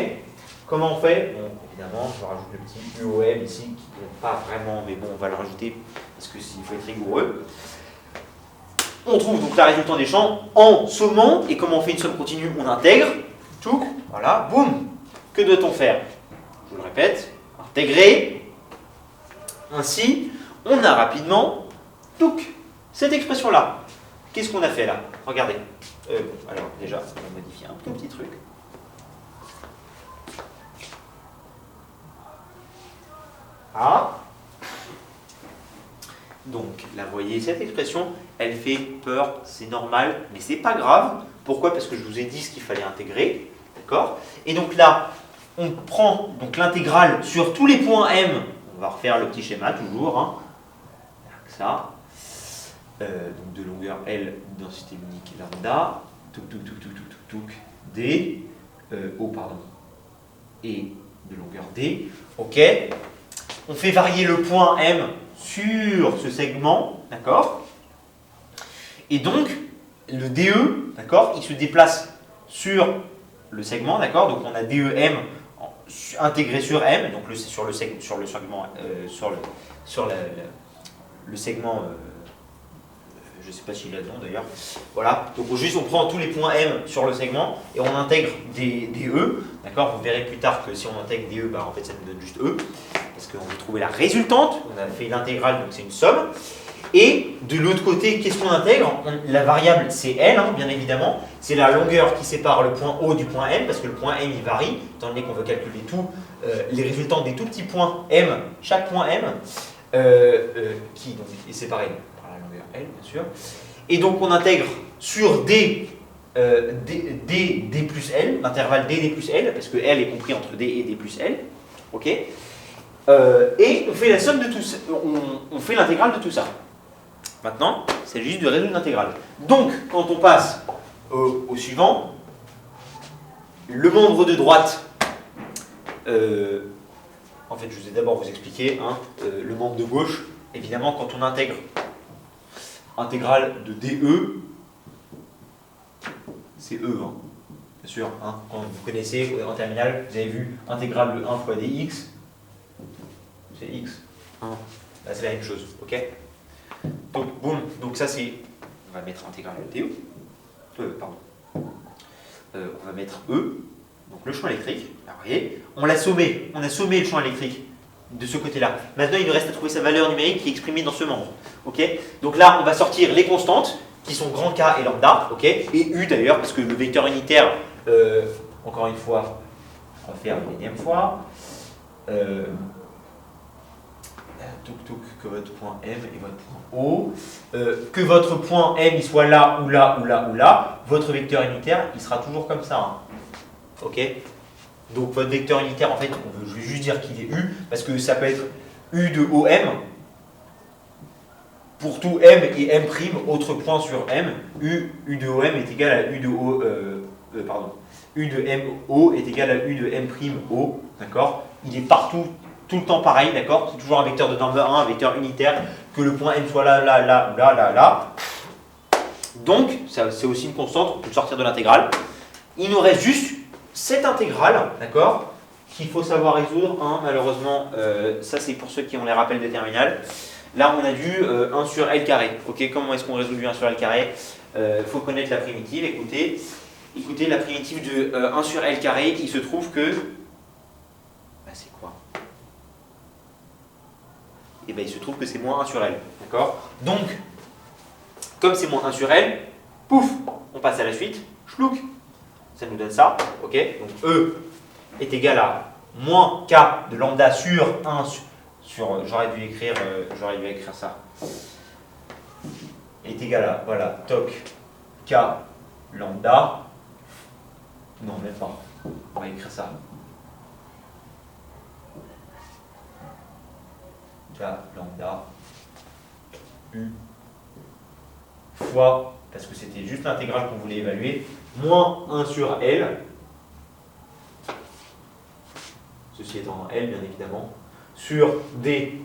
Comment on fait? Bon, évidemment, je rajoute le petit UOM ici, qui n'est pas vraiment, mais bon, on va le rajouter parce qu'il faut être rigoureux. On trouve donc la résultante des champs en sommant, et comme on fait une somme continue, on intègre. Tout, voilà, boum. Que doit-on faire? Je vous le répète, intégrer. Ainsi, on a rapidement donc, cette expression-là. Qu'est-ce qu'on a fait là? Regardez. Alors déjà, on va modifier un tout petit truc. Ah. Donc, là, vous voyez, cette expression, elle fait peur, c'est normal, mais c'est pas grave. Pourquoi? Parce que je vous ai dit ce qu'il fallait intégrer. D'accord? Et donc là, on prend donc l'intégrale sur tous les points M. On va refaire le petit schéma toujours. Hein. Ça. Donc de longueur L, densité unique lambda. D. O, pardon. Et de longueur D. OK. On fait varier le point M sur ce segment. D'accord? Et donc, le DE, d'accord, il se déplace sur le segment, d'accord, donc on a DEM intégré sur M, donc sur le segment, le segment, je ne sais pas s'il a de nom d'ailleurs, voilà, donc juste on prend tous les points M sur le segment et on intègre des E, d'accord, vous verrez plus tard que si on intègre des E, bah, en fait ça nous donne juste E, parce qu'on veut trouver la résultante, on a fait l'intégrale, donc c'est une somme. Et de l'autre côté, qu'est-ce qu'on intègre? La variable, c'est L, hein, bien évidemment. C'est la longueur qui sépare le point O du point M, parce que le point M, il varie, étant donné qu'on veut calculer les résultantes des tout petits points M, chaque point M, qui donc, est séparé par la longueur L, bien sûr. Et donc, on intègre sur D, D plus L, l'intervalle D plus L, parce que L est compris entre D et D plus L. Ok? Et on fait la somme de tout ça, on fait l'intégrale de tout ça. Maintenant, c'est juste de résoudre l'intégrale. Donc, quand on passe au suivant, le membre de droite, en fait, je vous ai d'abord vous expliqué, hein, le membre de gauche, évidemment, quand on intègre intégrale de DE, c'est E, hein, bien sûr. Hein, quand vous connaissez en terminale, vous avez vu intégrale de 1 fois dx, c'est x. Hein. Là, c'est la même chose, ok? Donc, boum, donc ça c'est, on va mettre intégrale de DE, pardon, on va mettre E, donc le champ électrique, là, vous voyez, on a sommé le champ électrique de ce côté-là. Maintenant, il nous reste à trouver sa valeur numérique qui est exprimée dans ce membre, ok? Donc là, on va sortir les constantes, qui sont grand K et lambda, ok? Et U d'ailleurs, parce que le vecteur unitaire, encore une fois, on va faire une énième fois, que votre point M et votre point O, que votre point M il soit là ou là ou là ou là, votre vecteur unitaire il sera toujours comme ça. Hein. Ok? Donc votre vecteur unitaire en fait, je vais juste dire qu'il est U parce que ça peut être U de OM pour tout M et M', autre point sur M, U de OM est égal à U de O, U de MO est égal à U de M' O, d'accord? Il est partout tout le temps pareil, d'accord? C'est toujours un vecteur de number 1, un vecteur unitaire, que le point M soit là, là, là, là, là, là. Donc, c'est aussi une constante, on peut le sortir de l'intégrale. Il nous reste juste cette intégrale, d'accord? Qu'il faut savoir résoudre, hein, malheureusement, ça c'est pour ceux qui ont les rappels de terminale. Là, on a du 1 sur L carré. Ok, comment est-ce qu'on résout du 1 sur L carré? Faut connaître la primitive, écoutez, la primitive de 1 sur L carré, il se trouve que... Bah, c'est quoi? Et bien il se trouve que c'est moins 1 sur L. D'accord? Donc, comme c'est moins 1 sur L, pouf, on passe à la suite, chlouk. Ça nous donne ça. Ok? Donc E est égal à moins K de lambda sur 1 sur j'aurais dû écrire ça. Est égal à, voilà, toc, K lambda. Non, même pas. On va écrire ça. K lambda U fois, parce que c'était juste l'intégrale qu'on voulait évaluer, moins 1 sur L, ceci étant L bien évidemment, sur D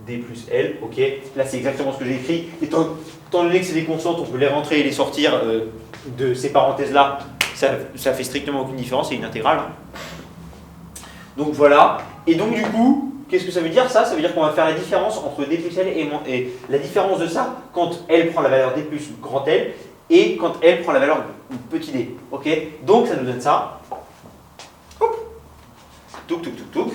D plus L, ok. Là, c'est exactement ce que j'ai écrit. Étant donné que c'est des constantes, on peut les rentrer et les sortir de ces parenthèses-là. Ça fait strictement aucune différence, c'est une intégrale. Donc voilà. Et donc du coup, qu'est-ce que ça veut dire ça? Ça veut dire qu'on va faire la différence entre D plus L et la différence de ça quand L prend la valeur D plus grand L et quand L prend la valeur petit d. Ok. Donc ça nous donne ça. Touk, touk, touk, touk.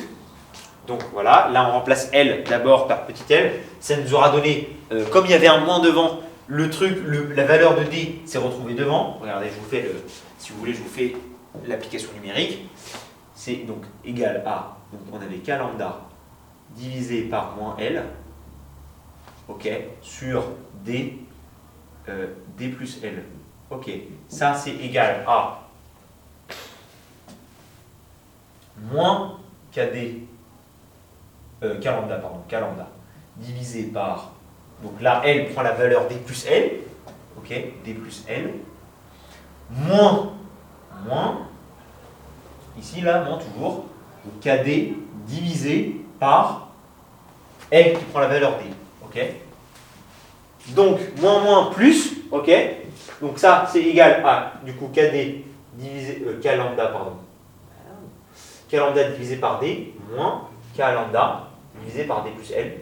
Donc voilà, là on remplace L d'abord par petit l. Ça nous aura donné, comme il y avait un moins devant, le truc, la valeur de D s'est retrouvée devant. Regardez, je vous fais si vous voulez, je vous fais l'application numérique. C'est donc égal à, donc on avait K lambda divisé par moins L, ok, sur D, D plus L. Ok, ça c'est égal à moins KD, K lambda, divisé par, donc là L prend la valeur D plus L, ok, D plus L, moins, ici là, moins toujours, donc KD divisé par L qui prend la valeur D, ok. Donc moins plus, ok, donc ça c'est égal à, du coup, KD divisé, K lambda divisé par D, moins K lambda divisé par D plus L.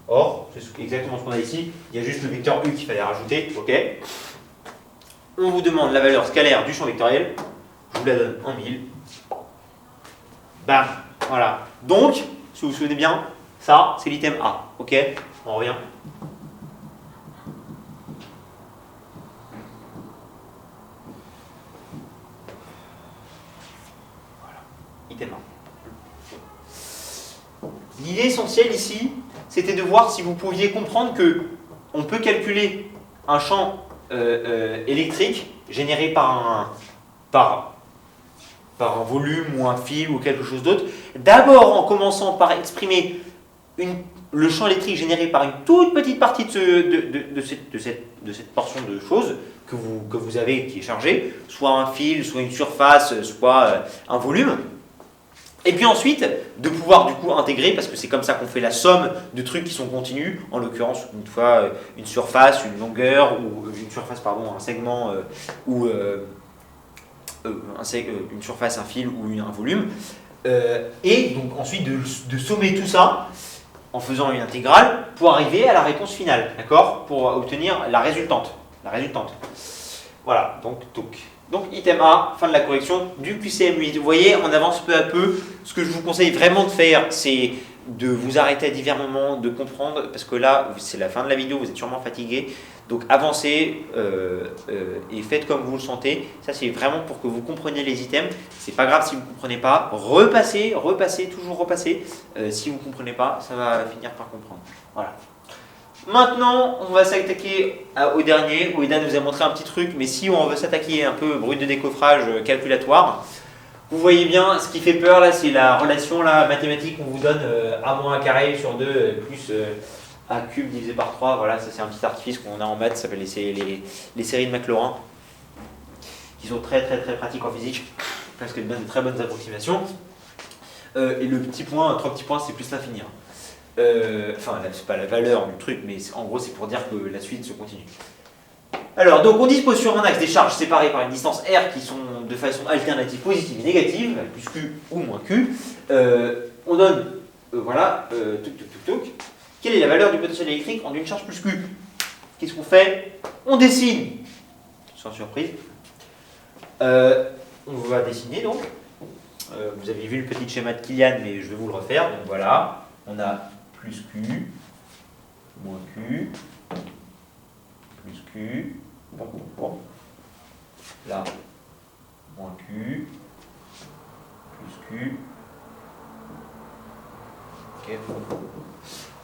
Or, c'est exactement ce qu'on a ici, il y a juste le vecteur U qu'il fallait rajouter, ok. On vous demande la valeur scalaire du champ vectoriel, je vous la donne en 1000. Bam, voilà. Donc, si vous vous souvenez bien, ça c'est l'item A, ok. On revient. Item A. L'idée essentielle ici, c'était de voir si vous pouviez comprendre que on peut calculer un champ électrique généré par un volume ou un fil ou quelque chose d'autre, d'abord en commençant par exprimer le champ électrique généré par une toute petite partie de cette portion de choses que vous avez qui est chargée, soit un fil, soit une surface, soit un volume. Et puis ensuite, de pouvoir du coup intégrer, parce que c'est comme ça qu'on fait la somme de trucs qui sont continus, en l'occurrence une fois une surface, une longueur, ou une surface, pardon, un segment, ou une surface, un fil ou un volume. Et donc ensuite de sommer tout ça en faisant une intégrale pour arriver à la réponse finale, d'accord? Pour obtenir la résultante. Voilà, donc item A, fin de la correction du QCM8. Vous voyez, on avance peu à peu. Ce que je vous conseille vraiment de faire, c'est de vous arrêter à divers moments, de comprendre, parce que là, c'est la fin de la vidéo, vous êtes sûrement fatigué. Donc avancez et faites comme vous le sentez. Ça, c'est vraiment pour que vous compreniez les items. C'est pas grave si vous ne comprenez pas. Repassez, toujours repasser. Si vous ne comprenez pas, ça va finir par comprendre. Voilà. Maintenant, on va s'attaquer au dernier. Oeda nous a montré un petit truc, mais si on veut s'attaquer un peu brut de décoffrage calculatoire, vous voyez bien, ce qui fait peur là, c'est la relation là, mathématique qu'on vous donne A moins 1 carré sur 2 plus A cube divisé par 3. Voilà, ça c'est un petit artifice qu'on a en maths, ça s'appelle les séries de Maclaurin, qui sont très pratiques en physique, parce qu'elles donnent de très bonnes approximations. Et le petit point, 3 petits points, c'est plus l'infini. Enfin, c'est pas la valeur du truc, mais en gros, c'est pour dire que la suite se continue. Alors, donc on dispose sur un axe des charges séparées par une distance R qui sont de façon alternative positive et négative, plus Q ou moins Q. On donne, voilà, quelle est la valeur du potentiel électrique en une charge plus Q? Qu'est-ce qu'on fait? On dessine, sans surprise. On va dessiner donc. Vous avez vu le petit schéma de Kilian, mais je vais vous le refaire. Donc voilà, on a plus Q, moins Q, plus Q, là, moins Q, plus Q.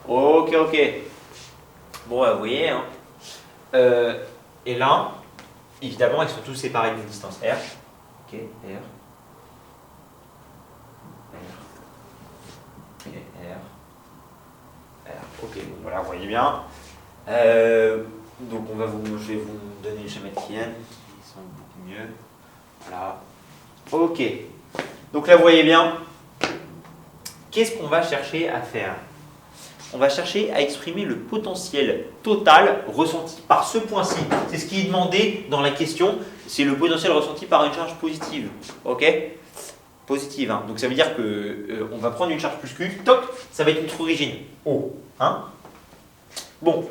Ok. Bon, vous voyez, hein. Et là, évidemment, ils sont tous séparés d'une distance R. Ok, R. Ok, donc voilà, vous voyez bien. Donc je vais vous donner le schéma de Kilian, qui sont beaucoup mieux. Voilà. Ok. Donc là, vous voyez bien. Qu'est-ce qu'on va chercher à faire? on va chercher à exprimer le potentiel total ressenti par ce point-ci. C'est ce qui est demandé dans la question, c'est le potentiel ressenti par une charge positive. Ok? Positive. Hein. Donc ça veut dire que on va prendre une charge plus Q, toc, ça va être notre origine. O. Hein? Bon.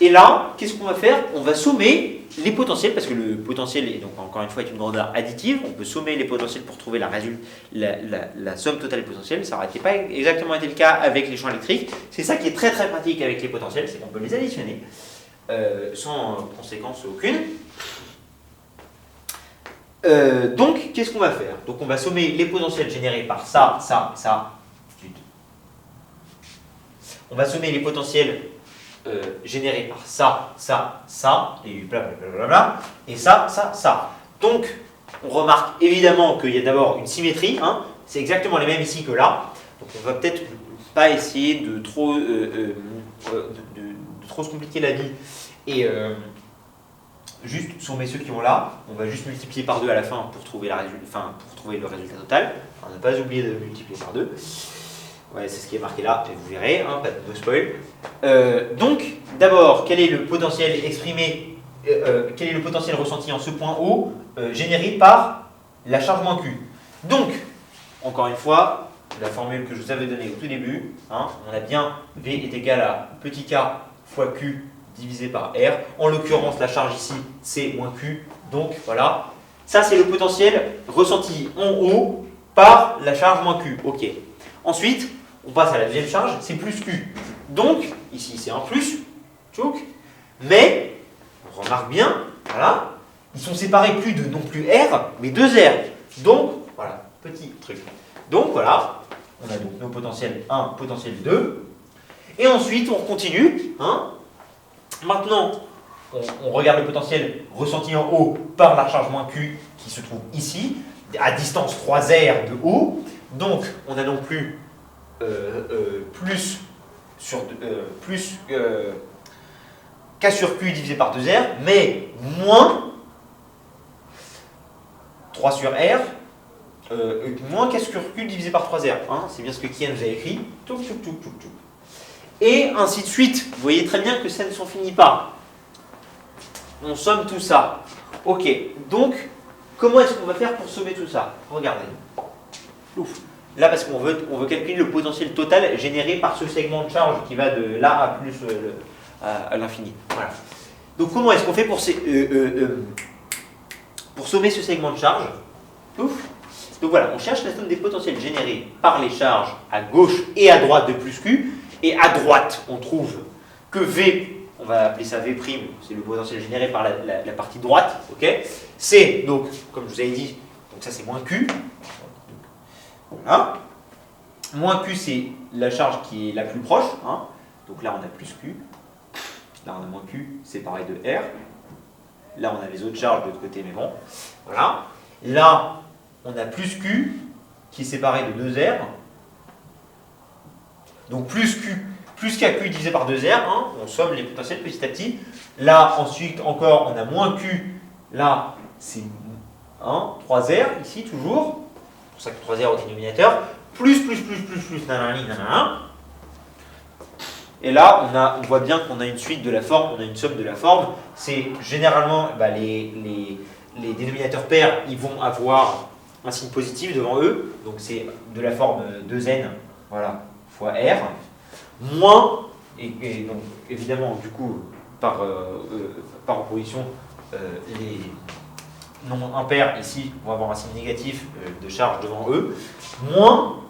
Et là, qu'est-ce qu'on va faire? On va sommer les potentiels, parce que le potentiel est donc encore une fois est une grandeur additive. On peut sommer les potentiels pour trouver la somme totale des potentiels. Ça n'aurait pas exactement été le cas avec les champs électriques. C'est ça qui est très très pratique avec les potentiels, c'est qu'on peut les additionner sans conséquence aucune. Donc, qu'est-ce qu'on va faire? Donc, on va sommer les potentiels générés par ça, ça, ça. On va sommer les potentiels générés par ça, ça, ça, et blablabla, et ça, ça, ça. Donc, on remarque évidemment qu'il y a d'abord une symétrie, hein, c'est exactement les mêmes ici que là. Donc, on va peut-être pas essayer de trop, de trop se compliquer la vie et juste sommer ceux qui ont là. On va juste multiplier par 2 à la fin pour trouver, pour trouver le résultat total. On n'a pas oublié de multiplier par 2. Ouais, c'est ce qui est marqué là, et vous verrez, hein, pas de spoil. Donc, d'abord, quel est le potentiel exprimé, quel est le potentiel ressenti en ce point O, généré par la charge moins Q. Donc, encore une fois, la formule que je vous avais donnée au tout début, hein, on a bien V est égal à petit k fois Q divisé par R. En l'occurrence, la charge ici, c'est moins Q. Donc, voilà. Ça, c'est le potentiel ressenti en haut par la charge moins Q. OK. Ensuite, on passe à la deuxième charge, c'est plus Q. Donc, ici, c'est un plus, tchouk, mais, on remarque bien, voilà, ils sont séparés plus de non plus R, mais 2 R. Donc, voilà, petit truc. Donc, voilà, on a donc nos potentiels 1, potentiel 2. Et ensuite, on continue. Hein. Maintenant, on regarde le potentiel ressenti en haut par la charge moins Q qui se trouve ici, à distance 3R de haut. Donc, on a non plus K sur Q divisé par 2R, mais moins 3 sur R, moins K sur Q divisé par 3R. Hein, c'est bien ce que Kian nous a écrit. Touc, touc, touc, touc, touc. Et ainsi de suite. Vous voyez très bien que ça ne s'en finit pas. On somme tout ça. Ok, donc, comment est-ce qu'on va faire pour sommer tout ça? Regardez. Ouf. Là, parce qu'on veut calculer le potentiel total généré par ce segment de charge qui va de là à plus à l'infini. Voilà. Donc, comment est-ce qu'on fait pour sommer ce segment de charge? Ouf. Donc voilà, on cherche la somme des potentiels générés par les charges à gauche et à droite de plus Q. Et à droite, on trouve que V, on va appeler ça V', c'est le potentiel généré par la partie droite. Okay, c'est donc, comme je vous avais dit, donc ça c'est moins Q. Voilà. Moins Q, c'est la charge qui est la plus proche. Hein. Donc là, on a plus Q. Là, on a moins Q, séparé de R. Là, on a les autres charges de l'autre côté, mais bon. Voilà. Là, on a plus Q, qui est séparé de 2R. Donc plus Q, plus KQ divisé par 2R. Hein. On somme les potentiels petit à petit. Là, ensuite, encore, on a moins Q. Là, c'est 3R, ici, toujours. C'est pour ça que 3R au dénominateur, plus, nanani, nanana. Et là, on voit bien qu'on a une suite de la forme, on a une somme de la forme. C'est généralement, les dénominateurs pairs, ils vont avoir un signe positif devant eux. Donc c'est de la forme 2n, voilà, fois R, moins, et donc évidemment, du coup, par opposition, les nombres impairs ici vont avoir un signe négatif de charge devant eux, moins,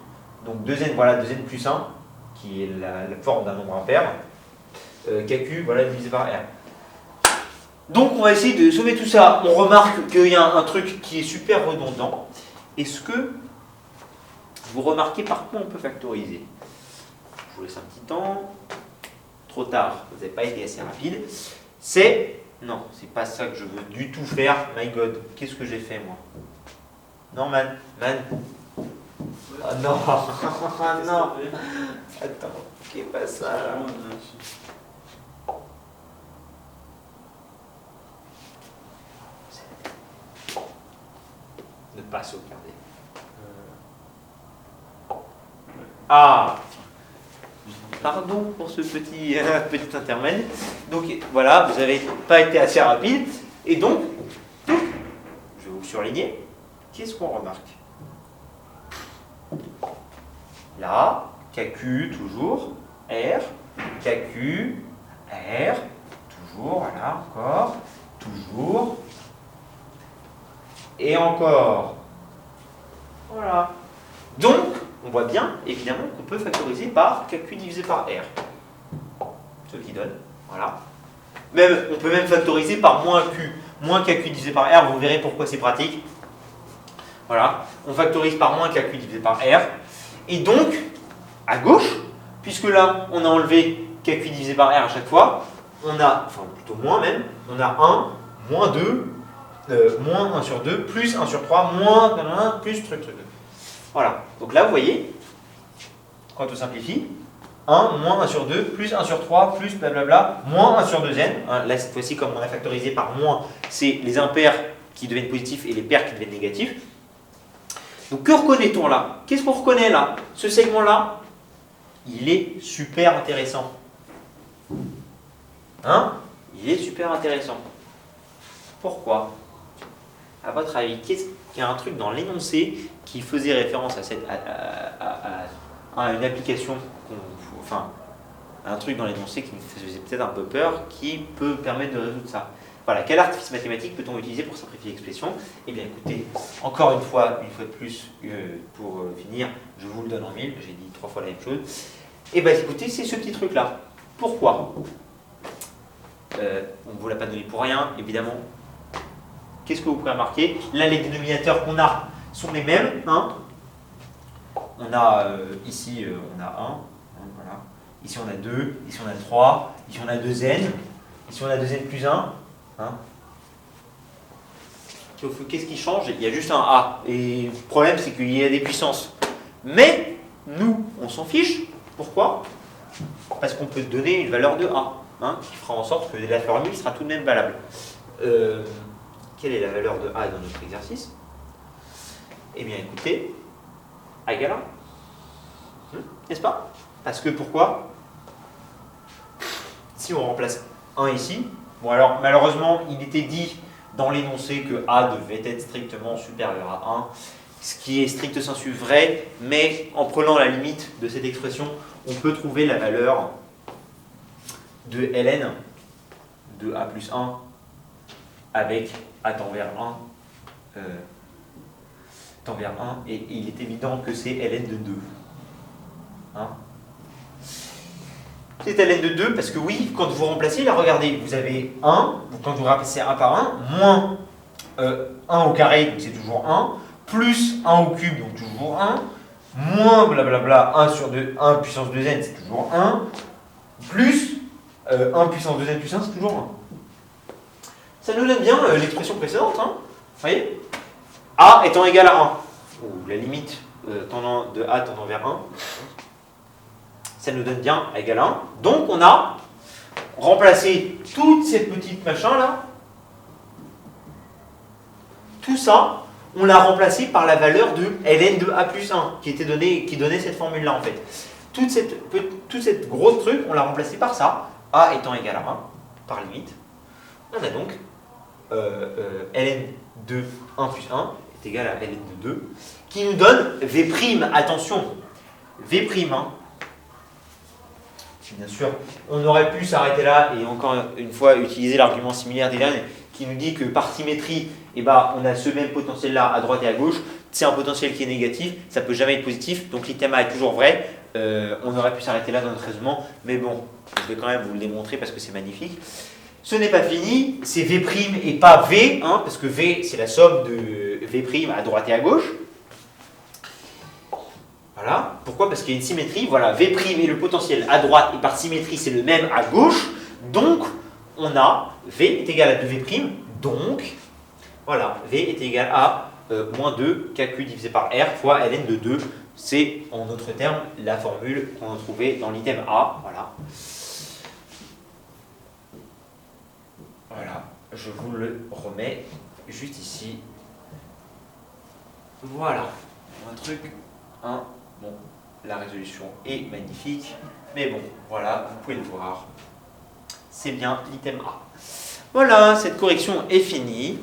donc 2n, voilà, 2n plus 1, qui est la forme d'un nombre impair, KQ, voilà, divisé par R. Donc on va essayer de sommer tout ça. On remarque qu'il y a un truc qui est super redondant. Est-ce que vous remarquez par quoi on peut factoriser? Je vous laisse un petit temps. Trop tard, vous n'avez pas été assez rapide. C'est... Non, c'est pas ça que je veux du tout faire. My God, qu'est-ce que j'ai fait moi? Non, man. Oh non. Oh non. Attends, qu'est pas ça là? Ne pas sauvegarder. Pardon pour ce petit, petit intermède. Donc voilà, vous n'avez pas été assez rapide. Et donc, je vais vous surligner. Qu'est-ce qu'on remarque? Là, KQ toujours, R, KQ, R, toujours, voilà, encore, toujours, et encore. Voilà. Donc, on voit bien, évidemment, qu'on peut factoriser par KQ divisé par R. Ce qui donne, voilà. Même, on peut même factoriser par moins Q. Moins KQ divisé par R, vous verrez pourquoi c'est pratique. Voilà. On factorise par moins KQ divisé par R. Et donc, à gauche, puisque là, on a enlevé KQ divisé par R à chaque fois, on a, enfin plutôt moins même, on a 1, moins 2, moins 1 sur 2, plus 1 sur 3, moins 1, plus truc. Voilà. Donc là, vous voyez, quand on simplifie, 1, moins 1 sur 2, plus 1 sur 3, plus blablabla, moins 1 sur 2n. Là, cette fois-ci, comme on a factorisé par moins, c'est les impairs qui deviennent positifs et les pairs qui deviennent négatifs. Donc, que reconnaît-on là? Qu'est-ce qu'on reconnaît là? Ce segment-là, il est super intéressant. Hein? Il est super intéressant. Pourquoi? À votre avis, qu'est-ce qu'il y a un truc dans l'énoncé qui faisait référence à une application, enfin, un truc dans l'énoncé qui me faisait peut-être un peu peur, qui peut permettre de résoudre ça? Voilà, quel artifice mathématique peut-on utiliser pour simplifier l'expression? Eh bien écoutez, encore une fois de plus, pour finir, je vous le donne en mille, j'ai dit 3 fois la même chose. Eh bien écoutez, c'est ce petit truc-là. Pourquoi? On ne vous l'a pas donné pour rien, évidemment. Qu'est-ce que vous pouvez remarquer? Là, les dénominateurs qu'on a sont les mêmes. Hein, on a ici, on a 1, hein, voilà. Ici on a 2, ici on a 3, ici on a 2n, ici on a 2n plus 1. Hein. Qu'est-ce qui change? Il y a juste un A. Et le problème, c'est qu'il y a des puissances. Mais, nous, on s'en fiche. Pourquoi? Parce qu'on peut donner une valeur de A, hein, qui fera en sorte que la formule sera tout de même valable. Quelle est la valeur de A dans notre exercice? Eh bien, écoutez, A égale 1. N'est-ce pas? Parce que pourquoi? Si on remplace 1 ici, bon alors malheureusement il était dit dans l'énoncé que A devait être strictement supérieur à 1, ce qui est stricto sensu vrai, mais en prenant la limite de cette expression, on peut trouver la valeur de ln de A plus 1 avec A tend vers 1, tend vers 1, et il est évident que c'est ln de 2. Hein? C'est ln de 2 parce que oui, quand vous remplacez, là regardez, vous avez 1, quand vous remplacez 1 par 1, moins 1 au carré, donc c'est toujours 1, plus 1 au cube, donc toujours 1, moins blablabla 1 sur 2, 1 puissance 2n, c'est toujours 1, plus 1 puissance 2n plus 1, c'est toujours 1. Ça nous donne bien l'expression précédente, hein, vous voyez? A étant égal à 1, ou la limite de A tendant vers 1, ça nous donne bien A égale 1. Donc on a remplacé toute cette petite machin là, tout ça, on l'a remplacé par la valeur de ln de A plus 1 qui donnait cette formule là en fait. Toute cette grosse truc, on l'a remplacé par ça, A étant égal à 1, par limite. On a donc ln de 1 plus 1 est égal à ln de 2, qui nous donne V', attention, V', hein. Bien sûr, on aurait pu s'arrêter là et encore une fois utiliser l'argument similaire d'Hélène qui nous dit que par symétrie, eh ben, on a ce même potentiel là à droite et à gauche. C'est un potentiel qui est négatif, ça ne peut jamais être positif, donc l'item A est toujours vrai. On aurait pu s'arrêter là dans notre raisonnement, mais bon, je vais quand même vous le démontrer parce que c'est magnifique. Ce n'est pas fini, c'est V' et pas V, hein, parce que V c'est la somme de V' à droite et à gauche. Voilà. Pourquoi? Parce qu'il y a une symétrie. Voilà, V' est le potentiel à droite et par symétrie c'est le même à gauche. Donc on a V est égal à 2V'. Donc voilà, V est égal à moins 2 KQ divisé par R fois ln de 2. C'est en d'autres termes la formule qu'on a trouvée dans l'item A. Voilà. Voilà, je vous le remets juste ici. Voilà, un truc. Bon, la résolution est magnifique. Mais bon, voilà, vous pouvez le voir. C'est bien l'item A. Voilà, cette correction est finie.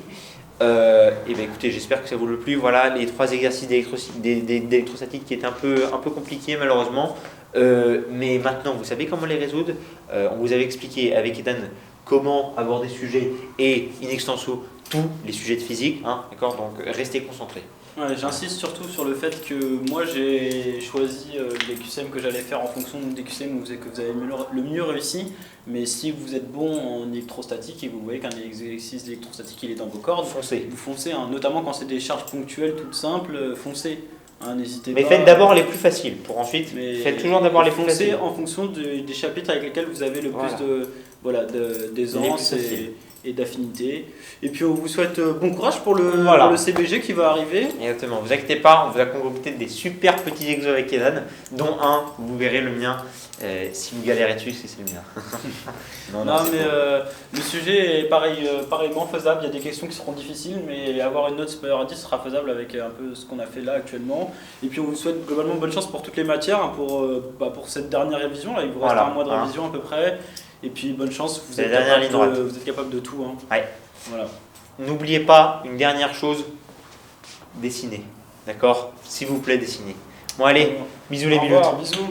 Et bien écoutez, j'espère que ça vous a plu. Voilà les 3 exercices d'électrostatique qui étaient un peu compliqués malheureusement. Mais maintenant, vous savez comment les résoudre. On vous avait expliqué avec Ethan comment aborder ce sujet et in extenso tous les sujets de physique. Hein, d'accord, donc restez concentrés. Ouais, j'insiste surtout sur le fait que moi j'ai choisi les QCM que j'allais faire en fonction des QCM où vous avez le mieux réussi. Mais si vous êtes bon en électrostatique et que vous voyez qu'un exercice d'électrostatique il est dans vos cordes, Foncez. vous foncez, hein, notamment quand c'est des charges ponctuelles toutes simples, foncez. Hein, n'hésitez Mais pas. faites d'abord les plus faciles pour ensuite. Faites toujours d'abord les plus faciles. Foncez en fonction des chapitres avec lesquels vous avez le plus d'aisance et d'affinité. Et puis on vous souhaite bon courage pour le CBG qui va arriver. Exactement, vous inquiétez pas, on vous a concocté des super petits exos avec Ethan, dont un, vous verrez le mien, si vous galérez dessus, c'est le mien. non mais le sujet est pareillement faisable, il y a des questions qui seront difficiles, mais avoir une note supérieure à 10 sera faisable avec un peu ce qu'on a fait là actuellement. Et puis on vous souhaite globalement bonne chance pour toutes les matières, hein, pour cette dernière révision, là, il vous reste un mois de révision à peu près. Et puis bonne chance, vous êtes capable de tout. Hein. Ouais. Voilà. N'oubliez pas une dernière chose, dessinez. D'accord ? S'il vous plaît, dessinez. Bon allez, bisous les Au biloutes. revoir, bisous.